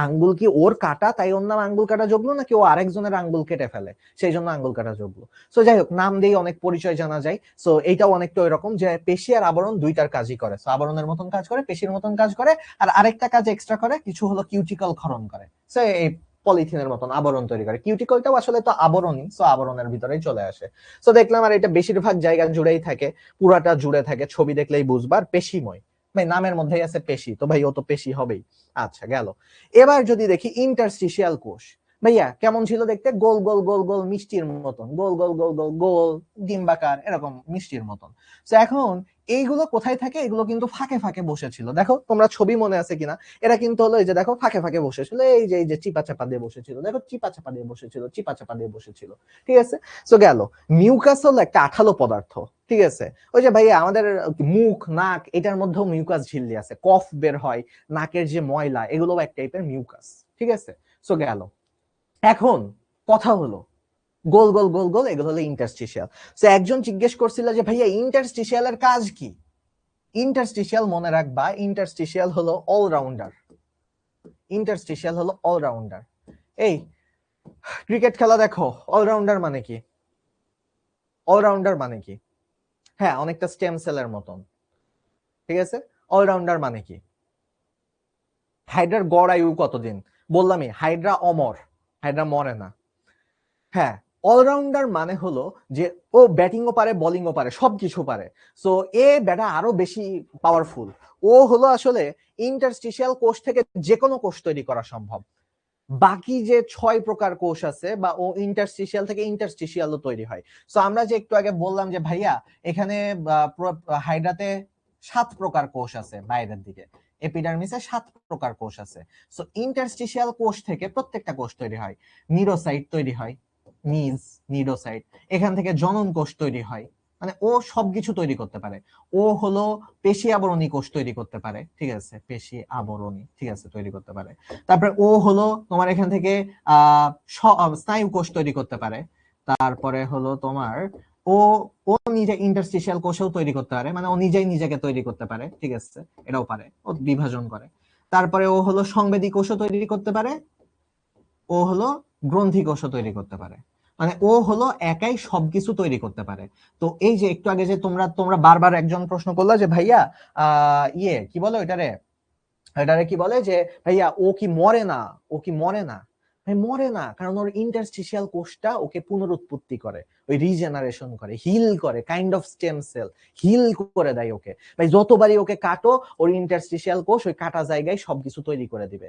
আঙ্গুল কি ওর কাটা তাই ওর নাম আঙ্গুল কাটা জগলু, নাকি ও আরেকজনের আঙ্গুল কেটে ফেলে সেই জন্য আঙ্গুল কাটা জগলু? সো যাই হোক, নাম দিয়ে অনেক পরিচয় জানা যায়। সো এইটাও অনেকটা ওইরকম যে পেশি আর আবরণ দুইটার কাজই করে। সো আবরণের মতন কাজ করে, পেশির মতন কাজ করে, আর আরেকটা কাজ এক্সট্রা করে, কিছু হলো কিউটিকল ক্ষরণ করে। সো এই পলিথিনের মতন আবরণ তৈরি করে, কিউটিকলটাও আসলে তো আবরণই, সো আবরণের ভিতরেই চলে আসে। সো দেখলাম আর এটা বেশিরভাগ জায়গা জুড়েই থাকে, পুরাটা জুড়ে থাকে, ছবি দেখলেই বুঝবার পেশিময়। ভাই নামের মধ্যেই আছে পেশি, তো ভাই ও তো পেশি হবেই। আচ্ছা গেল। এবার যদি দেখি ইন্টারস্টিশিয়াল কোষ, ভাইয়া কেমন ছিল দেখতে? গোল গোল গোল গোল মিষ্টির মতন, গোল গোল গোল গোল গোল ডিম্বাকার, এরকম মিষ্টির মতন। তো এখন এইগুলো কোথায় থাকে? এগুলো কিন্তু ফাঁকে ফাঁকে বসেছিল, দেখো তোমরা ছবি মনে আছে কিনা, এরা কিন্তু হলো এই যে দেখো ফাঁকে ফাঁকে বসেছিল, এই যে চিপা চাপা দিয়ে বসেছিল, দেখো চিপা চাপা দিয়ে বসেছিল, চিপা চাপা দিয়ে বসেছিল, ঠিক আছে। তো গেল। মিউকাস হলো একটা আঠালো পদার্থ, ঠিক আছে। ওই যে ভাইয়া আমাদের মুখ নাক এটার মধ্যেও মিউকাস ঝিল্লি আছে, কফ বের হয়, নাকের যে ময়লা এগুলো এক টাইপের মিউকাস, ঠিক আছে। সো গেল। এখন কথা হলো গোল গোল গোল গোল এগুলো হলো ইন্টারস্টিশিয়াল। সো একজন জিজ্ঞেস করছিল যে ভাইয়া ইন্টারস্টিশিয়ালের কাজ কি? ইন্টারস্টিশিয়াল মনে রাখবা, ইন্টারস্টিশিয়াল হলো অলরাউন্ডার, ইন্টারস্টিশিয়াল হলো অলরাউন্ডার। এই ক্রিকেট খেলা দেখো, অলরাউন্ডার মানে কি? অলরাউন্ডার মানে কি? হ্যাঁ অনেকটা স্টেম সেলের মতন, ঠিক আছে। অলরাউন্ডার মানে কি? হাইড্রার গড় আয়ু কতদিন? বললামই হাইড্রা অমর, হাইড্রা মরে না। হ্যাঁ, অলরাউন্ডার মানে হলো যে ও ব্যাটিংও পারে, বোলিংও পারে, সবকিছু পারে। সো এ ব্যাটা আরো বেশি পাওয়ারফুল। ও হলো আসলে ইন্টারস্টিশিয়াল কোষ থেকে যে কোনো কোষ তৈরি করা সম্ভব। বাকি যে 6 প্রকার কোষ আছে, বা ও ইন্টারস্টিশিয়াল থেকে ইন্টারস্টিশিয়ালও তৈরি হয়। সো আমরা যে একটু আগে বললাম যে ভাইয়া এখানে হাইড্রাতে 7 প্রকার কোষ আছে বাইরের দিকে, এপিডার্মিসে 7 প্রকার কোষ আছে। সো ইন্টারস্টিশিয়াল কোষ থেকে প্রত্যেকটা কোষ তৈরি হয়, নিউরোসাইট তৈরি হয়, নিজ নিউরোসাইট, এখান থেকে জনন কোষ তৈরি হয়, মানে ও সবকিছু তৈরি করতে পারে। ও হলো পেশি আবরণী কোষ তৈরি করতে পারে, ঠিক আছে, পেশি আবরণী, ঠিক আছে, তৈরি করতে পারে। তারপরে ও হলো তোমার এখান থেকে স্নায়ু কোষ তৈরি করতে পারে। তারপরে হলো তোমার ও ও নিজে ইন্টারস্টিশিয়াল কোষও তৈরি করতে পারে, মানে ও নিজেই নিজেকে তৈরি করতে পারে, ঠিক আছে, এটাও পারে, ও বিভাজন করে। তারপরে ও হলো সংবেদী কোষও তৈরি করতে পারে, ও হলো গ্রন্থি কোষও তৈরি করতে পারে, মানে ও হলো একাই সবকিছু তৈরি করতে পারে। তো এই যে একটু আগে যে তোমরা তোমরা বারবার একজন প্রশ্ন করলা যে ভাইয়া ইয়ে কি বলে ওইটারে, এটারে কি বলে যে ভাইয়া ও কি মরে না, ও কি মরে না? ভাই মরে না, কারণ ওর ইন্টারস্টিশিয়াল কোষটা ওকে পুনরুৎপত্তি করে, ওই রিজেনারেশন করে, হিল করে, kind of stem cell, heal করে দেয় ওকে। ভাই যতবারই ওকে কাটো, ওর ইন্টারস্টিশিয়াল কোষ ওই কাটা জায়গায় সবকিছু তৈরি করে দিবে।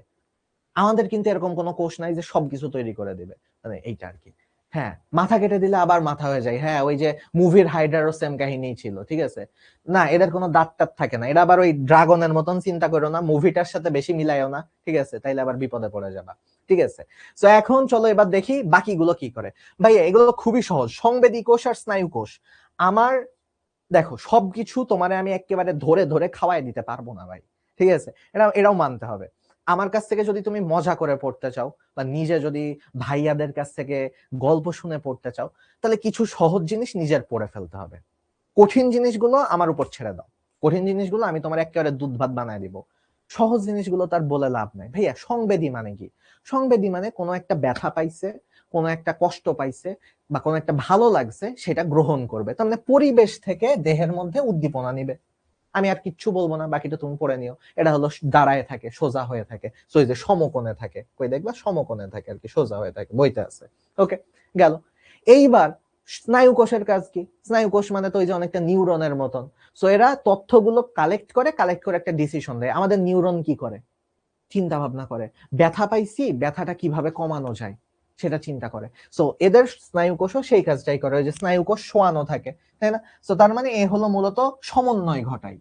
আমাদের কিন্তু এরকম কোনো কোষ নাই যে সবকিছু তৈরি করে দিবে, মানে এইটা আর কি। হ্যাঁ মাথা কেটে দিলে আবার মাথা হয়ে যায়, হ্যাঁ ওই যে মুভির হাইড্রারও সেম কাহিনী ছিল, ঠিক আছে। না এদের কোনো দাঁত টাত থাকে না, এরা আবার ওই ড্রাগনের মতন, চিন্তা করো না, মুভিটার সাথে বেশি মিলাইও না, ঠিক আছে, তাইলে আবার বিপদে পড়ে যাবা, ঠিক আছে। তো এখন চলো এবার দেখি বাকিগুলো কি করে। ভাইয়া এগুলো খুবই সহজ, সংবেদী কোষ আর স্নায়ু কোষ। আমার দেখো সবকিছু তোমারে আমি একেবারে ধরে ধরে খাওয়াই দিতে পারবো না ভাই, ঠিক আছে, এটাও মানতে হবে। আমার কাছ থেকে যদি তুমি মজা করে পড়তে চাও বা নিজে যদি ভাইয়াদের কাছ থেকে গল্প শুনে পড়তে চাও, তাহলে কিছু সহজ জিনিস নিজের পড়ে ফেলতে হবে। কঠিন জিনিসগুলো আমার উপর ছেড়ে দাও। কঠিন জিনিসগুলো আমি তোমার একেবারে দুধ ভাত বানায় দিব। সহজ জিনিসগুলো তার বলে লাভ নাই। ভাইয়া সংবেদী মানে কি? সংবেদী মানে কোনো একটা ব্যথা পাইছে, কোনো একটা কষ্ট পাইছে বা কোনো একটা ভালো লাগছে, সেটা গ্রহণ করবে। তার মানে পরিবেশ থেকে দেহের মধ্যে উদ্দীপনা নিবে। আমি আর কিচ্ছু বলবো না, বাকিটা তুমি পড়ে নিও। এটা হলো দাঁড়ায় থাকে, সোজা হয়ে থাকে, সো এই যে সমকোণে থাকে, কই দেখবা সমকোণে থাকে আর কি, সোজা হয়ে থাকে, বইতে আছে। ওকে, গেল। এইবার স্নায়ু কোষের কাজ কি? স্নায়ু কোষ মানে তো ওই যে অনেকটা নিউরনের মতন। সো এরা তথ্যগুলো কালেক্ট করে একটা ডিসিশন দেয়। আমাদের নিউরন কি করে? চিন্তা ভাবনা করে। ব্যথা পাইছি, ব্যথাটা কিভাবে কমানো যায় সেটা চিন্তা করে। সো এদের স্নায়ু কোষও সেই কাজটাই করে, ওই যে স্নায়ু কোষ শোয়ানো থাকে, তাই না? সো তার মানে এ হলো মূলত সমন্বয় ঘটায়,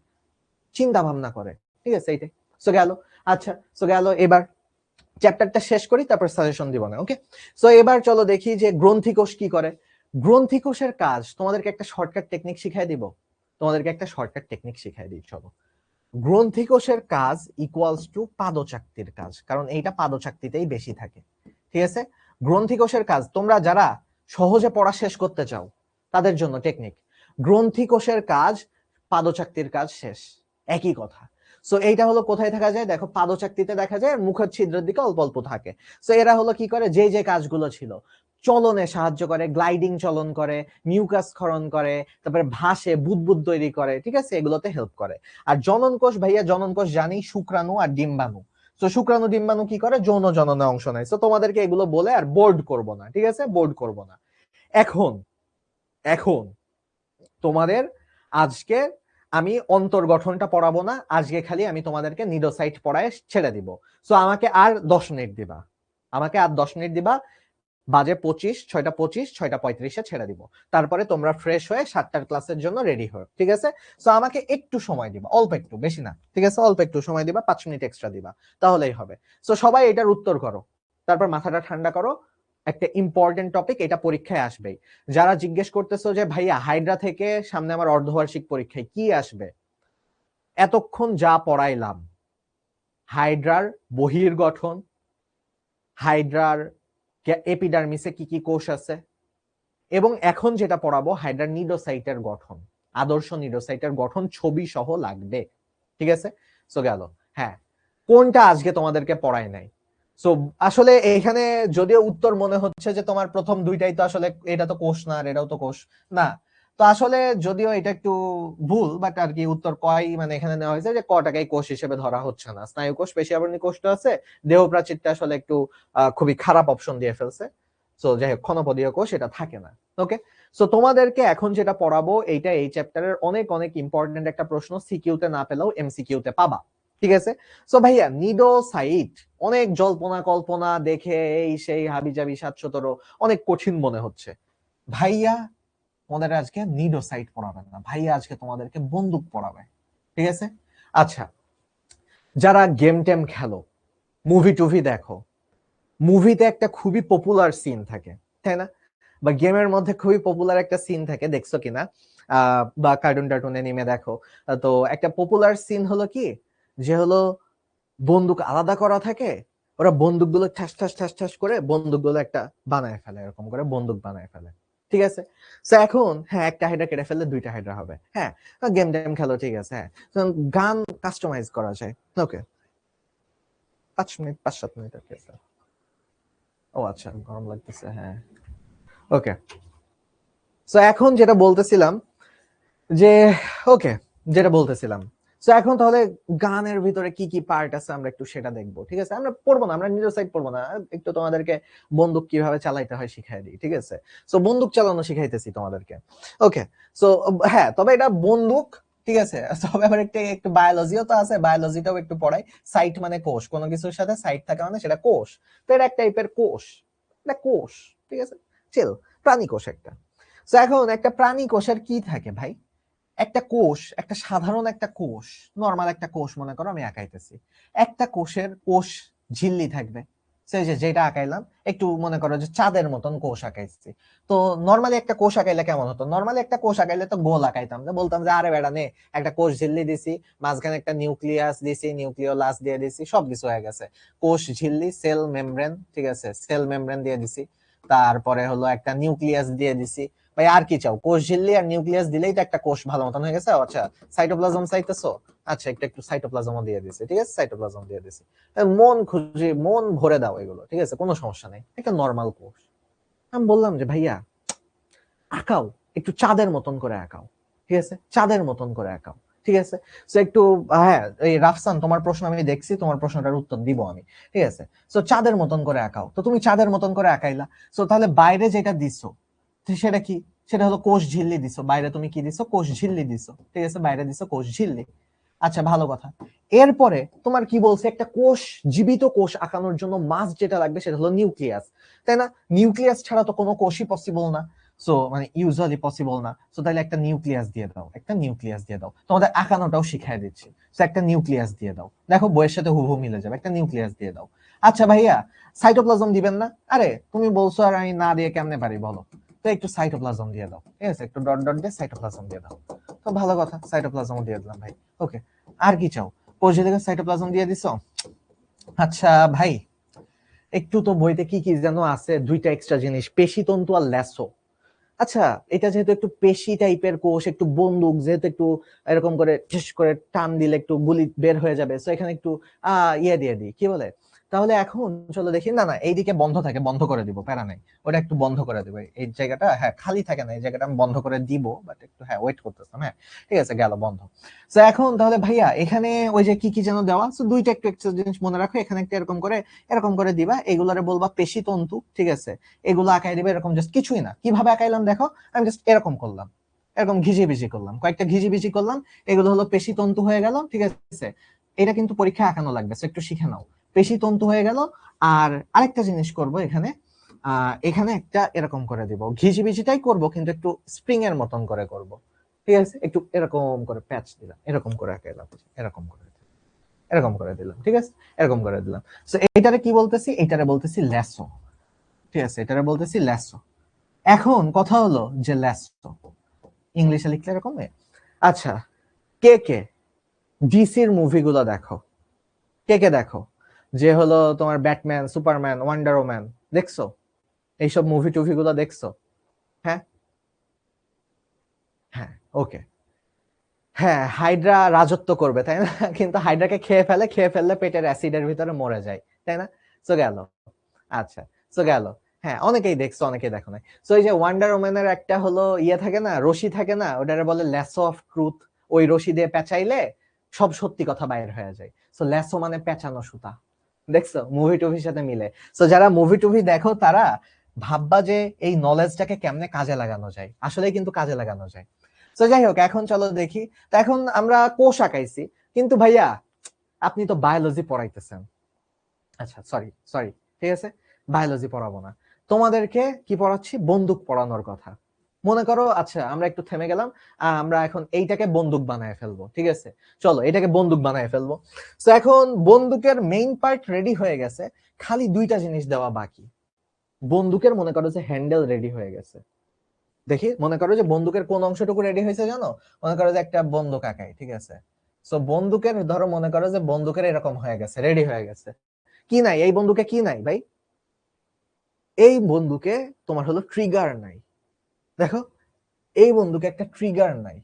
চিন্তা ভাবনা করে। ঠিক আছে, এইটাই। সো গেল। আচ্ছা, সো গেল। এবার চ্যাপ্টারটা শেষ করি, তারপর সাজেশন দিব না। ওকে, সো এবার চলো দেখি যে গ্রন্থি কোষ কি করে। গ্রন্থি কোষের কাজ তোমাদেরকে একটা শর্টকাট টেকনিক শিখাই দিব। তোমাদেরকে একটা শর্টকাট টেকনিক শিখাই দিই, চলো। গ্রন্থি কোষের কাজ ইকুয়ালস টু পাদচাকতির কাজ, কারণ এইটা পাদচাকতিতেই বেশি থাকে। ঠিক আছে, গ্রন্থি কোষের কাজ তোমরা যারা সহজে পড়া শেষ করতে চাও তাদের জন্য টেকনিক। গ্রন্থি কোষের কাজ পাদচাকতির কাজ শেষ, একই কথা। সো এইটা হলো কোথায় দেখা যায়? দেখো, পাদচাকতিতে দেখা যায়, মুখের ছিদ্রের দিকে অল্প অল্প থাকে। সো এরা হলো কি করে, যে যে কাজগুলো ছিল, চলনে সাহায্য করে, গ্লাইডিং চলন করে, মিউকাস ক্ষরণ করে, তারপরে ভাসে, বুদবুদ তৈরি করে, ঠিক আছে, এগুলোতে হেল্প করে। আর জনন কোষ, ভাইয়া জনন কোষ জানি, শুক্রাণু আর ডিম্বাণু। তো শুক্রাণু ডিম্বাণু কি করে? যৌন জননে অংশ নেয়। তো তোমাদেরকে এগুলো বলে আর বোর্ড করব না, ঠিক আছে, বোর্ড করব না। এখন এখন তোমাদের আজকে আমি অন্তর্গঠনটা পড়াবো না, আজকে খালি আমি তোমাদেরকে নিডোসাইট পড়ায় ছেড়ে দিব। সো আমাকে আর 10 মিনিট দিবা, আমাকে আর 10 মিনিট দিবা। বাজে 25, 6টা 25, 6টা 35-এ ছেড়ে দিব। তারপরে তোমরা ফ্রেশ হয়ে 7টার ক্লাসের জন্য রেডি হও, ঠিক আছে? সো আমাকে একটু সময় দিবা, অল্প একটু, বেশি না, ঠিক আছে, অল্প একটু সময় দিবা, 5 মিনিট এক্সট্রা দিবা, তাহলেই হবে। সো সবাই এটার উত্তর করো, তারপর মাথাটা ঠান্ডা করো। একটা ইম্পর্টেন্ট টপিক, এটা পরীক্ষায় আসবেই। যারা জিজ্ঞেস করতেছো যে ভাইয়া হাইড্রা থেকে সামনে আমার অর্ধবার্ষিক পরীক্ষায় কি আসবে, এতক্ষণ যা পড়াইলাম, হাইড্রার বহির্গঠন, হাইড্রার এপিডার্মিসে কি কি কোষ আছে, এবং এখন যেটা পড়াবো হাইড্রার নিডোসাইটের গঠন, আদর্শ নিডোসাইটের গঠন ছবি সহ লাগবে, ঠিক আছে? সো গেল। হ্যাঁ, কোনটা আজকে তোমাদেরকে পড়ায় নাই? সো আসলে এখানে যদিও উত্তর মনে হচ্ছে যে তোমার প্রথম দুইটাই তো আসলে, এটা তো কোষ না আর এটাও তো কোষ না, তো আসলে যদিও এটা একটু ভুল, বাট আর কি উত্তর কয় মানে এখানে নেওয়া হয়েছে যে কটাকেই কোষ হিসেবে ধরা হচ্ছে না। স্নায়ু কোষ, পেশি আবরণী কোষটা আছে, দেহ প্রাচীরটা আসলে একটু খুবই খারাপ অপশন দিয়ে ফেলছে। সো যাই হোক, ক্ষণপদীয় কোষ এটা থাকে না। ওকে, সো তোমাদেরকে এখন যেটা পড়াবো এইটা এই চ্যাপ্টারের অনেক অনেক ইম্পর্টেন্ট একটা প্রশ্ন, সিকিউতে না পেলেও এমসিকিউতে পাবা, ঠিক আছে? সো ভাইয়া নিডোসাইট অনেক জল্পনা কল্পনা দেখে এই সেই হাবিজাবি 717 অনেক কঠিন মনে হচ্ছে। ভাইয়া তোমাদের আজকে নিডোসাইট পড়াবে না, ভাইয়া আজকে তোমাদেরকে বন্দুক পড়াবে, ঠিক আছে? আচ্ছা, যারা গেম টেম খেলো, মুভি টুভি দেখো, মুভিতে একটা খুবই পপুলার সিন থাকে, তাই না? বা গেমের মধ্যে খুবই পপুলার একটা সিন থাকে, দেখছো কিনা? বা কার্টুন টার্টুন এনিমে দেখো, তো একটা পপুলার সিন হলো কি, যে হলো বন্দুক আলাদা করা থাকে, ওরা বন্দুকগুলো ঠাস ঠাস ঠাস ঠাস করে বন্দুকগুলো একটা বানায় ফেলে, এরকম করে বন্দুক বানায় ফেলে, ঠিক আছে? তো এখন হ্যাঁ, একটা হাইড্রা কেটে ফেললে দুইটা হাইড্রা হবে, হ্যাঁ। গেম টেম খেলো, ঠিক আছে, হ্যাঁ। গান কাস্টমাইজ করা যায়, ওকে। 5 মিনিট, 5-7 মিনিট আর কি। ও আচ্ছা, গরম লাগতেছে, হ্যাঁ। ওকে, সো এখন যেটা বলতেছিলাম যে, ওকে, যেটা বলতেছিলাম, সো এখন তাহলে গানের ভিতরে কি কি পার্ট আছে আমরা একটু সেটা দেখবো, ঠিক আছে? আমরা পড়বো না, আমরা নিজের সাইড পড়বো না, একটু তোমাদেরকে বন্দুক কিভাবে চালাইতে হয় শিখাই দিই, ঠিক আছে? সো বন্দুক চালানো শিখাইতেছি তোমাদেরকে। ওকে, সো হ্যাঁ, তবে এটা বন্দুক, ঠিক আছে, তবে আবার একটু একটু বায়োলজিও তো আছে, বায়োলজিটাও একটু পড়াই। সাইট মানে কোষ, কোনো কিছুর সাথে সাইট থাকে মানে সেটা কোষ। তো এটা এক টাইপের কোষ, এটা কোষ, ঠিক আছে, চিল, প্রাণী কোষ একটা। তো এখন একটা প্রাণী কোষের কি থাকে ভাই? একটা কোষ, একটা সাধারণ একটা কোষ, নরমাল একটা কোষ মনে করো, আমি আঁকাইতেছি। একটা কোষের কোষ ঝিল্লি থাকবে, সেই যে যেটা আঁকাইলাম, একটু মনে করো যে চাঁদের মতন কোষ আঁকাইছি। তো নর্মালি একটা কোষ আঁকাইলে কেমন হতো? নর্মালি একটা কোষ আঁকাইলে তো গোল আঁকাইতাম, যে বলতাম যে আরে বেড়া নে, একটা কোষ ঝিল্লি দিছি, মাঝখানে একটা নিউক্লিয়াস দিছি, নিউক্লিওলাস দিয়ে দিছি, সবকিছু হয়ে গেছে। কোষ ঝিল্লি, সেল মেমব্রেন, ঠিক আছে, সেল মেমব্রেন দিয়ে দিছি, তারপরে হলো একটা নিউক্লিয়াস দিয়ে দিছি। ভাই আর কি চাও? কোষ ঝিল্লি আর নিউক্লিয়াস দিলেই তো একটা কোষ ভালো মতন হয়ে গেছে। আচ্ছা, সাইটোপ্লাজম চাইতেছো? আচ্ছা, একটু একটু সাইটোপ্লাজমও দিয়ে দিছি, ঠিক আছে, সাইটোপ্লাজম দিয়ে দিছি। মন খুশি, মন ভরে দাও এগুলো, ঠিক আছে, কোনো সমস্যা নেই, একটা নর্মাল কোষ। আমি বললাম যে ভাইয়া আঁকাও, একটু চাঁদের মতন করে আঁকাও, ঠিক আছে, চাঁদের মতন করে আঁকাও, ঠিক আছে। সো একটু, হ্যাঁ, এই রাফসান তোমার প্রশ্ন আমি দেখছি, তোমার প্রশ্নটার উত্তর দিব আমি, ঠিক আছে। সো চাঁদের মতন করে আঁকাও। তো তুমি চাঁদের মতন করে আঁকাইলা। সো তাহলে বাইরে যেটা দিছো সেটা কি? সেটা হলো কোষ ঝিল্লি দিছো। বাইরে তুমি কি দিছো? কোষ ঝিল্লি দিছো, ঠিক আছে, বাইরে দিছো কোষ ঝিল্লি। আচ্ছা, ভালো কথা। এরপরে তোমার কি বলছে? একটা কোষ, জীবিত কোষ আঁকানোর জন্য মাস্ট যেটা লাগবে সেটা হলো নিউক্লিয়াস, তাই না? নিউক্লিয়াস ছাড়া তো কোনো কোষই পসিবল না। সো মানে ইউজুয়ালি পসিবল না। সো তাহলে একটা নিউক্লিয়াস দিয়ে দাও, একটা নিউক্লিয়াস দিয়ে দাও। তোমাদের আঁকানোটাও শিখাই দিচ্ছি। সো একটা নিউক্লিয়াস দিয়ে দাও, দেখো বইয়ের সাথে হুবহু মিলে যাবে। একটা নিউক্লিয়াস দিয়ে দাও। আচ্ছা ভাইয়া, সাইটোপ্লাজম দিবেন না? আরে তুমি বলছো, আর আমি না দিয়ে কেমনে পারি বলো? তো একটু সাইটোপ্লাজম দিয়ে দাও, ঠিক আছে, একটু ডট ডট দিয়ে সাইটোপ্লাজম দিয়ে দাও। তো ভালো কথা, সাইটোপ্লাজম দিয়ে দিলাম ভাই। ওকে, আর কি চাও? কোষঝিল্লিকে সাইটোপ্লাজম দিয়ে দিছো। আচ্ছা ভাই, একটু তো বইতে কি কি যেন আছে, দুইটা এক্সট্রা জিনিস, পেশিতন্তু আর ল্যাসো। আচ্ছা, এটা যেহেতু একটু পেশি টাইপের কোষ, একটু বন্দুক, যেহেতু একটু এরকম করে ঠেস করে টান দিলে একটু গুলি বের হয়ে যাবে, সো এখানে একটু ইয়ে দিয়ে দিই, কি বলে, তাহলে এখন চলো দেখি। না না, এইদিকে বন্ধ থাকে, বন্ধ করে দিব, প্যারা নাই, ওটা একটু বন্ধ করে দেবো। এই জায়গাটা, হ্যাঁ, খালি থাকে না, এই জায়গাটা আমি বন্ধ করে দিব, বাট একটু, হ্যাঁ, ওয়েট করতেছিলাম, হ্যাঁ, ঠিক আছে, গেল বন্ধ। তো এখন তাহলে ভাইয়া এখানে ওই যে কি কি যেন দেওয়া, তো দুইটা একটু এক্সট্রা জিনিস মনে রাখো। এখানে একটা এরকম করে দিবা, এগুলারে বলবা পেশি তন্তু, ঠিক আছে। এগুলো আঁকাই দিবে, এরকম জাস্ট, কিছুই না, কিভাবে আঁকাইলাম দেখো। আমি জাস্ট এরকম করলাম, এরকম ঘিজিবিজি করলাম, কয়েকটা ঘিজিবিজি করলাম, এগুলো হলো পেশি তন্তু হয়ে গেল, ঠিক আছে। এটা কিন্তু পরীক্ষায় আঁকানো লাগবে, একটু শিখে নাও। পেশি তন্তু হয়ে গেল। আর আরেকটা জিনিস করব এখানে, এখানে একটা এরকম করে দিব, ঘিজিবিজিটাই করব কিন্তু একটু স্প্রিং এর মতন করে করব, ঠিক আছে, একটু এরকম করে প্যাচ দিলাম, এরকম করে আঁকাইলাম, এরকম করে, এরকম করে দিলাম, ঠিক আছে, এরকম করে দিলাম। তো এইটারে কি বলতেছি? এইটারে বলতেছি ল্যাসো, ঠিক আছে, এটারে বলতেছি ল্যাসো। এখন কথা হলো যে ল্যাসো ইংলিশে লিখলে এরকম। আচ্ছা, কে কে ডিসির মুভিগুলো দেখো? কে কে দেখো? যে হলো তোমার ব্যাটম্যান, সুপারম্যান, ওয়ান্ডার ওম্যান, দেখছো? এইসব মুভি টুভিগুলো দেখছো? হ্যাঁ, হ্যাঁ, ওকে। হ্যাঁ, হাইড্রা রাজত্ব করবে, তাই না? কিন্তু হাইড্রাকে খেয়ে ফেলে, খেয়ে ফেললে পেটের অ্যাসিডের ভিতরে মরে যায়, তাই না? সো গেল। আচ্ছা, সো গেল। হ্যাঁ, অনেকেই দেখছো, অনেকেই দেখো নাই। সো এই যে ওয়ান্ডার ওম্যানের একটা হলো ইয়ে থাকে না, রশি থাকে না, ওটারে বলে ল্যাসো অফ ট্রুথ। ওই রশি দিয়ে পেঁচাইলে সব সত্যি কথা বাইর হয়ে যায়। সো ল্যাসো মানে পেঁচানো সুতা। দেখছো, মুভি টুভির সাথে মিলে। সো যারা মুভি টুভি দেখো তারা ভাববা যে এই নলেজটাকে কেমনে কাজে লাগানো যায়, আসলে কিন্তু কাজে লাগানো যায়। তো যাই হোক, এখন চলো দেখি। তো এখন আমরা কোষ আঁকাইছি, কিন্তু ভাইয়া আপনি তো বায়োলজি পড়াইতেছেন। আচ্ছা, সরি সরি, ঠিক আছে, বায়োলজি পড়াবো না। তোমাদেরকে কি পড়াচ্ছি? বন্দুক পড়ানোর কথা। মনে করো, আচ্ছা আমরা একটু থেমে গেলাম, আমরা এখন এইটাকে বন্দুক বানায় ফেলবো, ঠিক আছে, চলো এটাকে বন্দুক বানায় ফেলবো। তো এখন বন্দুকের মেইন পার্ট রেডি হয়ে গেছে, খালি দুইটা জিনিস দেওয়া বাকি। বন্দুকের মনে করো যে হ্যান্ডেল রেডি হয়ে গেছে। দেখি, মনে করো যে বন্দুকের কোন অংশটুকু রেডি হয়েছে জানো? মনে করো যে একটা বন্দুক আঁকাই, ঠিক আছে। সো বন্দুকের ধরো, মনে করো যে বন্দুকের এরকম হয়ে গেছে, রেডি হয়ে গেছে। কি নাই এই বন্দুকে? কি নাই ভাই? এই বন্দুকে তোমার হলো ট্রিগার নাই। দেখো, এই বন্দুকে একটা ট্রিগার নাই।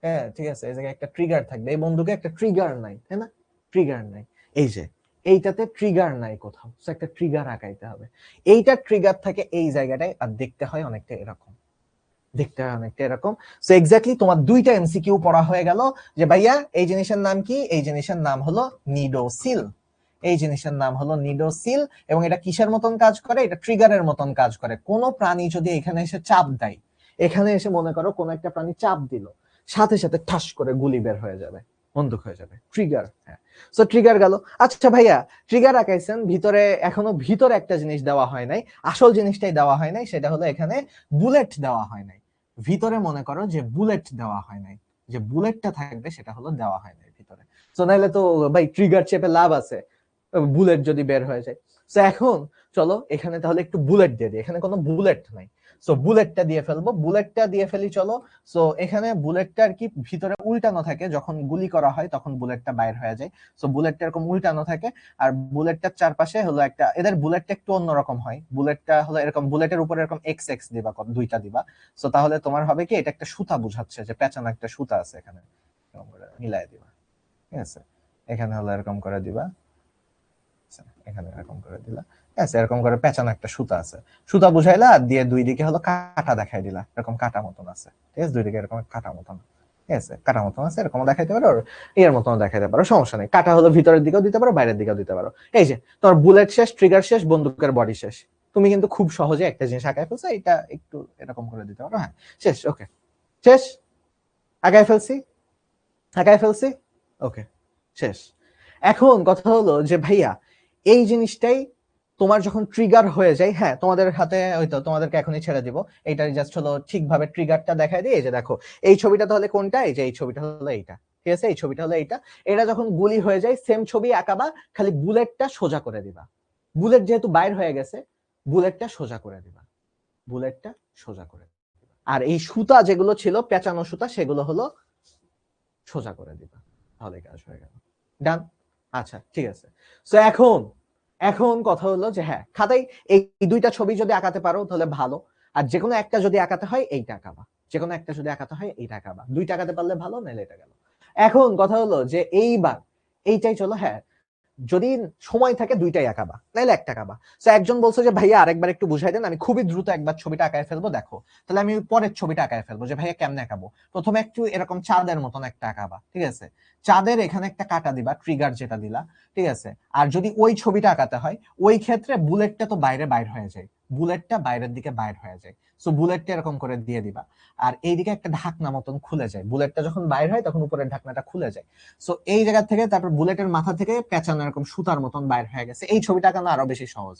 হ্যাঁ, ঠিক আছে, এই জায়গায় একটা ট্রিগার থাকবে, এই বন্দুকে একটা ট্রিগার নাই, তাই না? ট্রিগার নাই। এই যে এইটাতে ট্রিগার নাই কোথাও, একটা ট্রিগার আঁকাইতে হবে। এইটা ট্রিগার থাকে এই জায়গাটায়, আর দেখতে হয় অনেকটা এরকম, দেখতে হয় অনেকটা এরকম। সো এক্স্যাক্টলি তোমার দুইটা এমসিকিউ পড়া হয়ে গেল, যে ভাইয়া এই জিনিসের নাম কি? এই জিনিসের নাম হলো নিডোসিল। এই জিনিসের নাম হলো নিডোসিল। এবং এটা কিসের মতন কাজ করে? এটা ট্রিগারের মতন কাজ করে। কোন প্রাণী যদি এখানে এসে চাপ দেয়, এখানে এসে মনে করো কোন একটা প্রাণী চাপ দিল, সাথে সাথে ঠাস করে গুলি বের হয়ে যাবে, বন্দুক হয়ে যাবে, ট্রিগার। হ্যাঁ, সো ট্রিগার গেল। আচ্ছা ভাইয়া, ট্রিগার আঁকাইছেন, ভিতরে এখনো ভিতরে একটা জিনিস দেওয়া হয় নাই, আসল জিনিসটাই দেওয়া হয় নাই, সেটা হলো এখানে বুলেট দেওয়া হয় নাই। ভিতরে মনে করো যে বুলেট দেওয়া হয় নাই, যে বুলেটটা থাকবে সেটা হলো দেওয়া হয় নাই ভিতরে। সো নাইলে তো ভাই ট্রিগার চেপে লাভ আছে, বুলেট যদি বের হয়ে যায়। সো এখন চলো এখানে তাহলে একটু বুলেট দিয়ে দিই, এখানে কোনো বুলেট নাই, সো বুলেটটা দিয়ে ফেলবো, বুলেটটা দিয়ে ফেলি চলো। সো এখানে বুলেটটা আর কি ভিতরে উল্টানো থাকে, যখন গুলি করা হয় তখন বুলেটটা বাইর হয়ে যায়, সো বুলেটটা এরকম উল্টানো থাকে। আর বুলেটটার চারপাশে হলো একটা, এদের বুলেটটা একটু অন্যরকম হয়, বুলেটটা হলো এরকম, বুলেটের উপরে এরকম এক্স এক্স দিবা, দুইটা দিবা। সো তাহলে তোমার হবে কি এটা একটা সুতা বুঝাচ্ছে, যে পেঁচানো একটা সুতা আছে এখানে, এরকম করে মিলাই দিবা, ঠিক আছে। এখানে হলো এরকম করে দিবা, এখানে এরকম করে দিলা, ঠিক আছে। এরকম করে পেঁচানো একটা সুতা আছে, সুতা বুঝাইলা, আর দিয়ে দুই দিকে হলো কাটা দেখাই দিলা, এরকম কাটা মতন আছে, ঠিক আছে। দুই দিকে এরকম কাটা মতন, ঠিক আছে, কাটা মতন আছে, এরকম দেখাইতে পারো, এর মতন দেখাইতে পারো, সমস্যা নেই। কাটা হলো ভিতরের দিকেও দিতে পারো, বাইরের দিকেও দিতে পারো। এই যে তোমার বুলেট শেষ, ট্রিগার শেষ, বন্দুকের বডি শেষ। তুমি কিন্তু খুব সহজে একটা জিনিস আঁকায় ফেলছো, এটা একটু এরকম করে দিতে পারো, হ্যাঁ শেষ, ওকে শেষ, আঁকায় ফেলছি, আঁকায় ফেলছি, ওকে শেষ। এখন কথা হলো যে ভাইয়া এই জিনিসটাই তোমার যখন ট্রিগার হয়ে যায়, হ্যাঁ তোমাদের হাতে হয়তো, তোমাদেরকে এখনই ছেড়ে দিব, এইটাই জাস্ট হলো ঠিকভাবে ট্রিগারটা দেখাই দিই। এই যে দেখো এই ছবিটা তাহলে কোনটা, এই যে এই ছবিটা হলো এইটা, ঠিক আছে, এই ছবিটা হলো এইটা। এটা যখন গুলি হয়ে যায় সেম ছবি আঁকাবা, খালি বুলেটটা সোজা করে দিবা, বুলেট যেহেতু বাইর হয়ে গেছে বুলেটটা সোজা করে দিবা, বুলেটটা সোজা করে দিবা। আর এই সুতা যেগুলো ছিল পেঁচানো সুতা, সেগুলো হলো সোজা করে দিবা, তাহলে কাজ হয়ে গেল, ডান। আচ্ছা ঠিক আছে। সো এখন এখন কথা হলো যে হ্যাঁ খাতায় এই দুইটা ছবি যদি আঁকাতে পারো তাহলে ভালো, আর যে কোনো একটা যদি আঁকাতে হয় এইটা আঁকাবা, যে কোনো একটা যদি আঁকাতে হয় এইটা আঁকাবা, দুইটা আঁকাতে পারলে ভালো, নাহলে এটা গেল। এখন কথা হলো যে এইবার এইটাই চলো, হ্যাঁ যদি সময় থাকে দুইটাই আঁকাবা, নাহলে একটা আঁকাবা। তো একজন বলছে যে ভাইয়া আরেকবার একটু বুঝাই দেন, আমি খুবই দ্রুত একবার ছবিটা আঁকায় ফেলবো, দেখো তাহলে আমি পরের ছবিটা আঁকায় ফেলবো, যে ভাইয়া কেমনে আঁকাবো। প্রথমে একটু এরকম চাঁদের মতন একটা আঁকাবা, ঠিক আছে, চাঁদের এখানে একটা কাটা দিবা, ট্রিগার যেটা দিলা, ঠিক আছে। আর যদি ওই ছবিটা আঁকাতে হয় ওই ক্ষেত্রে বুলেটটা তো বাইর হয়ে যায়, বুলেটটা বাইরের দিকে বাইর হয়ে যায়, সো বুলেটটা এরকম করে দিয়ে দিবা। আর এইদিকে একটা ঢাকনা মতন খুলে যায়, বুলেটটা যখন বাইর হয় তখন উপরের ঢাকনাটা খুলে যায়। সো এই জায়গা থেকে তারপর বুলেটের মাথা থেকে পেঁচানো এরকম সুতার মতন বাইর হয়ে গেছে, এই ছবিটা আঁকানো আরো বেশি সহজ।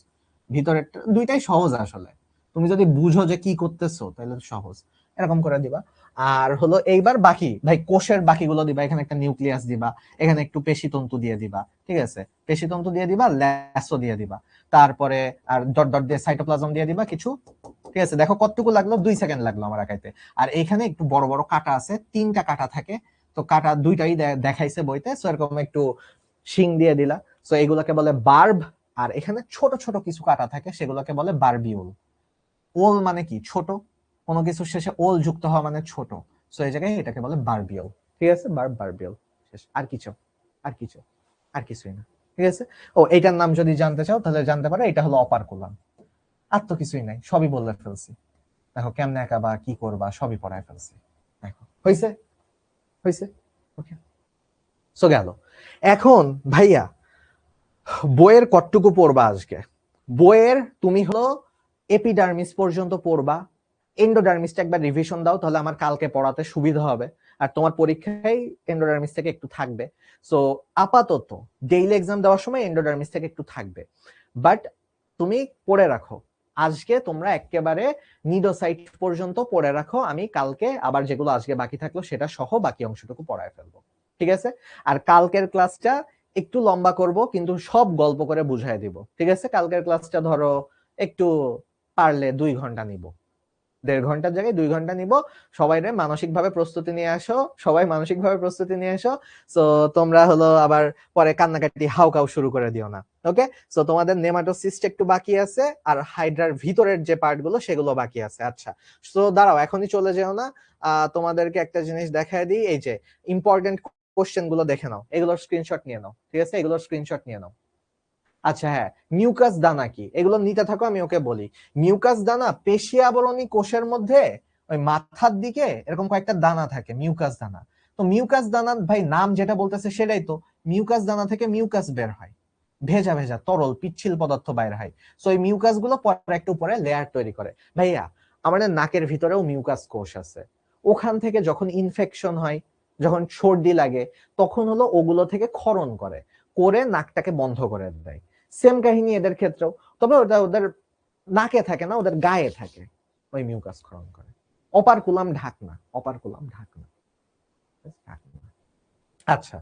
ভিতরের দুইটাই সহজ আসলে, তুমি যদি বুঝো যে কি করতেছো তাহলে সহজ, এরকম করে দিবা। আর হলো এইবার বাকি ভাই কোষের বাকিগুলো দিবা, এখানে একটা নিউক্লিয়াস দিবা, এখানে একটু পেশিতন্তু দিয়ে দিবা, ঠিক আছে, পেশিতন্তু দিয়ে দিবা, ল্যাসো দিয়ে দিবা, তারপরে আর ডট ডট দিয়ে সাইটোপ্লাজম দিয়ে দিবা কিছু, ঠিক আছে। দেখো কতটুকু লাগলো, 2 সেকেন্ড লাগলো আমার আঁকাইতে। আর এখানে একটু বড় বড় কাটা আছে, 3টা কাটা থাকে, তো কাটা দুইটাই দেখাইছে বইতে, সো এরকম একটু শিং দিয়ে দিলা, সো এগুলোকে বলে বার্ব। আর এখানে ছোট ছোট কিছু কাটা থাকে, সেগুলোকে বলে বারবিউল। ওল মানে কি ছোট, কোনো কিছু শেষে ওল যুক্ত হওয়া মানে ছোট, সো এই জায়গায় এটাকে বলে বারবিউল, ঠিক আছে, বারবিউল শেষ। আর কিছু, আর কিছু, আর কিছুই না, ঠিক আছে। ও এইটার নাম যদি জানতে চাও তাহলে জানতে পারো, এটা হলো অপারকুলাম। আর তো কিছুই নাই, সবই বলে ফেলছি। দেখো কেমনে আঁকাবা, কি করবা, সবই পড়ায় ফেলছি। দেখো হইছে, হইছে, ওকে। সো গেল। এখন ভাইয়া বইয়ের কতটুকু পড়বা আজকে, বইয়ের তুমি হলো এপিডার্মিস পর্যন্ত পড়বা, এন্ডোডার্মিসটা একবার রিভিশন দাও, তাহলে আমার কালকে পড়াতে সুবিধা হবে। আর তোমার পরীক্ষায় এন্ডোডার্মিস থেকে একটু থাকবে, সো আপাতত ডেইলি এক্সাম দেওয়ার সময় এন্ডোডার্মিস থেকে একটু থাকবে, বাট তুমি পড়ে রাখো। আজকে তোমরা একেবারে নিডোসাইট পর্যন্ত পড়ে রাখো, আমি কালকে আবার যেগুলো আজকে বাকি থাকলো সেটা সহ বাকি অংশটুকু পড়ায় ফেলবো, ঠিক আছে। আর কালকের ক্লাসটা একটু লম্বা করব, কিন্তু সব গল্প করে বুঝাই দিব, ঠিক আছে। কালকের ক্লাসটা ধরো একটু পারলে 2 ঘন্টা নিব, 1.5 ঘন্টার জায়গায় 2 ঘন্টা নিব। সবাই মানসিক ভাবে প্রস্তুতি নিয়ে আসো, সবাই মানসিক ভাবে প্রস্তুতি নিয়ে এসো। সো তোমরা হলো আবার পরে কান্নাকাটি হাউকাউ শুরু করে দিও না, ওকে। সো তোমাদের নেমাটোসিস্ট একটু বাকি আছে, আর হাইড্রার ভিতরের যে পার্ট গুলো সেগুলো বাকি আছে। আচ্ছা সো দাঁড়াও, এখনই চলে যেও না, তোমাদেরকে একটা জিনিস দেখায় দিই, এই যে ইম্পর্টেন্ট কোশ্চেন গুলো দেখে নাও, এগুলোর স্ক্রিনশট নিয়ে নাও, ঠিক আছে, এগুলোর স্ক্রিনশট নিয়ে নাও। আচ্ছা হ্যাঁ, মিউকাস দানা কি, এগুলো নিতে থাকো, আমি ওকে বলি। মিউকাস দানা পেশি আবরণী কোষের মধ্যে ওই মাথার দিকে এরকম কয়েকটা দানা থাকে, মিউকাস দানা। তো মিউকাস দানা ভাই নাম যেটা বলতেছে সেটাই তো, মিউকাস দানা থেকে মিউকাস বের হয়, ভেজা ভেজা তরল পিচ্ছিল পদার্থ বাইর হয়। সো এই মিউকাস গুলো পরে একটু পরে লেয়ার তৈরি করে। ভাইয়া আমাদের নাকের ভিতরেও মিউকাস কোষ আছে, ওখান থেকে যখন ইনফেকশন হয়, যখন সর্দি লাগে, তখন হলো ওগুলো থেকে ক্ষরণ করে, করে নাকটাকে বন্ধ করে দেয়। সেম কাহিনী এদের ক্ষেত্রেও, তবে ওটা ওদের নাকে থাকে না, ওদের গায়ে থাকে, ওই মিউকাস ক্ষরণ করে। অপারকুলাম ঢাকনা, অপারকুলাম ঢাকনা। আচ্ছা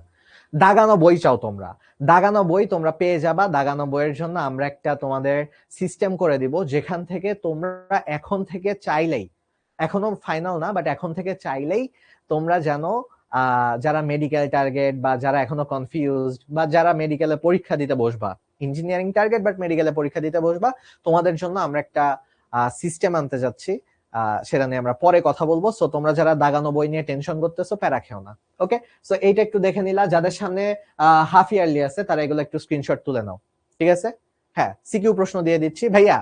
দাগানো বই চাও তোমরা, দাগানো বই তোমরা পেয়ে যাবা। দাগানো বইয়ের জন্য আমরা একটা তোমাদের সিস্টেম করে দিব, যেখান থেকে তোমরা এখন থেকে চাইলেই, এখনো ফাইনাল না বাট এখন থেকে চাইলেই তোমরা যেন যারা মেডিকেল টার্গেট বা যারা এখনো কনফিউজড বা যারা মেডিকেলে পরীক্ষা দিতে বসবা, ইঞ্জিনিয়ারিং টার্গেট বাট মেডিকেলে পরীক্ষা দিতে বসবা, তোমাদের জন্য আমরা একটা সিস্টেম আনতে যাচ্ছি। সেটা নিয়ে আমরা পরে কথা বলবো। সো তোমরা যারা দাগানো বই নিয়ে টেনশন করতেছো, প্যারা খেও না। ওকে, সো এইটা একটু দেখে নিলা। যাদের সামনে হাফ ইয়ারলি আছে তারা এগুলো একটু স্ক্রিনশট তুলে নাও, ঠিক আছে? হ্যাঁ, সিকিউ প্রশ্ন দিয়ে দিচ্ছি ভাইয়া।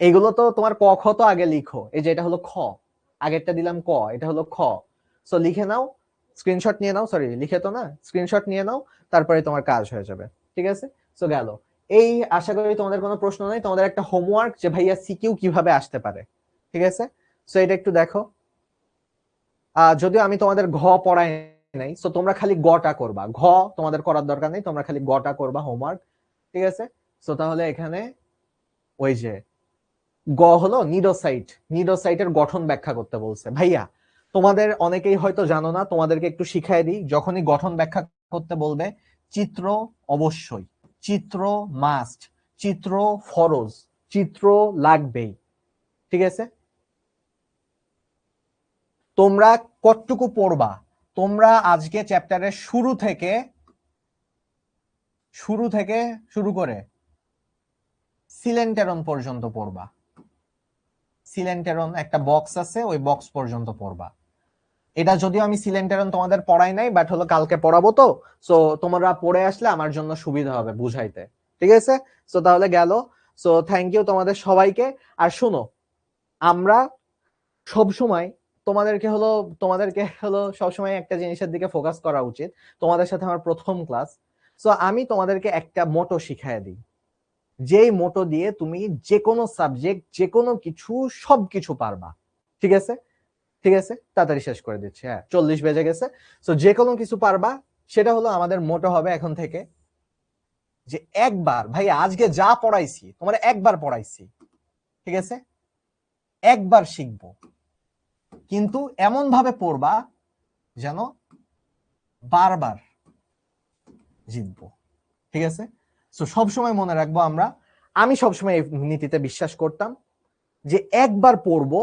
এইগুলো তো তোমার ক খ তো আগে লিখো। এই যে এটা হলো খ, আগেরটা দিলাম ক, এটা হলো খ। সো লিখে নাও, স্ক্রিনশট নিয়ে নাও, সরি লিখে তো না, স্ক্রিনশট নিয়ে নাও, তারপরে তোমার কাজ হয়ে যাবে, ঠিক আছে? সো গেল। এই আশা করি তোমাদের কোনো প্রশ্ন নাই। তোমাদের একটা হোমওয়ার্ক যে ভাইয়া সিকিউ কিভাবে আসতে পারে, ঠিক আছে? সো এটা একটু দেখো। যদিও আমি তোমাদের ঘ পড়াই নাই, সো তোমরা খালি গটা করবা, ঘ তোমাদের করার দরকার নেই, তোমরা খালি গটা করবা হোমওয়ার্ক, ঠিক আছে? সো তাহলে এখানে ওই যে গ হলো নিডোসাইট, নিডোসাইটের গঠন ব্যাখ্যা করতে বলছে। ভাইয়া তোমাদের অনেকেই হয়তো জানো না, তোমাদেরকে একটু শিখাই দিই। যখনই গঠন ব্যাখ্যা করতে বলবে, চিত্র অবশ্যই, চিত্র মাস্ট, চিত্র ফরজ, চিত্র লাগবেই, ঠিক আছে? তোমরা কতটুকু পড়বা? তোমরা আজকে চ্যাপ্টারের শুরু থেকে শুরু করে সিলেন্টেরন পর্যন্ত পড়বা। সিলেন্টেরন একটা বক্স আছে, ওই বক্স পর্যন্ত পড়বা। এটা যদিও আমি সিলেন্টেরন তোমাদের পড়াই নাই, বাট হলো কালকে পড়াবো, তো সো তোমরা পড়ে আসলে আমার জন্য সুবিধা হবে বুঝাইতে, ঠিক আছে? সো তাহলে গেল। সো থ্যাংক ইউ তোমাদের সবাইকে। আর শোনো, আমরা সব সময় তোমাদেরকে হলো সবসময় একটা জিনিসের দিকে ফোকাস করা উচিত। তোমাদের সাথে আমার প্রথম ক্লাস, সো আমি তোমাদেরকে একটা মোটো শিখাই দিই, যেই মোটো দিয়ে তুমি যে কোনো সাবজেক্ট, যে কোনো কিছু, সবকিছু পারবা, ঠিক আছে? ঠিক আছে, তাড়াতাড়ি শেষ করে দিচ্ছি, হ্যাঁ 40 বেজে গেছে। সো যে কোনো কিছু পারবা, সেটা হলো আমাদের মোটো হবে এখন থেকে, যে একবার ভাই আজকে যা পড়াইছি তোমার একবার পড়াইছি, ঠিক আছে? একবার শিখবো, কিন্তু এমন ভাবে পড়বা যেন বারবার জিতবো, ঠিক আছে? সো সবসময় মনে রাখবো আমি সবসময় এই নীতিতে বিশ্বাস করতাম যে একবার পড়বো,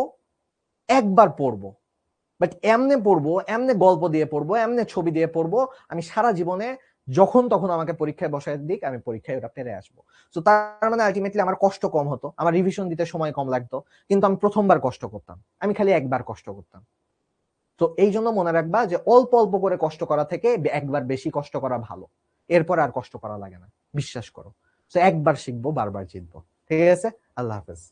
বাট এমনে পড়বো, এমনে গল্প দিয়ে পড়বো, এমনে ছবি দিয়ে পড়বো, আমি সারা জীবনে যখন তখন আমাকে পরীক্ষায় বসায় দিক, আমি পরীক্ষায় ওটা পেরে আসবো। তো তার মানে আলটিমেটলি আমার কষ্ট কম হতো, আমার রিভিশন দিতে সময় কম লাগতো, কিন্তু আমি প্রথমবার কষ্ট করতাম, আমি খালি একবার কষ্ট করতাম। তো এই জন্য মনে রাখবা যে অল্প অল্প করে কষ্ট করা থেকে একবার বেশি কষ্ট করা ভালো, এরপর আর কষ্ট করা লাগে না, বিশ্বাস করো। তো একবার শিখবো, বারবার জিতবো, ঠিক আছে? আল্লাহ হাফেজ।